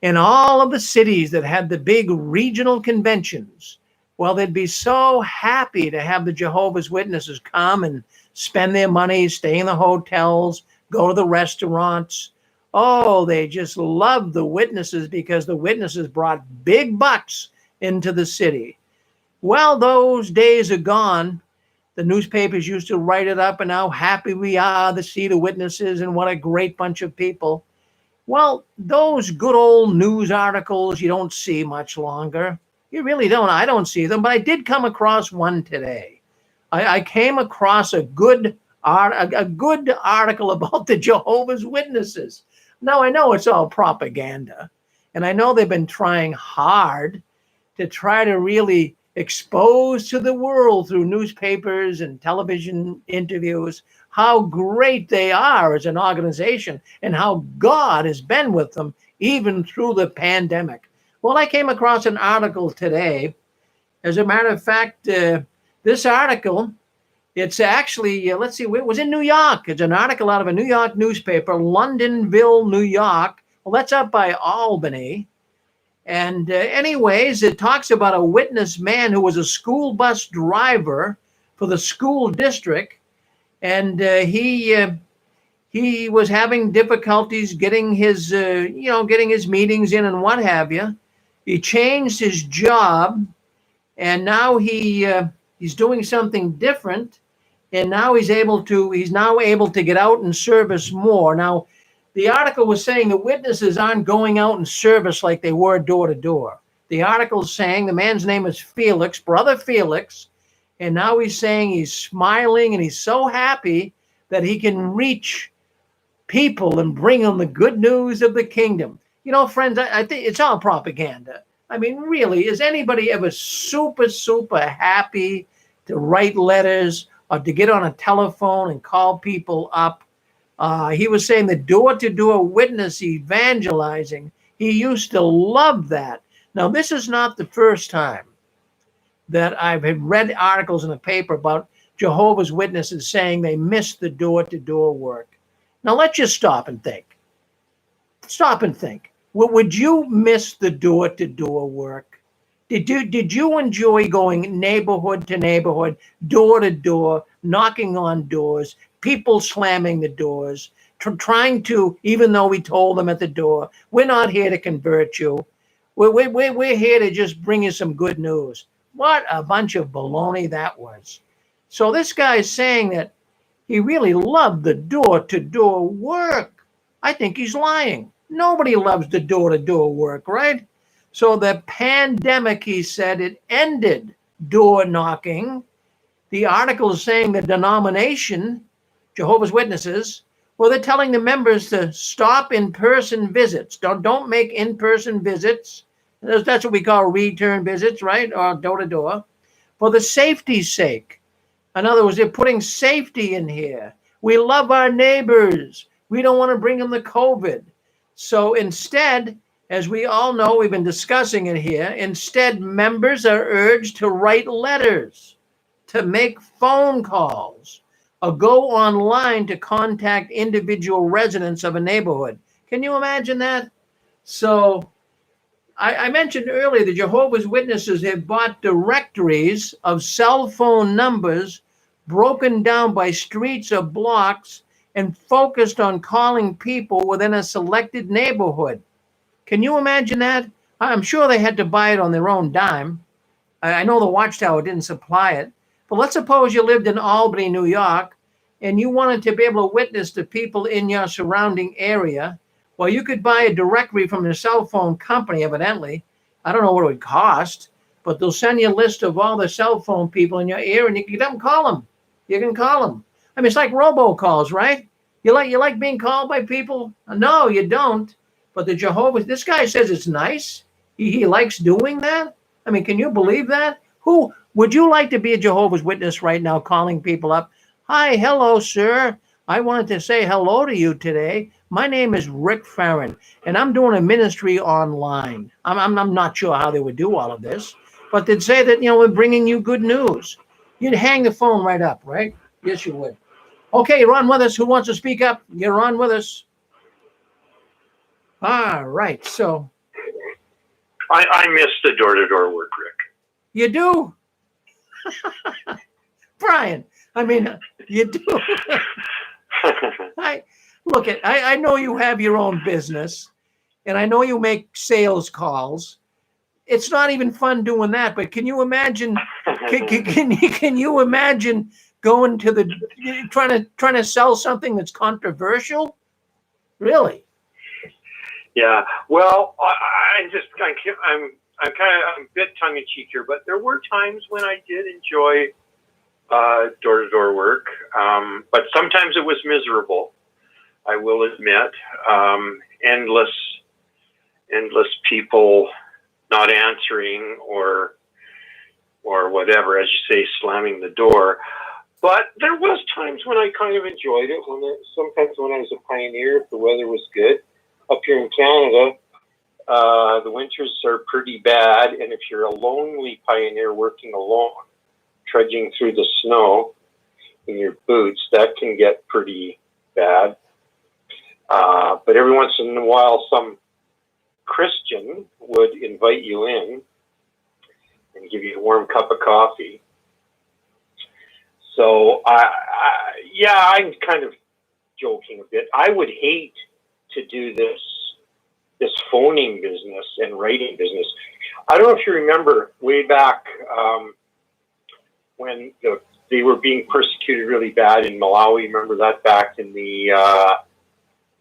in all of the cities that had the big regional conventions. Well, they'd be so happy to have the Jehovah's Witnesses come and spend their money, stay in the hotels, go to the restaurants. Oh, they just loved the witnesses because the witnesses brought big bucks into the city. Well, those days are gone. The newspapers used to write it up and how happy we are to see the witnesses and what a great bunch of people. Well, those good old news articles you don't see much longer. You really don't. I don't see them, but I did come across one today. I came across a good article about the Jehovah's Witnesses. Now, I know it's all propaganda, and I know they've been trying hard to try to really exposed to the world through newspapers and television interviews how great they are as an organization and how God has been with them even through the pandemic. Well, I came across an article today. As a matter of fact, this article, it's actually, let's see, it was in New York. It's an article out of a New York newspaper, Londonville, New York. Well, that's up by Albany. And anyways, it talks about a witness man who was a school bus driver for the school district. And he was having difficulties getting his, getting his meetings in and what have you. He changed his job, and now he's doing something different. And now he's now able to get out and service more. Now, the article was saying the witnesses aren't going out and service like they were door to door. The article is saying the man's name is Felix, Brother Felix, and now he's saying he's smiling and he's so happy that he can reach people and bring them the good news of the kingdom. You know, friends, I think it's all propaganda. I mean, really, is anybody ever super, super happy to write letters or to get on a telephone and call people up? He was saying the door-to-door witness evangelizing, he used to love that. Now, this is not the first time that I've read articles in the paper about Jehovah's Witnesses saying they miss the door-to-door work. Now, let's just stop and think. Stop and think. Would you miss the door-to-door work? Did you enjoy going neighborhood to neighborhood, door to door, knocking on doors, people slamming the doors, trying to, even though we told them at the door, we're not here to convert you. We're here to just bring you some good news. What a bunch of baloney that was. So this guy is saying that he really loved the door-to-door work. I think he's lying. Nobody loves the door-to-door work, right? So the pandemic, he said, it ended door knocking. The article is saying the denomination, Jehovah's Witnesses, well, they're telling the members to stop in-person visits. Don't make in-person visits. That's what we call return visits, right? Or door-to-door. For the safety's sake. In other words, they're putting safety in here. We love our neighbors. We don't want to bring them the COVID. So instead, as we all know, we've been discussing it here, instead, members are urged to write letters, to make phone calls, or go online to contact individual residents of a neighborhood. Can you imagine that? So I mentioned earlier the Jehovah's Witnesses have bought directories of cell phone numbers broken down by streets or blocks and focused on calling people within a selected neighborhood. Can you imagine that? I'm sure they had to buy it on their own dime. I know the Watchtower didn't supply it. But let's suppose you lived in Albany, New York, and you wanted to be able to witness to people in your surrounding area. Well, you could buy a directory from the cell phone company, evidently. I don't know what it would cost, but they'll send you a list of all the cell phone people in your area, and you can get them, call them. You can call them. I mean, it's like robocalls, right? You like being called by people? No, you don't. But the Jehovah's, this guy says it's nice. He likes doing that. I mean, can you believe that? Who would you like to be a Jehovah's Witness right now, calling people up? Hi, hello, sir. I wanted to say hello to you today. My name is Rick Farron, and I'm doing a ministry online. I'm not sure how they would do all of this, but they'd say that, we're bringing you good news. You'd hang the phone right up, right? Yes, you would. Okay, you're on with us. Who wants to speak up? You're on with us. All right, so. I miss the door-to-door work, Rick. You do? Brian, I mean, you do. I know you have your own business, and I know you make sales calls. It's not even fun doing that, but can you imagine, can you imagine going to trying to sell something that's controversial? Really? Yeah. Well, I'm a bit tongue in cheek here, but there were times when I did enjoy door-to-door work, but sometimes it was miserable. I will admit, endless people not answering, or or whatever, as you say, slamming the door. But there was times when I kind of enjoyed it. Sometimes when I was a pioneer, if the weather was good. Up here in Canada, the winters are pretty bad, and if you're a lonely pioneer working alone, trudging through the snow in your boots, that can get pretty bad. But every once in a while, some Christian would invite you in and give you a warm cup of coffee. So, I'm kind of joking a bit. I would hate to do this phoning business and writing business. I don't know if you remember way back when they were being persecuted really bad in Malawi. Remember that back in the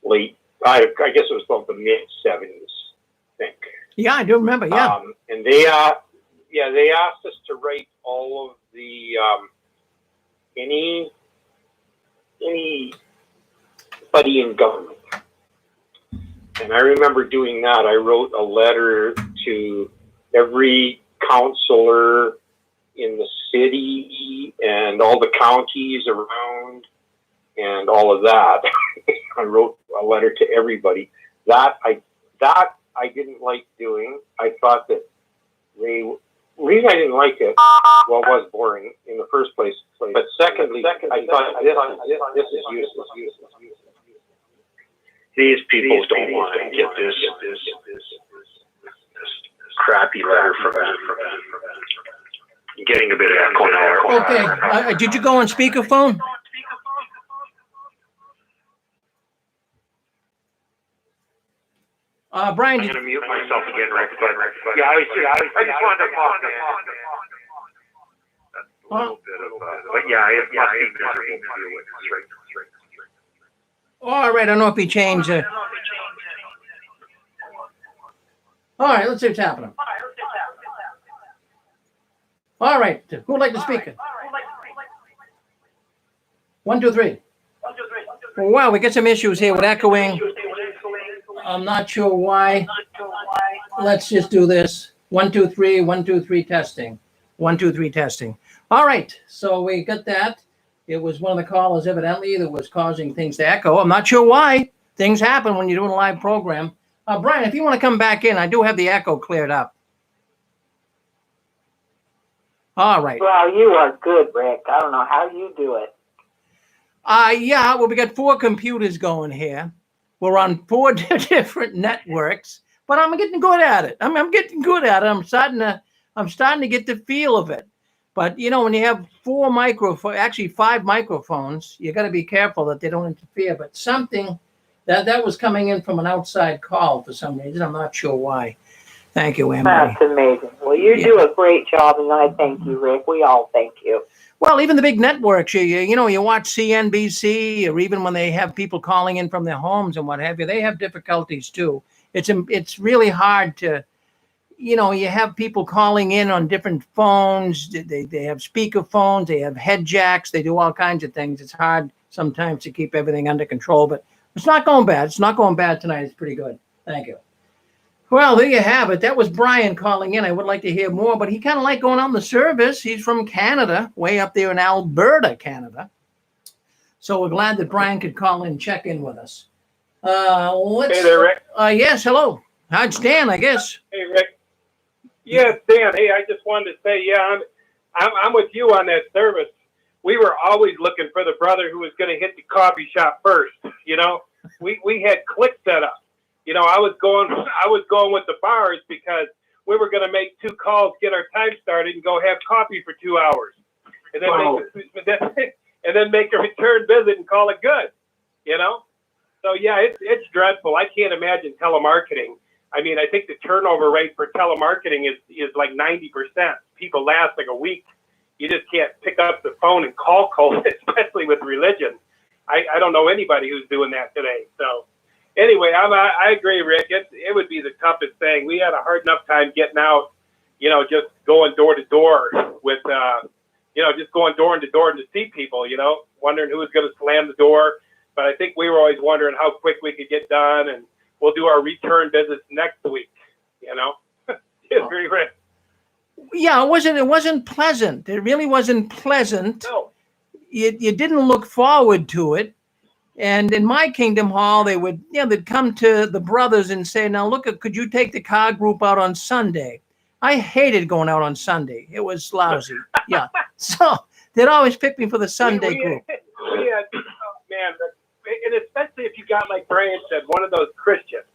late, I guess it was about the mid-70s, I think. Yeah, I do remember, yeah. And they asked us to write all of the, anybody in government. And I remember doing that. I wrote a letter to every counselor in the city and all the counties around and all of that. I wrote a letter to everybody. That I didn't like doing. I thought that the reason I didn't like it, well, it was boring in the first place. But secondly, I thought this is useless. These people don't want to get this crappy letter from them. Getting a bit of echo now. Okay. Did you go on speakerphone? Brian, I'm going to mute myself again, Rick. Yeah, I just wanted to talk, man. That's a little bit of, but yeah, it must be miserable to deal with this, right? All right, I don't know if he changed it. All right, let's see what's happening. All right, who would like to speak? 1, 2, 3. Wow, we get some issues here with echoing. I'm not sure why. Let's just do this. 1, 2, 3, 1, 2, 3 testing. 1, 2, 3 testing. All right, so we got that. It was one of the callers evidently that was causing things to echo. I'm not sure why. Things happen when you're doing a live program. Brian, if you want to come back in, I do have the echo cleared up. All right. Well, you are good, Rick. I don't know how you do it. Yeah, well, we got 4 computers going here. We're on 4 different networks, but I'm getting good at it. I'm getting good at it. I'm starting to get the feel of it. But you know, when you have 4 microphones, actually 5 microphones, you got to be careful that they don't interfere. But something that was coming in from an outside call for some reason. I'm not sure why. Thank you, Emily. That's amazing. Well, you do a great job, and I thank you, Rick. We all thank you. Well, even the big networks, you know, you watch CNBC, or even when they have people calling in from their homes and what have you, they have difficulties too. It's really hard to, you know, you have people calling in on different phones. They have speaker phones, they have head jacks, they do all kinds of things. It's hard sometimes to keep everything under control, but it's not going bad. It's not going bad tonight. It's pretty good. Thank you. Well, there you have it. That was Brian calling in. I would like to hear more, but he kind of liked going on the service. He's from Canada, way up there in Alberta, Canada. So we're glad that Brian could call in and check in with us. Hey there, Rick. Yes, hello. It's Dan, I guess. Hey, Rick. Yes, Dan. Hey, I just wanted to say, yeah, I'm with you on that service. We were always looking for the brother who was going to hit the coffee shop first. You know, we had click set up. You know, I was going with the bars because we were going to make 2 calls, get our time started, and go have coffee for 2 hours, and then make a return visit and call it good. You know, so yeah, it's dreadful. I can't imagine telemarketing. I mean, I think the turnover rate for telemarketing is like 90%. People last like a week. You just can't pick up the phone and call, especially with religion. I don't know anybody who's doing that today. So. Anyway, I agree, Rick. It would be the toughest thing. We had a hard enough time getting out, you know, just going door to door with, you know, just going door to door to see people, you know, wondering who was going to slam the door. But I think we were always wondering how quick we could get done, and we'll do our return visits next week, you know. Agree, Rick. Yeah, it wasn't pleasant. It really wasn't pleasant. No. You didn't look forward to it. And in my Kingdom Hall, they'd come to the brothers and say, now look, could you take the car group out on Sunday? I hated going out on Sunday. It was lousy. Yeah. So they'd always pick me for the Sunday group. We had, man, and especially if you got, like Brian said, one of those Christians,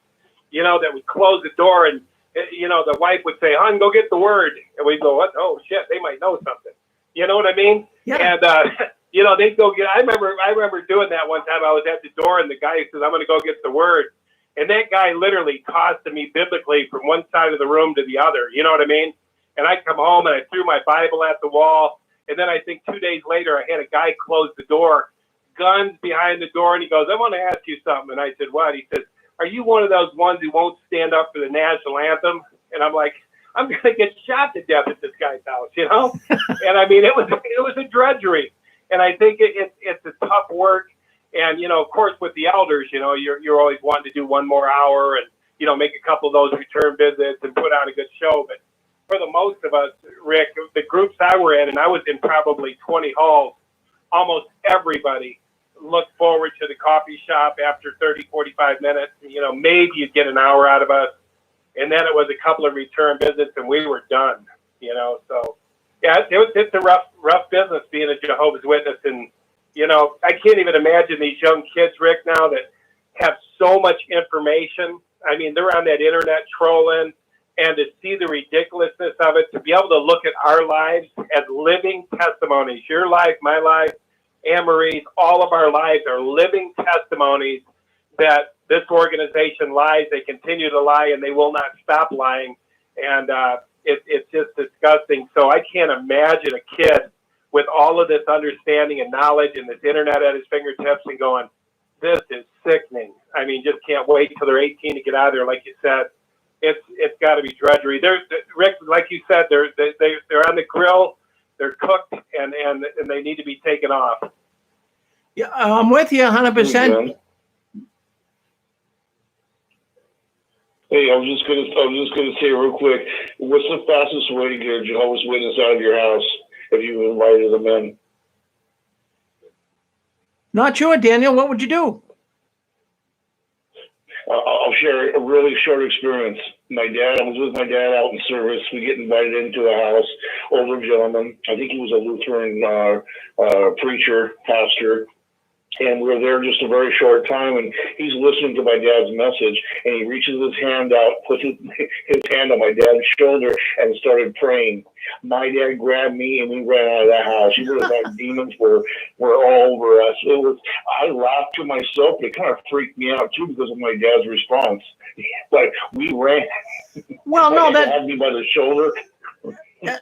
that would close the door and, the wife would say, hon, go get the word. And we'd go, what? Oh, shit, they might know something. You know what I mean? Yeah. And, they'd go get, I remember doing that one time. I was at the door and the guy says, I'm going to go get the word. And that guy literally tossed me biblically from one side of the room to the other. You know what I mean? And I come home and I threw my Bible at the wall. And then I think 2 days later, I had a guy close the door, guns behind the door. And he goes, I want to ask you something. And I said, what? He says, are you one of those ones who won't stand up for the national anthem? And I'm like, I'm going to get shot to death at this guy's house, And I mean, it was a drudgery. And I think it's a tough work. And, of course, with the elders, you're always wanting to do one more hour and, make a couple of those return visits and put on a good show. But for the most of us, Rick, the groups I were in, and I was in probably 20 halls, almost everybody looked forward to the coffee shop after 30, 45 minutes. Maybe you'd get an hour out of us. And then it was a couple of return visits and we were done, So, yeah, it's a rough business being a Jehovah's Witness. And, I can't even imagine these young kids, Rick, now that have so much information. I mean, they're on that internet trolling, and to see the ridiculousness of it, to be able to look at our lives as living testimonies, your life, my life, Anne-Marie's, all of our lives are living testimonies that this organization lies, they continue to lie, and they will not stop lying. And it's just disgusting. So I can't imagine a kid with all of this understanding and knowledge and this internet at his fingertips and going, this is sickening. I mean, just can't wait till they're 18 to get out of there. Like you said, it's got to be drudgery. Rick, like you said, they're on the grill, they're cooked, and they need to be taken off. Yeah, I'm with you 100%. Hey, I was just gonna say real quick, what's the fastest way to get a Jehovah's Witness out of your house if you invited them in? Not sure, Daniel. What would you do? I'll share a really short experience. I was with my dad out in service. We get invited into a house, older gentleman. I think he was a Lutheran preacher, pastor. And we were there just a very short time, and he's listening to my dad's message, and he reaches his hand out, puts his hand on my dad's shoulder, and started praying. My dad grabbed me, and we ran out of that house. You would have thought demons were all over us. I laughed to myself, but it kind of freaked me out, too, because of my dad's response. But we ran. Well, no, that had me by the shoulder.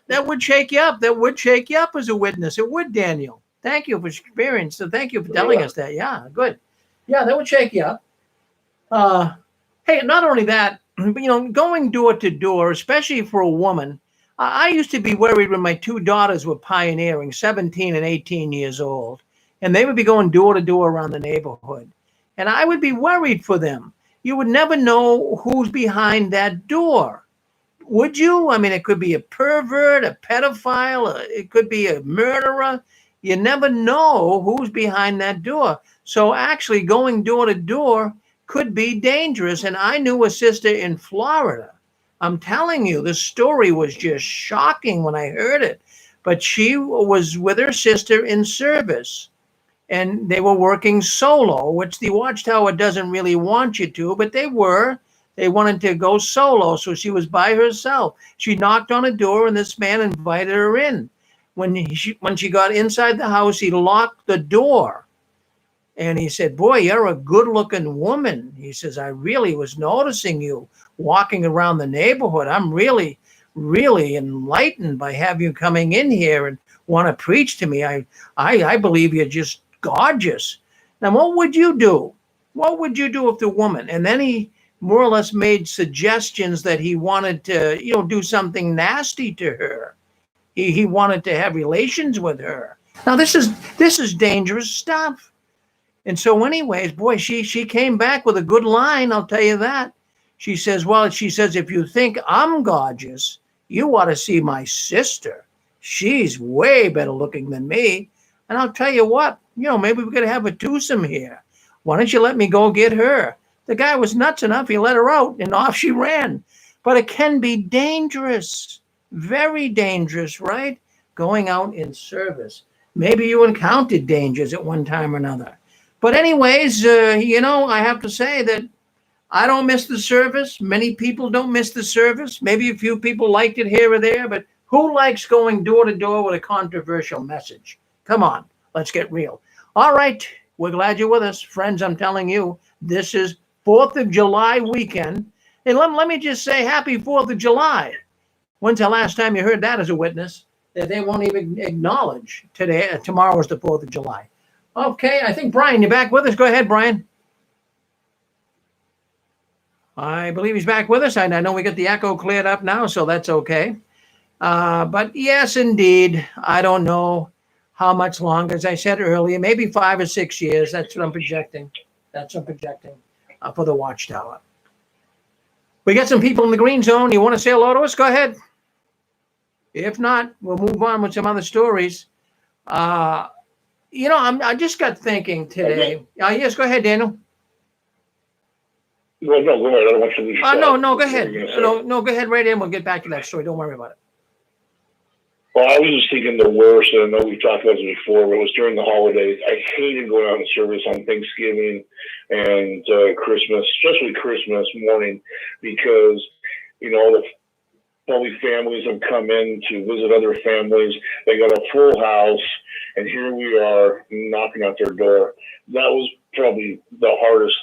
That would shake you up. That would shake you up as a witness. It would, Daniel. Thank you for experience. So thank you for telling us that. Yeah, good. Yeah, that would shake you up. Hey, not only that, but, going door to door, especially for a woman, I used to be worried when my two daughters were pioneering, 17 and 18 years old, and they would be going door to door around the neighborhood. And I would be worried for them. You would never know who's behind that door. Would you? I mean, it could be a pervert, a pedophile, it could be a murderer. You never know who's behind that door. So actually going door to door could be dangerous. And I knew a sister in Florida. I'm telling you, the story was just shocking when I heard it. But she was with her sister in service. And they were working solo, which the Watchtower doesn't really want you to, but they were. They wanted to go solo, so she was by herself. She knocked on a door, and this man invited her in. When she got inside the house, he locked the door. And he said, boy, you're a good-looking woman. He says, I really was noticing you walking around the neighborhood. I'm really, really enlightened by having you coming in here and want to preach to me. I believe you're just gorgeous. Now, what would you do? What would you do if the woman? And then he more or less made suggestions that he wanted to, do something nasty to her. He wanted to have relations with her. Now, this is dangerous stuff. And so anyways, boy, she came back with a good line, I'll tell you that. She says, if you think I'm gorgeous, You ought to see my sister. She's way better looking than me. And I'll tell you what, maybe we're going to have a twosome here. Why don't you let me go get her? The guy was nuts enough. He let her out and off she ran. But it can be dangerous, very dangerous, right? Going out in service. Maybe you encountered dangers at one time or another. But anyways, I have to say that I don't miss the service. Many people don't miss the service. Maybe a few people liked it here or there, but who likes going door to door with a controversial message? Come on, let's get real. All right, we're glad you're with us. Friends, I'm telling you, this is 4th of July weekend. And let me just say happy 4th of July. When's the last time you heard that as a witness? That they won't even acknowledge today. Tomorrow is the 4th of July. Okay, I think, Brian, you're back with us. Go ahead, Brian. I believe he's back with us. I know we got the echo cleared up now, so that's okay. But yes, indeed, I don't know how much longer. As I said earlier, maybe 5 or 6 years. That's what I'm projecting. For the Watchtower. We got some people in the green zone. You want to say hello to us? Go ahead. If not, we'll move on with some other stories. I just got thinking today. Yes, go ahead, Daniel. Well, no, go ahead. I don't want you to lose No, go ahead. No, go ahead right in. We'll get back to that story. Don't worry about it. Well, I was just thinking the worst, and I know we've talked about this before, but it was during the holidays. I hated going out in service on Thanksgiving and Christmas, especially Christmas morning, because, all the probably families have come in to visit other families. They got a full house, and here we are knocking at their door. That was probably the hardest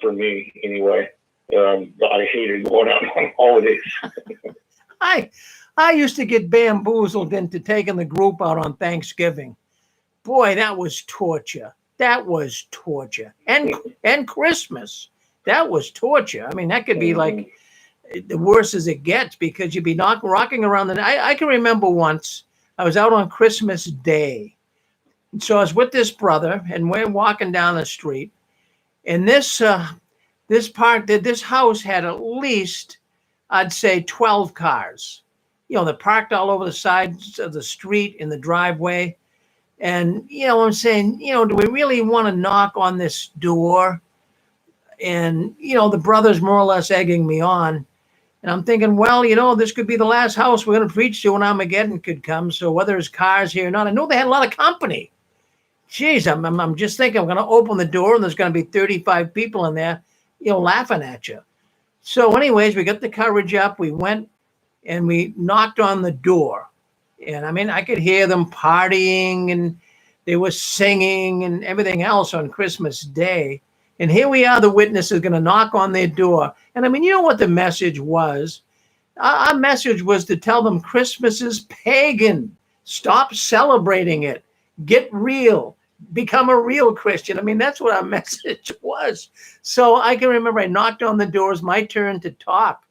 for me anyway. I hated going out on holidays. I used to get bamboozled into taking the group out on Thanksgiving. Boy, that was torture. And Christmas. That was torture. I mean, that could be like the worst as it gets, because you'd be rocking around I can remember once I was out on Christmas Day. So I was with this brother, and we're walking down the street, and this house had at least, I'd say, 12 cars. They're parked all over the sides of the street in the driveway. And, I'm saying, do we really want to knock on this door? And, the brother's more or less egging me on. And I'm thinking, well, this could be the last house we're going to preach to when Armageddon could come. So whether there's cars here or not, I know they had a lot of company. Geez, I'm just thinking I'm going to open the door and there's going to be 35 people in there, laughing at you. So anyways, we got the courage up. We went and we knocked on the door. And I mean, I could hear them partying and they were singing and everything else on Christmas Day. And here we are, the witnesses, going to knock on their door. And I mean, you know what the message was? Our message was to tell them Christmas is pagan. Stop celebrating it. Get real. Become a real Christian. I mean, that's what our message was. So I can remember I knocked on the door. It was my turn to talk.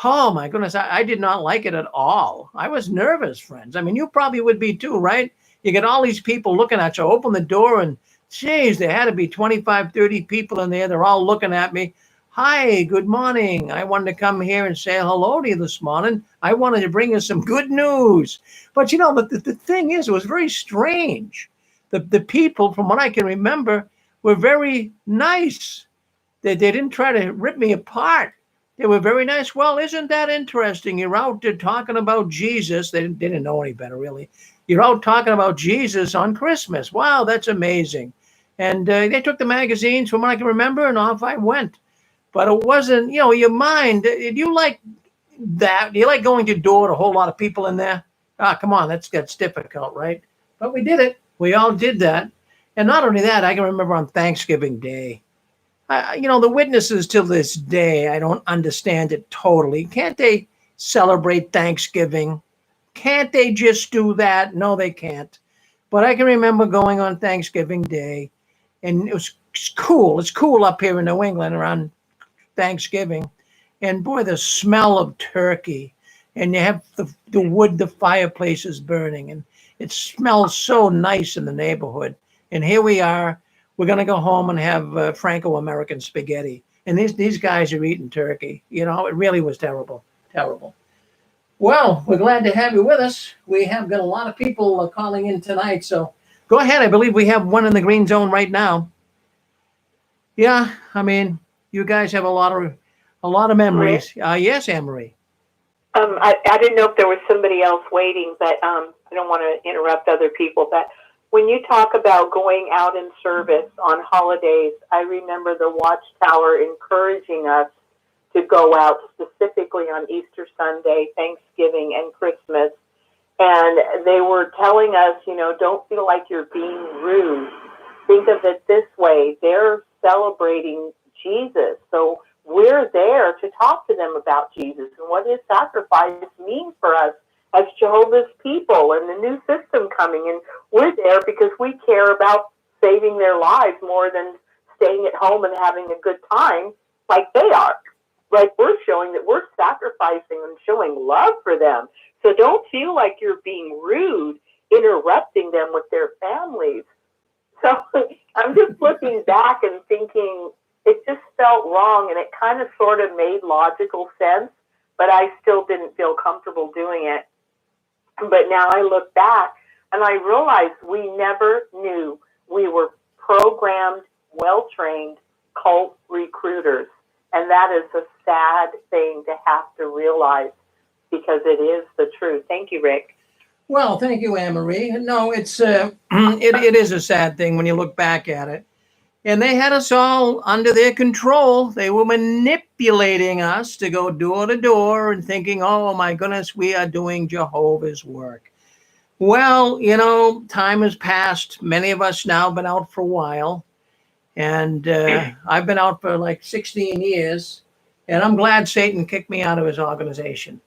Oh, my goodness. I did not like it at all. I was nervous, friends. I mean, you probably would be too, right? You get all these people looking at you. Open the door and, geez, there had to be 25, 30 people in there. They're all looking at me. Hi, good morning. I wanted to come here and say hello to you this morning. I wanted to bring you some good news. But, the thing is, it was very strange. The people, from what I can remember, were very nice. They didn't try to rip me apart. They were very nice. Well, isn't that interesting? You're out there talking about Jesus. They didn't know any better, really. You're out talking about Jesus on Christmas. Wow, that's amazing. And they took the magazines, from what I can remember, and off I went. But it wasn't, your mind. Do you like that? Do you like going to door to a whole lot of people in there? Come on, that's difficult, right? But we did it. We all did that. And not only that, I can remember on Thanksgiving Day. The witnesses till this day, I don't understand it totally. Can't they celebrate Thanksgiving? Can't they just do that? No, they can't. But I can remember going on Thanksgiving Day, and it was cool. It's cool up here in New England around Thanksgiving. And boy, the smell of turkey, and you have the wood, the fireplace is burning, and it smells so nice in the neighborhood. And here we are. We're going to go home and have Franco-American spaghetti. And these guys are eating turkey. It really was terrible, terrible. Well, we're glad to have you with us. We have got a lot of people calling in tonight, so go ahead. I believe we have one in the green zone right now. Yeah, I mean, you guys have a lot of memories. Yes, Anne-Marie. I didn't know if there was somebody else waiting, but I don't want to interrupt other people. But when you talk about going out in service on holidays, I remember the Watchtower encouraging us to go out specifically on Easter Sunday, Thanksgiving, and Christmas. And they were telling us, don't feel like you're being rude. Think of it this way. They're celebrating Jesus. So we're there to talk to them about Jesus and what his sacrifice means for us as Jehovah's people and the new system coming. And we're there because we care about saving their lives more than staying at home and having a good time like they are. Like we're showing that we're sacrificing and showing love for them. So don't feel like you're being rude, interrupting them with their families. So I'm just looking back and thinking it just felt wrong, and it kind of sort of made logical sense, but I still didn't feel comfortable doing it. But now I look back and I realize we never knew we were programmed, well-trained cult recruiters. And that is a sad thing to have to realize because it is the truth. Thank you, Rick. Well, thank you, Anne-Marie. No, it's it is a sad thing when you look back at it. And they had us all under their control. They were manipulating us to go door to door and thinking, oh, my goodness, we are doing Jehovah's work. Well, time has passed. Many of us now been out for a while. And I've been out for like 16 years. And I'm glad Satan kicked me out of his organization.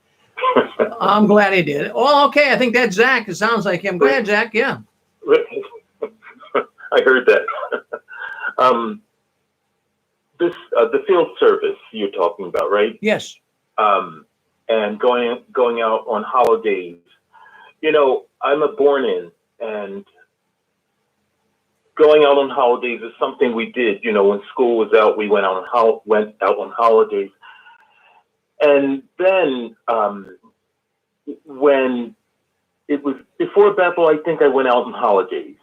I'm glad he did. Oh, okay. I think that's Zach. It sounds like him. Go ahead, Zach. Yeah. I heard that. The field service you're talking about, right? Yes. And going out on holidays. I'm a born-in, and going out on holidays is something we did. When school was out, we went out on holidays. And then when it was before Bethel, I think I went out on holidays.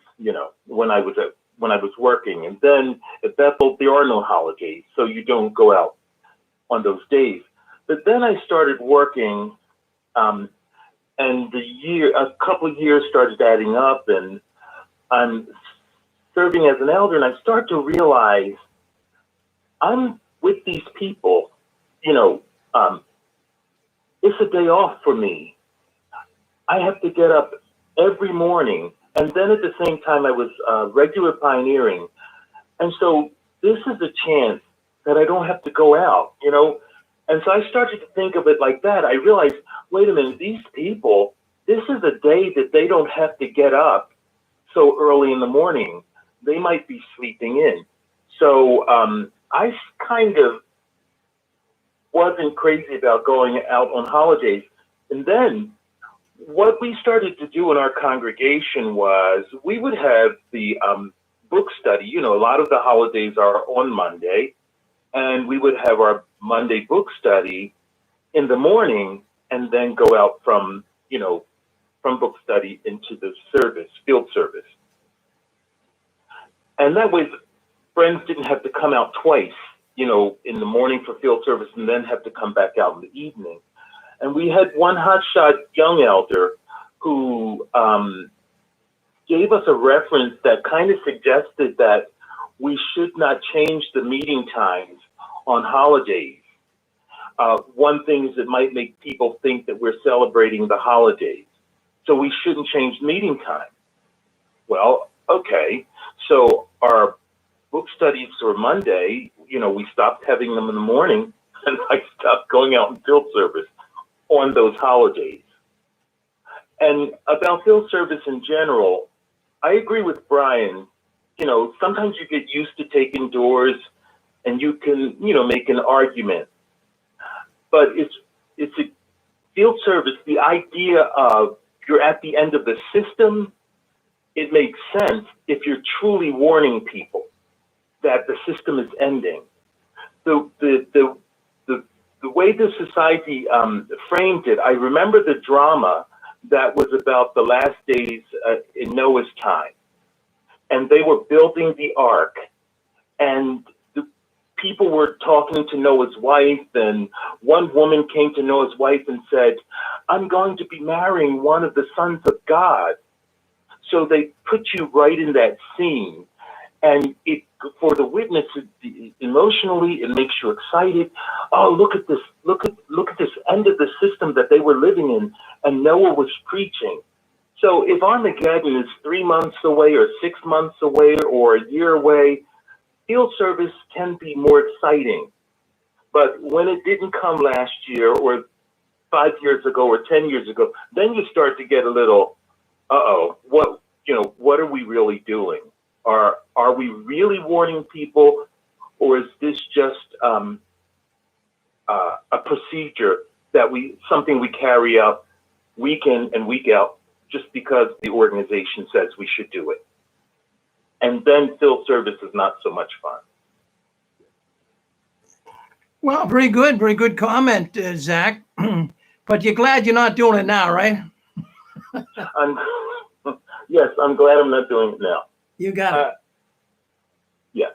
When I was working, and then at Bethel there are no holidays, so you don't go out on those days. But then I started working, and a couple of years started adding up, and I'm serving as an elder, and I start to realize I'm with these people. It's a day off for me. I have to get up every morning. And then at the same time, I was regular pioneering. And so this is a chance that I don't have to go out, And so I started to think of it like that. I realized, wait a minute, these people, this is a day that they don't have to get up so early in the morning. They might be sleeping in. So I kind of wasn't crazy about going out on holidays. And then what we started to do in our congregation was we would have the book study. A lot of the holidays are on Monday, and we would have our Monday book study in the morning and then go out from book study into the field service. And that way friends didn't have to come out twice, in the morning for field service and then have to come back out in the evening. And we had one hotshot young elder who gave us a reference that kind of suggested that we should not change the meeting times on holidays. One thing is it might make people think that we're celebrating the holidays. So we shouldn't change meeting time. Well, okay. So our book studies for Monday, we stopped having them in the morning, and I stopped going out in field service on those holidays. And about field service in general, I agree with Brian. Sometimes you get used to taking doors and you can, make an argument. But it's a field service, the idea of you're at the end of the system, it makes sense if you're truly warning people that the system is ending. The the way the society framed it, I remember the drama that was about the last days in Noah's time. And they were building the ark. And the people were talking to Noah's wife. And one woman came to Noah's wife and said, I'm going to be marrying one of the sons of God. So they put you right in that scene. And it, for the witness, emotionally, it makes you excited. Oh, look at this! Look at this end of the system that they were living in, and Noah was preaching. So if Armageddon is 3 months away, or 6 months away, or a year away, field service can be more exciting. But when it didn't come last year, or 5 years ago, or 10 years ago, then you start to get a little, what are we really doing? Are we really warning people, or is this just a procedure that something we carry out week in and week out just because the organization says we should do it? And then field service is not so much fun. Well, very good comment, Zach. But you're glad you're not doing it now, right? Yes, I'm glad I'm not doing it now. You got it. Yeah.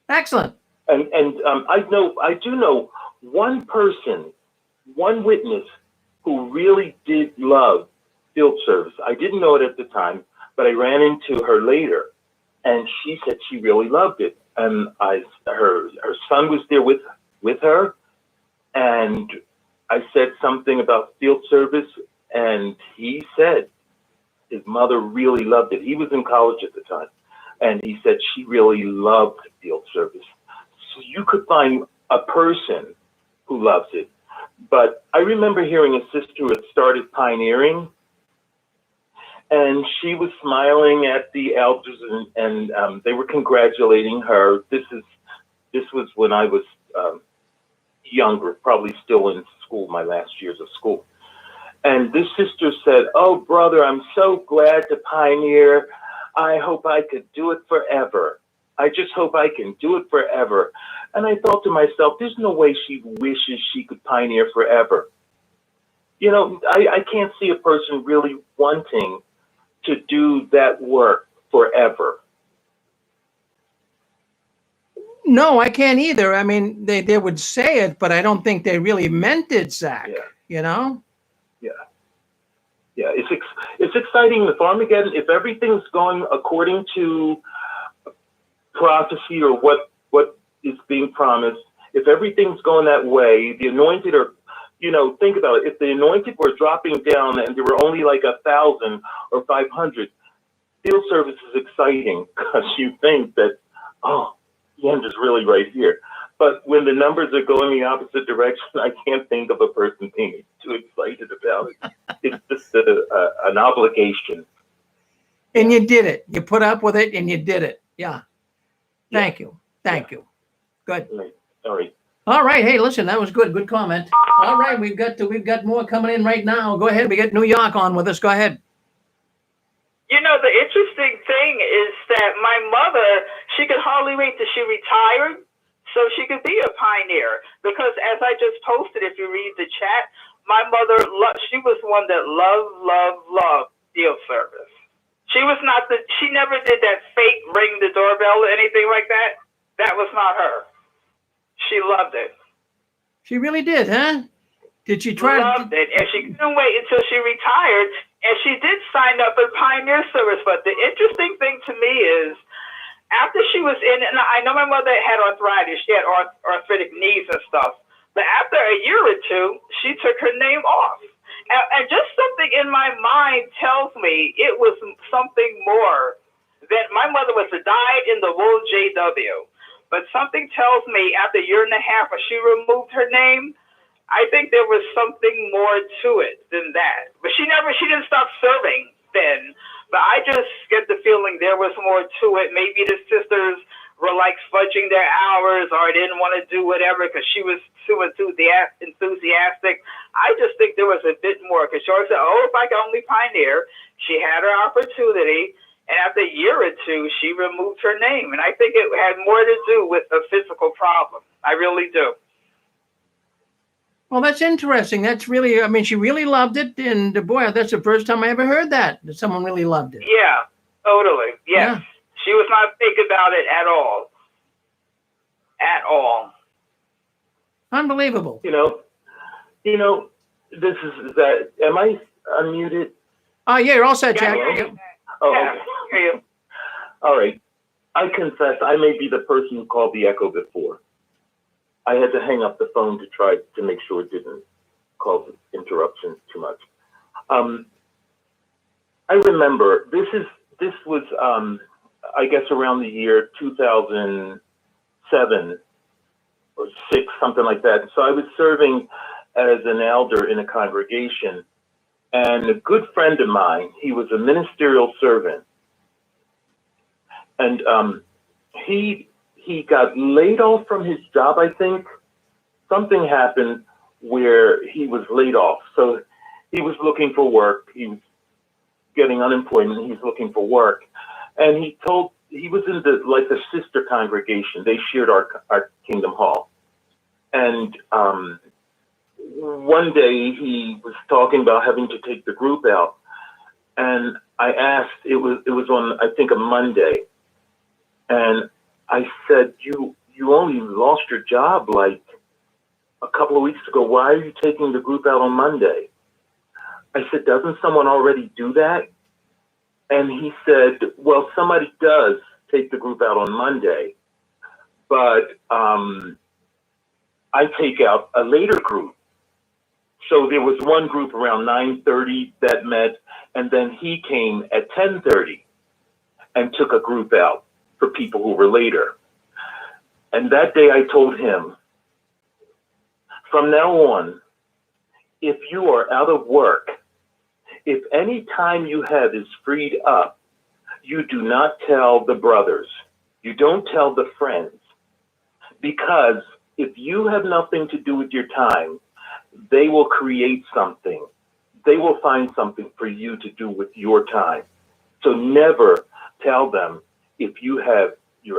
Excellent. And I do know one person, one witness who really did love field service. I didn't know it at the time, but I ran into her later, and she said she really loved it. And her son was there with her, and I said something about field service, and he said his mother really loved it. He was in college at the time, and he said she really loved field service. So you could find a person who loves it. But I remember hearing a sister who had started pioneering, and she was smiling at the elders, and they were congratulating her. This was when I was younger, probably still in school, my last years of school. And this sister said, oh, brother, I'm so glad to pioneer. I hope I could do it forever. I just hope I can do it forever. And I thought to myself, there's no way she wishes she could pioneer forever. You know, I can't see a person really wanting to do that work forever. No, I can't either. I mean, they would say it, but I don't think they really meant it, Zach. Yeah. You know? Yeah, it's exciting with Armageddon. If everything's going according to prophecy or what is being promised, if everything's going that way, the anointed are, think about it. If the anointed were dropping down and there were only like 1,000 or 500, field service is exciting because you think that, oh, the end is really right here. But when the numbers are going the opposite direction, I can't think of a person being too excited about it. It's just an obligation. And you did it. You put up with it and you did it. Yeah. Thank you. Thank you. Good. Sorry. All right. Hey, listen, that was good. Good comment. All right. We've got more coming in right now. Go ahead. We got New York on with us. Go ahead. You know, the interesting thing is that my mother, she could hardly wait till she retired so she could be a pioneer. Because as I just posted, if you read the chat, my mother, she was one that loved field service. She never did that fake ring the doorbell or anything like that. That was not her. She loved it. She really did, huh? Did she try? Loved it. And she couldn't wait until she retired. And she did sign up for pioneer service. But the interesting thing to me is, after she was in, and I know my mother had arthritis, she had arthritic knees and stuff, but after a year or two, she took her name off. And just something in my mind tells me it was something more that my mother was dyed in the wool JW. But something tells me after a year and a half, when she removed her name, I think there was something more to it than that. But she didn't stop serving then. But I just get the feeling there was more to it. Maybe the sisters were like fudging their hours or didn't want to do whatever because she was too enthusiastic. I just think there was a bit more because she always said, oh, if I could only pioneer. She had her opportunity. And after a year or two, she removed her name. And I think it had more to do with a physical problem. I really do. Well, that's interesting. That's really, I mean, she really loved it. And boy, that's the first time I ever heard that someone really loved it. Yeah, totally. Yes. Yeah. She was not big about it at all. At all. Unbelievable. You know, this is that. Am I unmuted? Oh, yeah, you're all set, Yeah, Jack. I hear you. Yep. Oh, Yeah, okay. I hear you. All right. I confess I may be the person who called the echo before. I had to hang up the phone to try to make sure it didn't cause interruption too much. I remember this was I guess around the year 2007 or 6, something like that. So I was serving as an elder in a congregation, and a good friend of mine, he was a ministerial servant, and he got laid off from his job, I think. Something happened where he was laid off. So he was looking for work. He was getting unemployment. He was looking for work. And he was in the sister congregation. They shared our Kingdom Hall. And one day he was talking about having to take the group out. And I asked, it was on, I think, a Monday. And I said, you only lost your job like a couple of weeks ago. Why are you taking the group out on Monday? I said, doesn't someone already do that? And he said, well, somebody does take the group out on Monday, but I take out a later group. So there was one group around 9:30 that met, and then he came at 10:30 and took a group out for people who were later. And that day I told him, from now on, if you are out of work, if any time you have is freed up, you do not tell the brothers. You don't tell the friends. Because if you have nothing to do with your time, they will create something. They will find something for you to do with your time. So never tell them if you're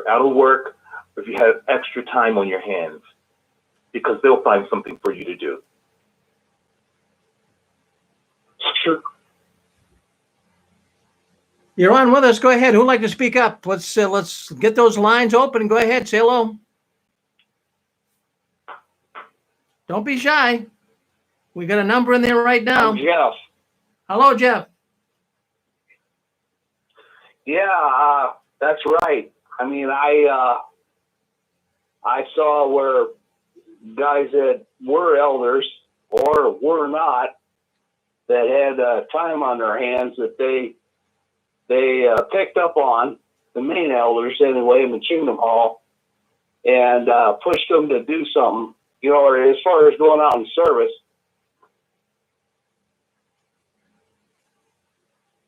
out of work, or if you have extra time on your hands, because they'll find something for you to do. Sure. You're on with us. Go ahead. Who'd like to speak up? Let's get those lines open and go ahead. Say hello. Don't be shy. We got a number in there right now. I'm Jeff. Hello, Jeff. Yeah, that's right. I mean, I saw where guys that were elders or were not, that had time on their hands, that they picked up on, the main elders anyway in the Kingdom Hall, and pushed them to do something, you know, or as far as going out in service.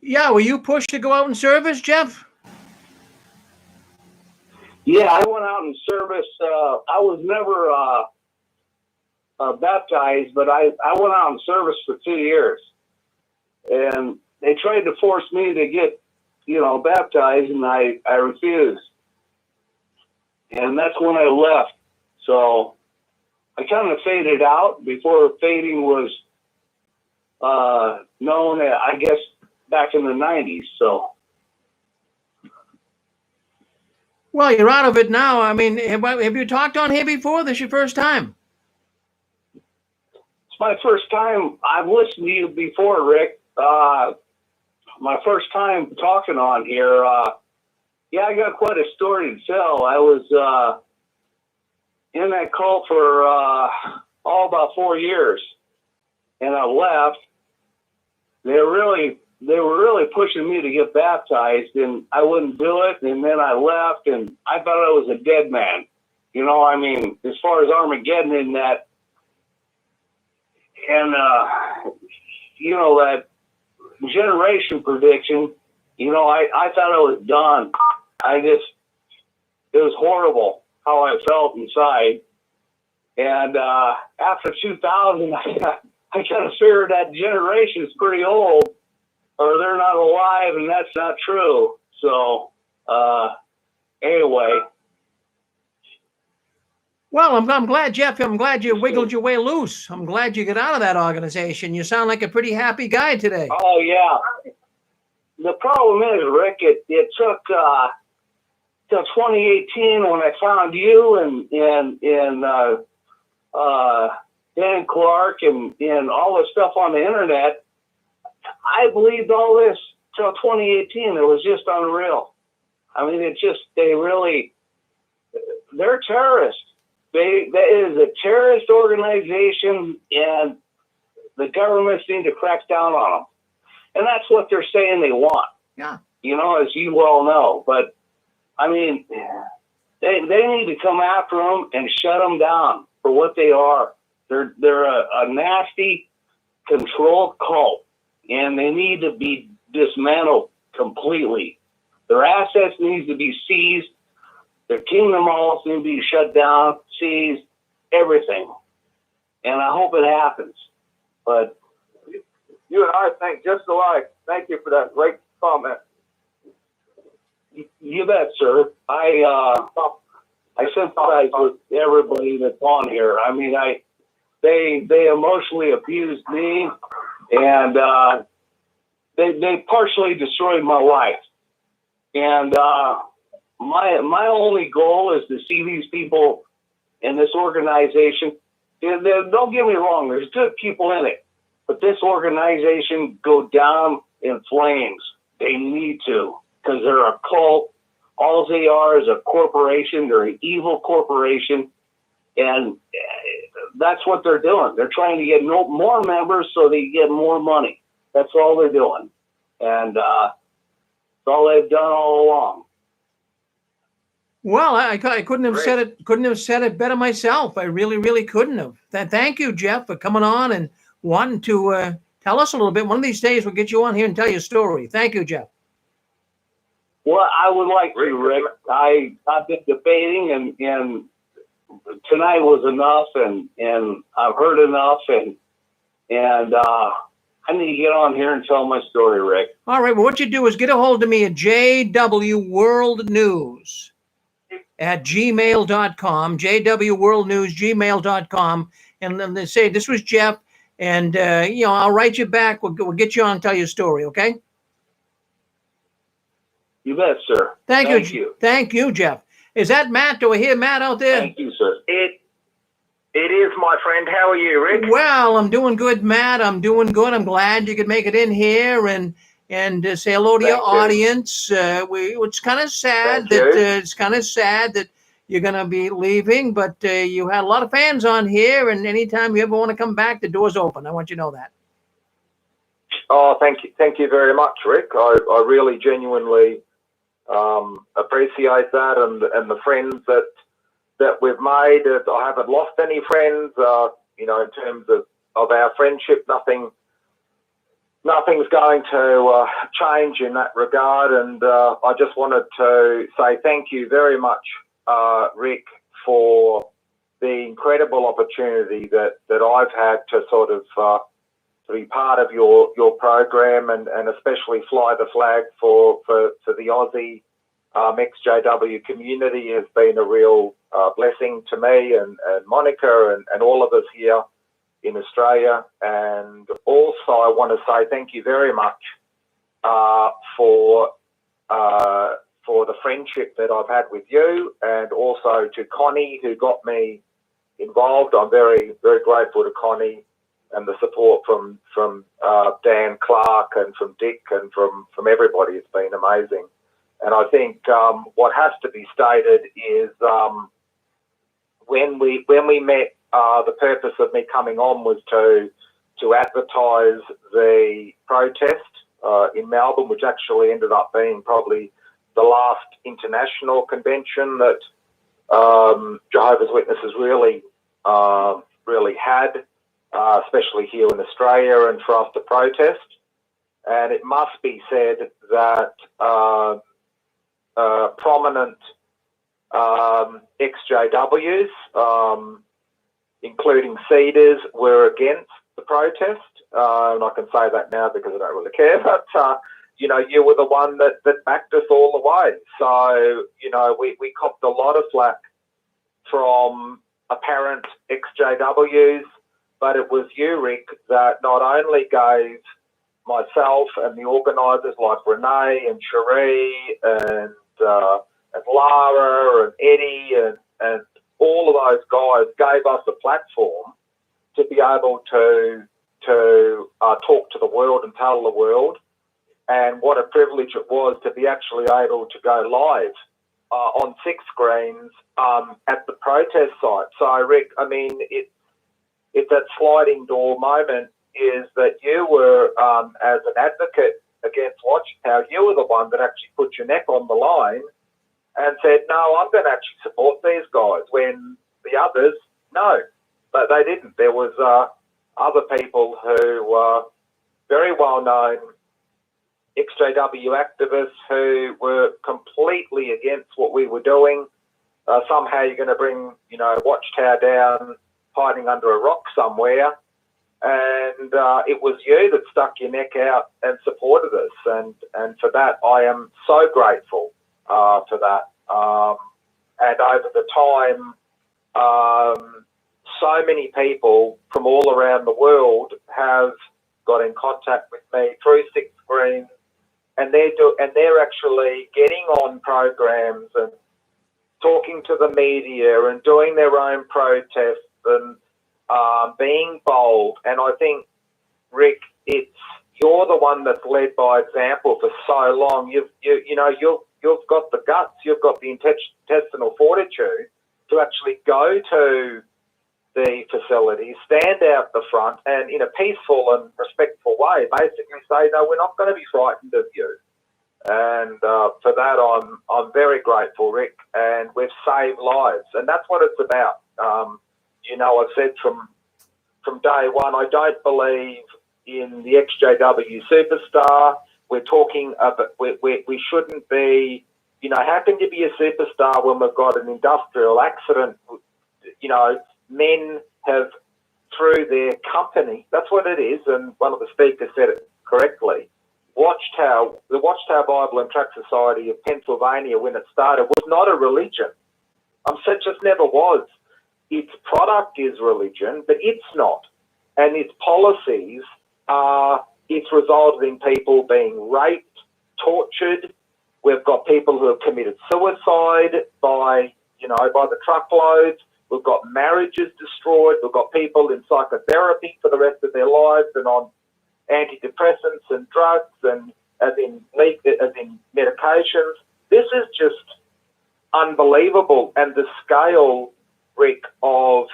Yeah, were you pushed to go out in service, Jeff? Yeah, I went out in service. I was never baptized, but I went out in service for 2 years. And they tried to force me to get, you know, baptized, and I refused. And that's when I left. So I kind of faded out before fading was known, I guess, back in the 90s. So. Well, you're out of it now. I mean, have you talked on here before? This is your first time. It's my first time. I've listened to you before, Rick. My first time talking on here. Yeah, I got quite a story to tell. I was in that cult for about 4 years, and I left. They were really pushing me to get baptized, and I wouldn't do it. And then I left, and I thought I was a dead man. You know, I mean, as far as Armageddon in that, and you know, that generation prediction, you know, I thought I was done. It was horrible how I felt inside. And after 2000, I kind of figured that generation is pretty old, or they're not alive, and that's not true. So anyway, Well, I'm glad, Jeff. I'm glad you wiggled your way loose. I'm glad you got out of that organization. You sound like a pretty happy guy today. Oh yeah. The problem is, Rick, it took 2018 when I found you and Dan Clark and all the stuff on the internet. I believed all this till 2018. It was just unreal. I mean, they're terrorists. That is a terrorist organization, and the governments need to crack down on them. And that's what they're saying they want. Yeah. You know, as you well know. But, I mean, they need to come after them and shut them down for what they are. They're a nasty, controlled cult, and they need to be dismantled completely. Their assets need to be seized. Their kingdom halls need to be shut down, seized, everything. And I hope it happens. But you and I think just alike. Thank you for that great comment. You bet, sir. I sympathize with everybody that's on here. I mean, they emotionally abused me, and they partially destroyed my life. And my only goal is to see these people in this organization. Don't get me wrong, there's good people in it, but this organization go down in flames. They need to, because they're a cult. All they are is a corporation. They're an evil corporation, and that's what they're doing. They're trying to get more members so they get more money. That's all they're doing, and that's all they've done all along. Well, I couldn't have said it better myself. I really couldn't have. Thank you, Jeff, for coming on and wanting to tell us a little bit. One of these days, we'll get you on here and tell your story. Thank you, Jeff. Well, I would like to, Rick. I've been debating, and tonight was enough, and I've heard enough, and I need to get on here and tell my story, Rick. All right. Well, what you do is get a hold of me at jwworldnews@gmail.com, jwworldnews@gmail.com, and then they say this was Jeff, and I'll write you back. We'll get you on and tell your story. Okay. You bet, sir. Thank you. Thank you, Jeff. Is that Matt? Do I hear Matt out there? Thank you, sir. It is, my friend. How are you, Rick? Well, I'm doing good, Matt. I'm doing good. I'm glad you could make it in here and say hello to your audience. It's kind of sad that you're going to be leaving, but you had a lot of fans on here, and anytime you ever want to come back, the door's open. I want you to know that. Oh, thank you very much, Rick. I really genuinely appreciate that, and the friends that we've made. I haven't lost any friends, in terms of our friendship. Nothing's going to change in that regard, and I just wanted to say thank you very much, Rick, for the incredible opportunity that I've had to sort of to be part of your program, and especially fly the flag for the Aussie XJW community has been a real blessing to me and Monica and all of us here in Australia. And also I want to say thank you very much for the friendship that I've had with you, and also to Connie, who got me involved. I'm very, very grateful to Connie and the support from Dan Clark and from Dick and from everybody. It's been amazing. And I think what has to be stated is when we met, the purpose of me coming on was to advertise the protest in Melbourne, which actually ended up being probably the last international convention that Jehovah's Witnesses really had, especially here in Australia, and for us to protest. And it must be said that prominent XJWs, including Cedars, were against the protest. And I can say that now because I don't really care, but you were the one that backed us all the way. So, we copped a lot of flack from apparent XJWs, but it was you, Rick, that not only gave myself and the organisers like Renee and Cherie and Lara and Eddie and all of those guys gave us a platform to be able to talk to the world and tell the world, and what a privilege it was to be actually able to go live on 6 screens at the protest site. So, Rick, I mean, it's that sliding door moment is that you were, as an advocate against Watchtower, you were the one that actually put your neck on the line and said, no, I'm going to actually support these guys, when the others, no, but they didn't. There was other people who were very well-known XJW activists who were completely against what we were doing. Somehow you're going to bring, Watchtower down, hiding under a rock somewhere. And it was you that stuck your neck out and supported us. And for that, I am so grateful for that. And over the time, so many people from all around the world have got in contact with me through 6 screens, and they're actually getting on programs and talking to the media and doing their own protests and being bold. And I think, Rick, you're the one that's led by example for so long. You've got the guts, you've got the intestinal fortitude to actually go to the facility, stand out the front, and in a peaceful and respectful way, basically say, no, we're not going to be frightened of you. And for that, I'm very grateful, Rick, and we've saved lives, and that's what it's about. I've said from day one, I don't believe in the XJW superstar. We're talking about, we shouldn't be, how can you be a superstar when we've got an industrial accident? Men have, through their company, that's what it is, and one of the speakers said it correctly. The Watchtower Bible and Tract Society of Pennsylvania, when it started, was not a religion. It just never was. Its product is religion, but it's not. And its policies it's resulted in people being raped, tortured. We've got people who have committed suicide by the truckloads. We've got marriages destroyed. We've got people in psychotherapy for the rest of their lives and on antidepressants and drugs and as in medications. This is just unbelievable. And the scale, Rick, of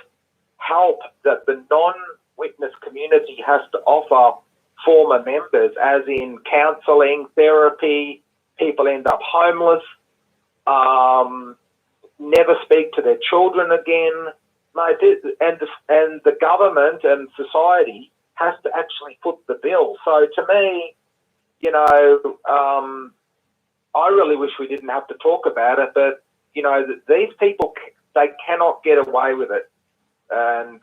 help that the non-witness community has to offer former members, as in counselling, therapy, people end up homeless, never speak to their children again, mate, and the government and society has to actually foot the bill. So to me, I really wish we didn't have to talk about it, but these people, they cannot get away with it. And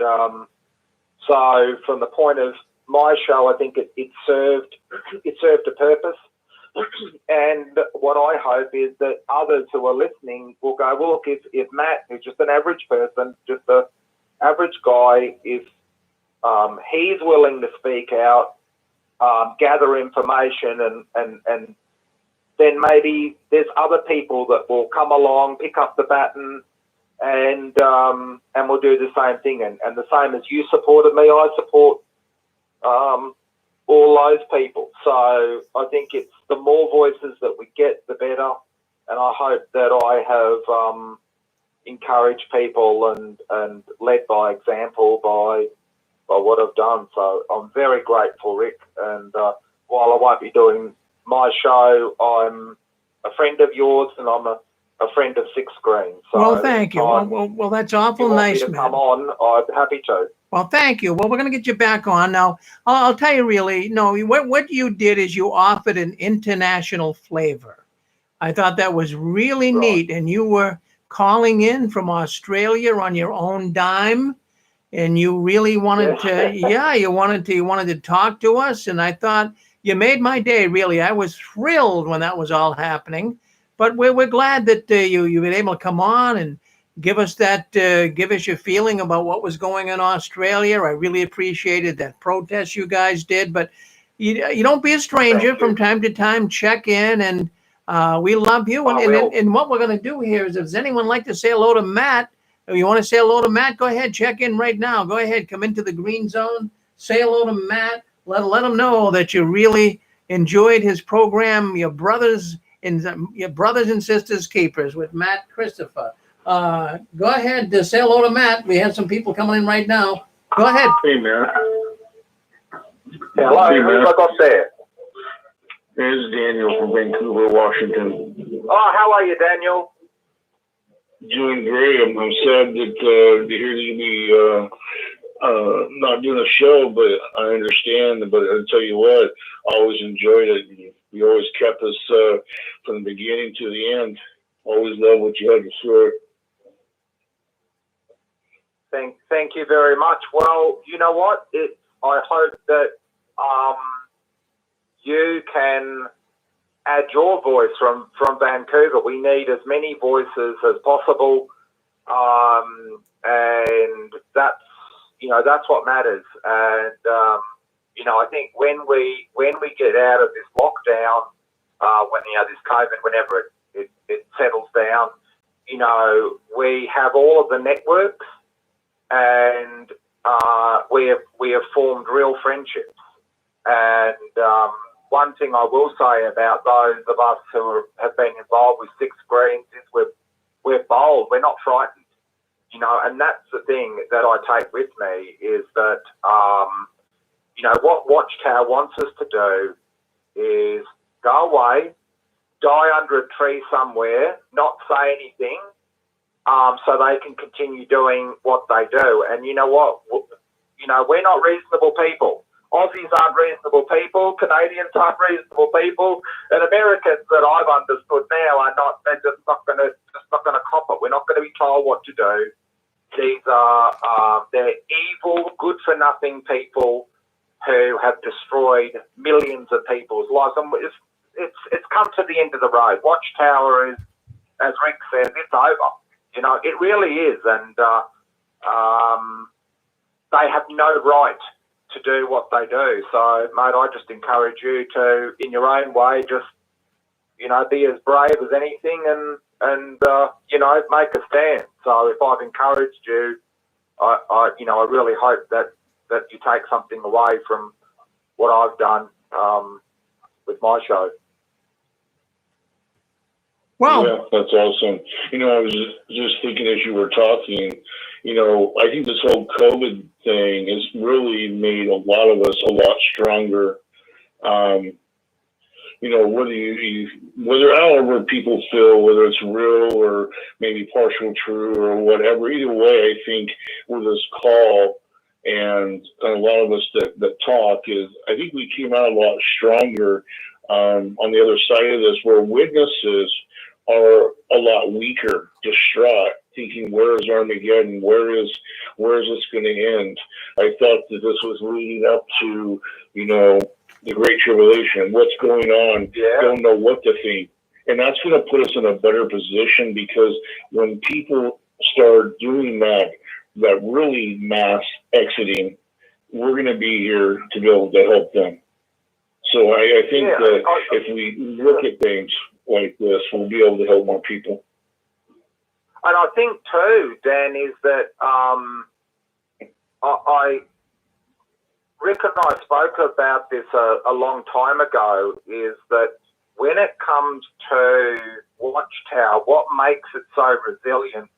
so from the point of my show, I think it served a purpose. And what I hope is that others who are listening will go, well, look, if Matt, who's just an average person, just an average guy, if he's willing to speak out, gather information, and then maybe there's other people that will come along, pick up the baton, and we'll do the same thing. And the same as you supported me, I support all those people. So I think it's the more voices that we get, the better. And I hope that I have encouraged people and led by example by what I've done. So I'm very grateful, Rick. And while I won't be doing my show, I'm a friend of yours, and I'm a friend of 6 Screens. So well, thank you. Well, that's awful nice, man. Come on, I'm happy to. Well, thank you. Well, we're going to get you back on now. I'll tell you, really, no, what you did is you offered an international flavor. I thought that was really neat, and you were calling in from Australia on your own dime, and you really wanted to, you wanted to talk to us, and I thought you made my day. Really, I was thrilled when that was all happening. But we're glad that you've been able to come on, and give us your feeling about what was going on in Australia. I really appreciated that protest you guys did, but you don't be a stranger. From time to time. Check in, and we love you. And what we're going to do here is, if there's anyone like to say hello to Matt, if you want to say hello to Matt, go ahead, check in right now. Go ahead, come into the green zone, say hello to Matt. Let him know that you really enjoyed his program, Your Brothers and Sisters Keepers with Matt Christopher. Go ahead, say hello to Matt. We have some people coming in right now. Go ahead. Hey, Matt. Hello, who's I got there? This is Daniel from Vancouver, Washington. Oh, how are you, Daniel? Doing great. I'm sad that to hear that you be not doing a show, but I understand. But I'll tell you what, I always enjoyed it. You always kept us from the beginning to the end. Always loved what you had to say. Thank you very much. Well, you know what? I hope that you can add your voice from Vancouver. We need as many voices as possible, and that's what matters. And I think when we get out of this lockdown, when this COVID, whenever it settles down, we have all of the networks, and we have formed real friendships. And one thing I will say about those of us who have been involved with Six Screens is we're bold. We're not frightened. And that's the thing that I take with me is that, what Watchtower wants us to do is go away, die under a tree somewhere, not say anything, so they can continue doing what they do. And you know what? We're not reasonable people. Aussies aren't reasonable people. Canadians aren't reasonable people. And Americans that I've understood now are not. They're just not going to cop it. We're not going to be told what to do. These are they're evil, good-for-nothing people who have destroyed millions of people's lives. And it's come to the end of the road. Watchtower is, as Rick says, it's over. It really is, and they have no right to do what they do. So, mate, I just encourage you to, in your own way, just be as brave as anything, and make a stand. So, if I've encouraged you, I really hope that you take something away from what I've done with my show. Wow. Yeah, that's awesome. I was just thinking as you were talking, I think this whole COVID thing has really made a lot of us a lot stronger. Whether however people feel, whether it's real or maybe partial true or whatever, either way, I think with this call and a lot of us that talk I think we came out a lot stronger on the other side of this, where witnesses are a lot weaker, distraught, thinking, where is Armageddon? Where is this going to end? I thought that this was leading up to, the Great Tribulation. What's going on? Yeah. Don't know what to think. And that's going to put us in a better position, because when people start doing that really mass exiting, we're going to be here to be able to help them. So I think that if we look at things like this, we'll be able to help more people. And I think too, Dan, is that Rick and I spoke about this a long time ago, is that when it comes to Watchtower, what makes it so resilient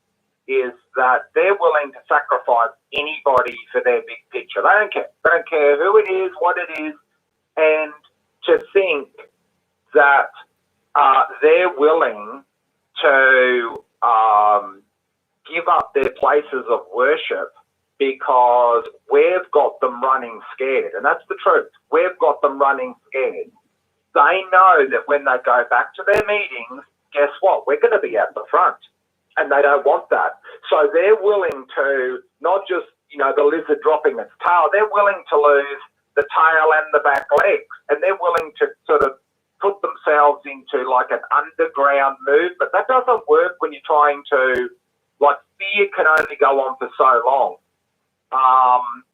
is that they're willing to sacrifice anybody for their big picture. They don't care. They don't care who it is, what it is, and to think that they're willing to give up their places of worship because we've got them running scared. And that's the truth. We've got them running scared. They know that when they go back to their meetings, guess what? We're going to be at the front. And they don't want that. So they're willing to not just, the lizard dropping its tail, they're willing to lose the tail and the back legs. And they're willing to sort of put themselves into like an underground movement. That doesn't work when you're trying to can only go on for so long.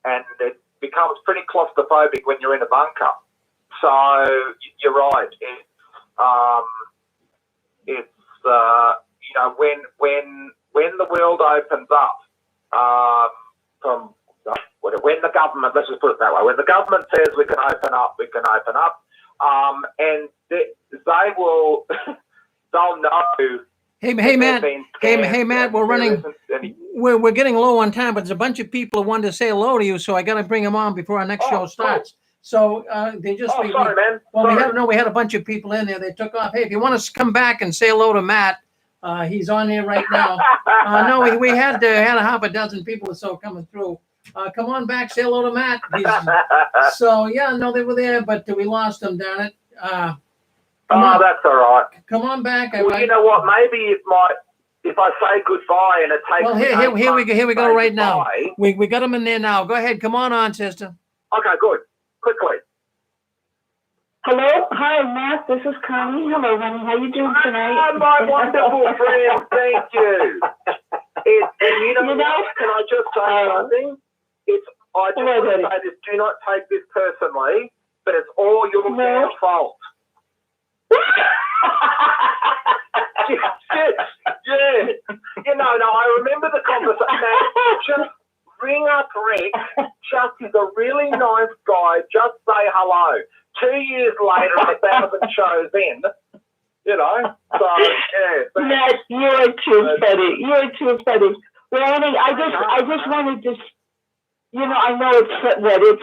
And it becomes pretty claustrophobic when you're in a bunker. So you're right. It's you know, when the world opens up, when the government, let's just put it that way, when the government says we can open up, we can open up, and they will, they'll know. Hey Matt. Hey Matt. We're getting low on time, but there's a bunch of people who wanted to say hello to you, so I got to bring them on before our next show starts. So they just. Sorry, man. Well, we had a bunch of people in there. They took off. Hey, if you want to come back and say hello to Matt, he's on here right now. No, we had a half a dozen people or so coming through. Come on back, say hello to Matt. So yeah, no, they were there, but we lost them. Darn it. That's all right. Come on back. Well, you know what? Maybe if I say goodbye and it takes. Well, here we go right now. We got them in there now. Go ahead. Come on, sister. Okay, good. Quickly. Hello, hi Matt. This is Connie. Hello, honey. How you doing tonight? My wonderful friend. Thank you. And you know what? Can I just say something? I just want to say this. Do not take this personally, but it's all your damn fault. Yeah. You know, no, I remember the conversation. Just ring up Rick. Just, he's a really nice guy. Just say hello. 2 years later, 1,000 shows in, you know. So, yeah. Matt, you're too funny. You're too funny. Well, honey, I just wanted to, you know, I know it's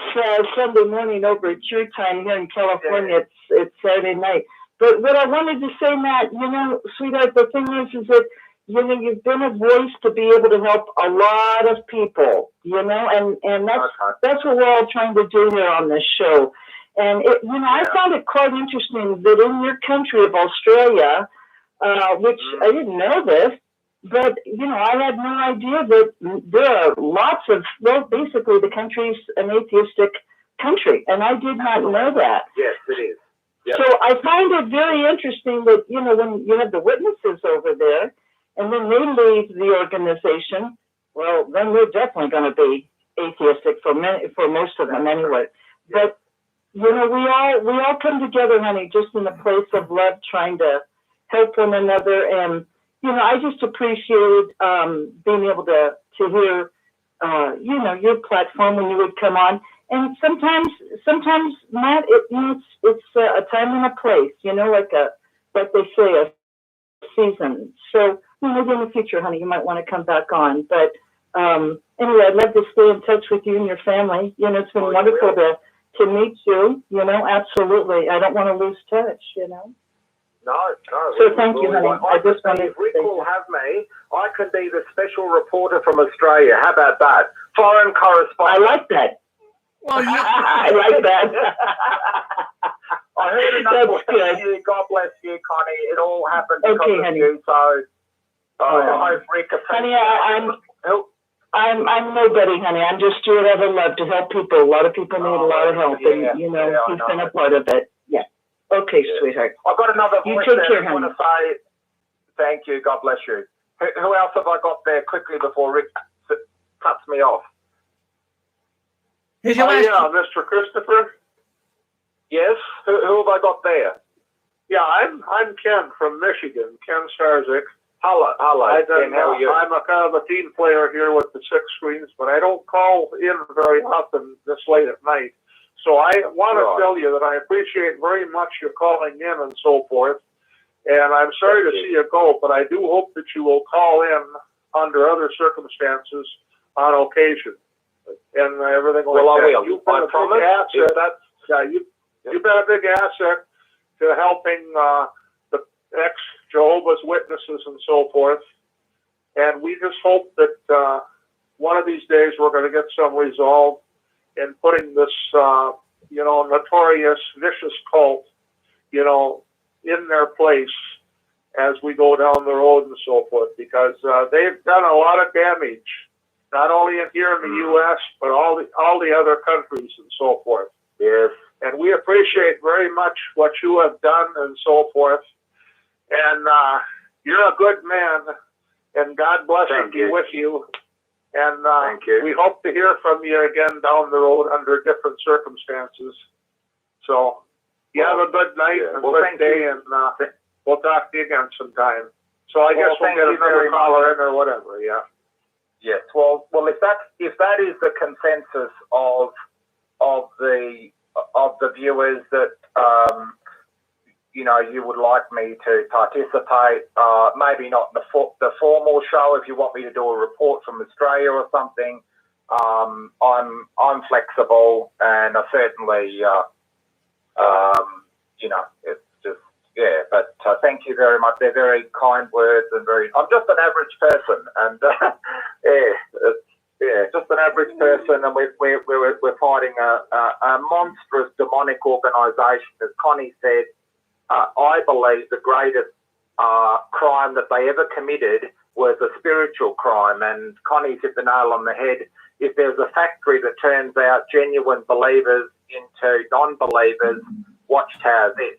Sunday morning over at your time here in California. Yeah. It's Saturday night. But what I wanted to say, Matt, you know, sweetheart, the thing is that, you know, you've been a voice to be able to help a lot of people, you know, and that's what we're all trying to do here on this show. And, you know, I found it quite interesting that in your country of Australia, which I didn't know this, but, you know, I had no idea that there are lots of, well, basically the country's an atheistic country, and I did not know that. Yes, it is. Yep. So I find it very interesting that, you know, when you have the witnesses over there, and then they leave the organization, well, then we're definitely going to be atheistic for most of them anyway. But, you know, we all come together, honey, just in a place of love, trying to help one another. And, you know, I just appreciated being able to hear, you know, your platform when you would come on. And sometimes, Matt, it's a time and a place, you know, like they say, a season. So, you know, in the future, honey, you might want to come back on. But anyway, I'd love to stay in touch with you and your family. You know, it's been wonderful to meet you. You know, absolutely. I don't want to lose touch. You know. No. So thank you, honey. I just wanted if Rick will have me, I can be the special reporter from Australia. How about that? Foreign correspondent. I like that. Well, I like that. I heard enough. Thank you. God bless you, Connie. It all happened because of you. So I hope Rick appreciates. Honey, I'm nobody, honey. I'm just doing it out of love to help people. A lot of people need a lot of help, and you know, he's been a part of it. Yeah. Okay, sweetheart. I've got another voice take there. Care, I want to say thank you. God bless you. Who else have I got there quickly before Rick cuts me off? Here's your last. Yeah, Mr. Christopher. Yes. Who have I got there? Yeah, I'm Ken from Michigan. Ken Starzik. Hello, Ken. How are you? I'm a kind of a team player here with the 6 screens, but I don't call in very often this late at night. So I want to tell you that I appreciate very much your calling in and so forth. And I'm sorry to see you go, but I do hope that you will call in under other circumstances on occasion. And everything like that. I will. You've been a big asset. You've been a big asset to helping the ex-Jehovah's Witnesses and so forth. And we just hope that one of these days we're going to get some resolve in putting this, you know, notorious, vicious cult, you know, in their place as we go down the road and so forth, because they've done a lot of damage. Not only here in the U.S., but all the other countries and so forth. Yes. And we appreciate very much what you have done and so forth. And you're a good man, and God bless and be with you. And we hope to hear from you again down the road under different circumstances. So you have a good night and a good day, and we'll talk to you again sometime. So I guess we'll get another caller in or whatever. Yeah. Yes. Well, if that is the consensus of the viewers that you would like me to participate, maybe not the formal show. If you want me to do a report from Australia or something, I'm flexible, and I certainly it's just But thank you very much. They're very kind words and I'm just an average person, and just an average person, and we're fighting a monstrous demonic organisation, as Connie said. I believe the greatest crime that they ever committed was a spiritual crime, and Connie's hit the nail on the head. If there's a factory that turns out genuine believers into non-believers, Watchtower's it.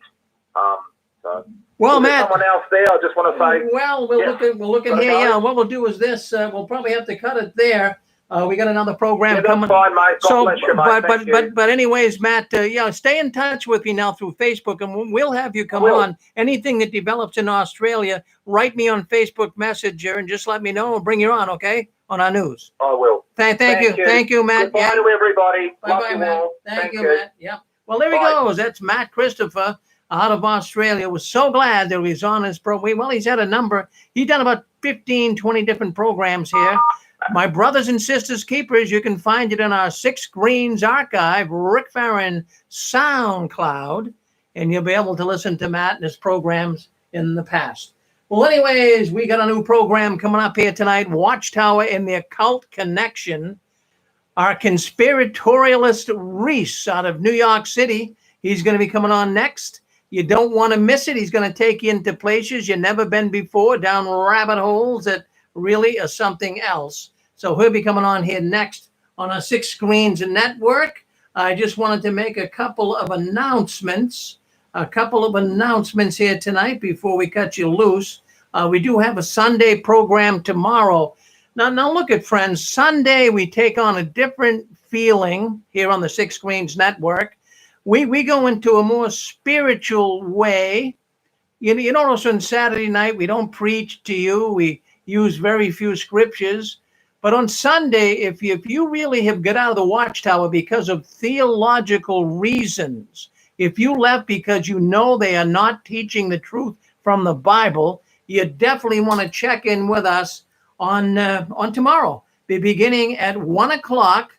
Well, Matt, someone else there, I just want to say. Well, we'll look at here. Yeah, what we'll do is this. We'll probably have to cut it there. We got another program coming. Fine, mate. God bless you, mate. But anyways, Matt, stay in touch with me now through Facebook, and we'll have you come on. Anything that develops in Australia, write me on Facebook Messenger and just let me know. We'll bring you on, okay? On our news. I will. Thank you, Matt. Goodbye to everybody. Bye, Matt. Thank you, Matt. Yeah. Well, there he goes. That's Matt Christopher out of Australia. Was so glad that he was on his program. Well, he's had a number. He's done about 15, 20 different programs here. My brothers and sisters keepers, you can find it in our Six Screens archive, Rick Farron SoundCloud, and you'll be able to listen to Matt and his programs in the past. Well, anyways, we got a new program coming up here tonight, Watchtower and the Occult Connection. Our conspiratorialist Reese out of New York City, he's going to be coming on next. You don't want to miss it. He's going to take you into places you've never been before, down rabbit holes that really are something else. So he'll be coming on here next on our Six Screens Network. I just wanted to make a couple of announcements here tonight before we cut you loose. We do have a Sunday program tomorrow. Now look at friends. Sunday we take on a different feeling here on the Six Screens Network. We go into a more spiritual way. You notice on Saturday night we don't preach to you. We use very few scriptures. But on Sunday, if you really have got out of the Watchtower because of theological reasons, if you left because you know they are not teaching the truth from the Bible, you definitely want to check in with us on tomorrow. Beginning at 1 o'clock,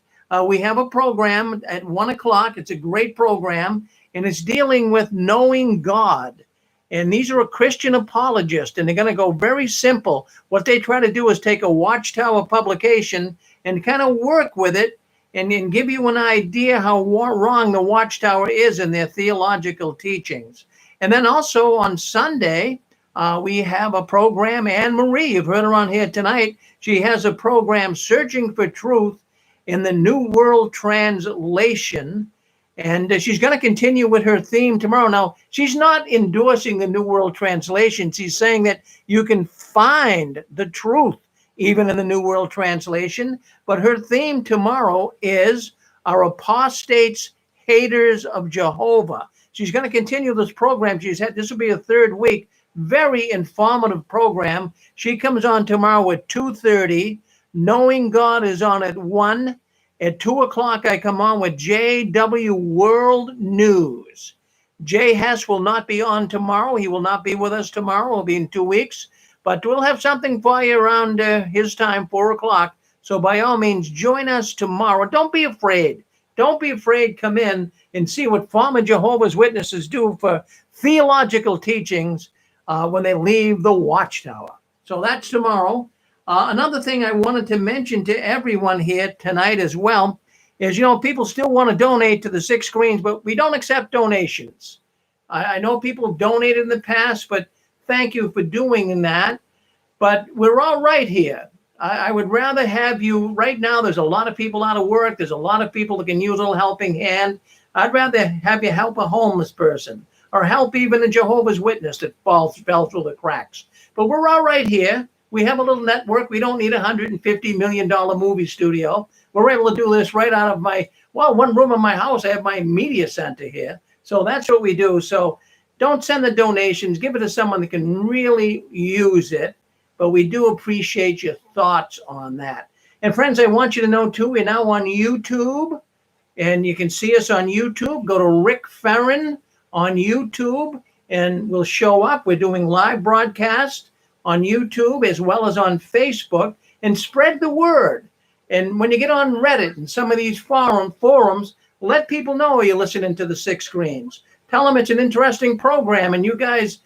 we have a program at 1 o'clock. It's a great program, and it's dealing with knowing God. And these are a Christian apologist, and they're going to go very simple. What they try to do is take a Watchtower publication and kind of work with it and give you an idea how wrong the Watchtower is in their theological teachings. And then also on Sunday, we have a program. Anne Marie, you've heard her on here tonight. She has a program, Searching for Truth in the New World Translation. And she's going to continue with her theme tomorrow. Now, she's not endorsing the New World Translation. She's saying that you can find the truth even in the New World Translation. But her theme tomorrow is Are Apostates Haters of Jehovah? She's going to continue this program. This will be a third week. Very informative program. She comes on tomorrow at 2:30. Knowing God is on at 1. At 2 o'clock, I come on with JW World News. Jay Hess will not be on tomorrow. He will not be with us tomorrow. He'll be in 2 weeks. But we'll have something for you around his time, 4 o'clock. So by all means, join us tomorrow. Don't be afraid. Don't be afraid. Come in and see what former Jehovah's Witnesses do for theological teachings when they leave the Watchtower. So that's tomorrow. Another thing I wanted to mention to everyone here tonight as well is, people still want to donate to the Six Screens, but we don't accept donations. I know people donated in the past, but thank you for doing that. But we're all right here. I would rather have you right now. There's a lot of people out of work. There's a lot of people that can use a little helping hand. I'd rather have you help a homeless person or help even a Jehovah's Witness that fell through the cracks. But we're all right here. We have a little network. We don't need a $150 million movie studio. We're able to do this right out of one room in my house. I have my media center here. So that's what we do. So don't send the donations. Give it to someone that can really use it. But we do appreciate your thoughts on that. And friends, I want you to know too, we're now on YouTube. And you can see us on YouTube. Go to Rick Ferrin on YouTube and we'll show up. We're doing live broadcasts on YouTube as well as on Facebook, and spread the word. And when you get on Reddit and some of these forums, let people know you're listening to the Six Screens. Tell them it's an interesting program, and you guys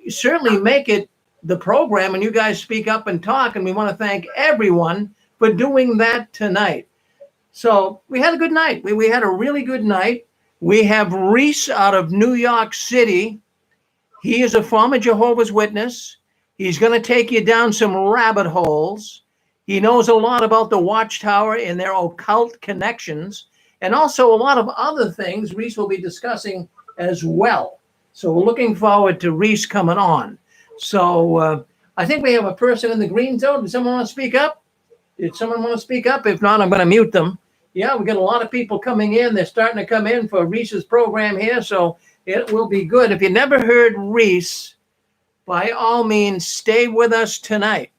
certainly make it the program, and you guys speak up and talk, and we want to thank everyone for doing that tonight. So we had a good night. We had a really good night. We have Reese out of New York City. He is a former Jehovah's Witness. He's going to take you down some rabbit holes. He knows a lot about the Watchtower and their occult connections, and also a lot of other things Reese will be discussing as well. So we're looking forward to Reese coming on. So I think we have a person in the green zone. Does someone want to speak up? Did someone want to speak up? If not, I'm going to mute them. Yeah, we got a lot of people coming in. They're starting to come in for Reese's program here, so it will be good. If you never heard Reese, by all means, stay with us tonight.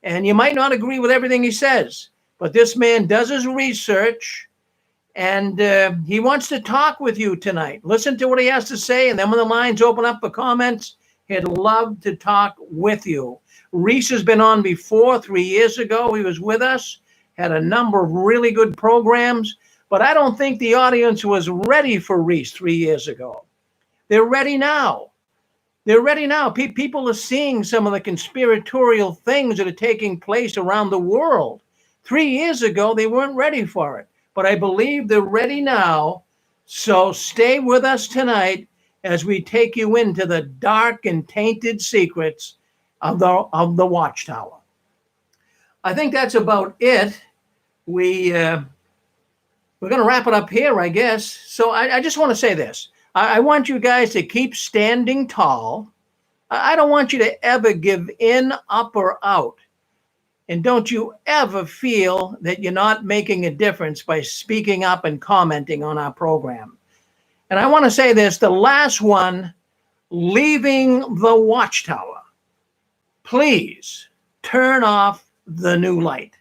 And you might not agree with everything he says, but this man does his research, and he wants to talk with you tonight. Listen to what he has to say, and then when the lines open up for comments, he'd love to talk with you. Reese has been on before. 3 years ago, he was with us, had a number of really good programs, but I don't think the audience was ready for Reese 3 years ago. They're ready now. They're ready now. People are seeing some of the conspiratorial things that are taking place around the world. 3 years ago, they weren't ready for it, but I believe they're ready now. So stay with us tonight as we take you into the dark and tainted secrets of the Watchtower. I think that's about it. We're going to wrap it up here, I guess. So I just want to say this. I want you guys to keep standing tall. I don't want you to ever give in, up, or out. And don't you ever feel that you're not making a difference by speaking up and commenting on our program. And I want to say this, the last one, leaving the Watchtower. Please turn off the new light.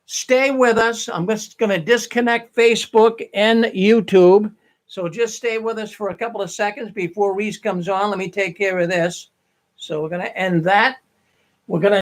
Stay with us. I'm just going to disconnect Facebook and YouTube. So just stay with us for a couple of seconds before Reese comes on. Let me take care of this. So we're going to end that. We're going to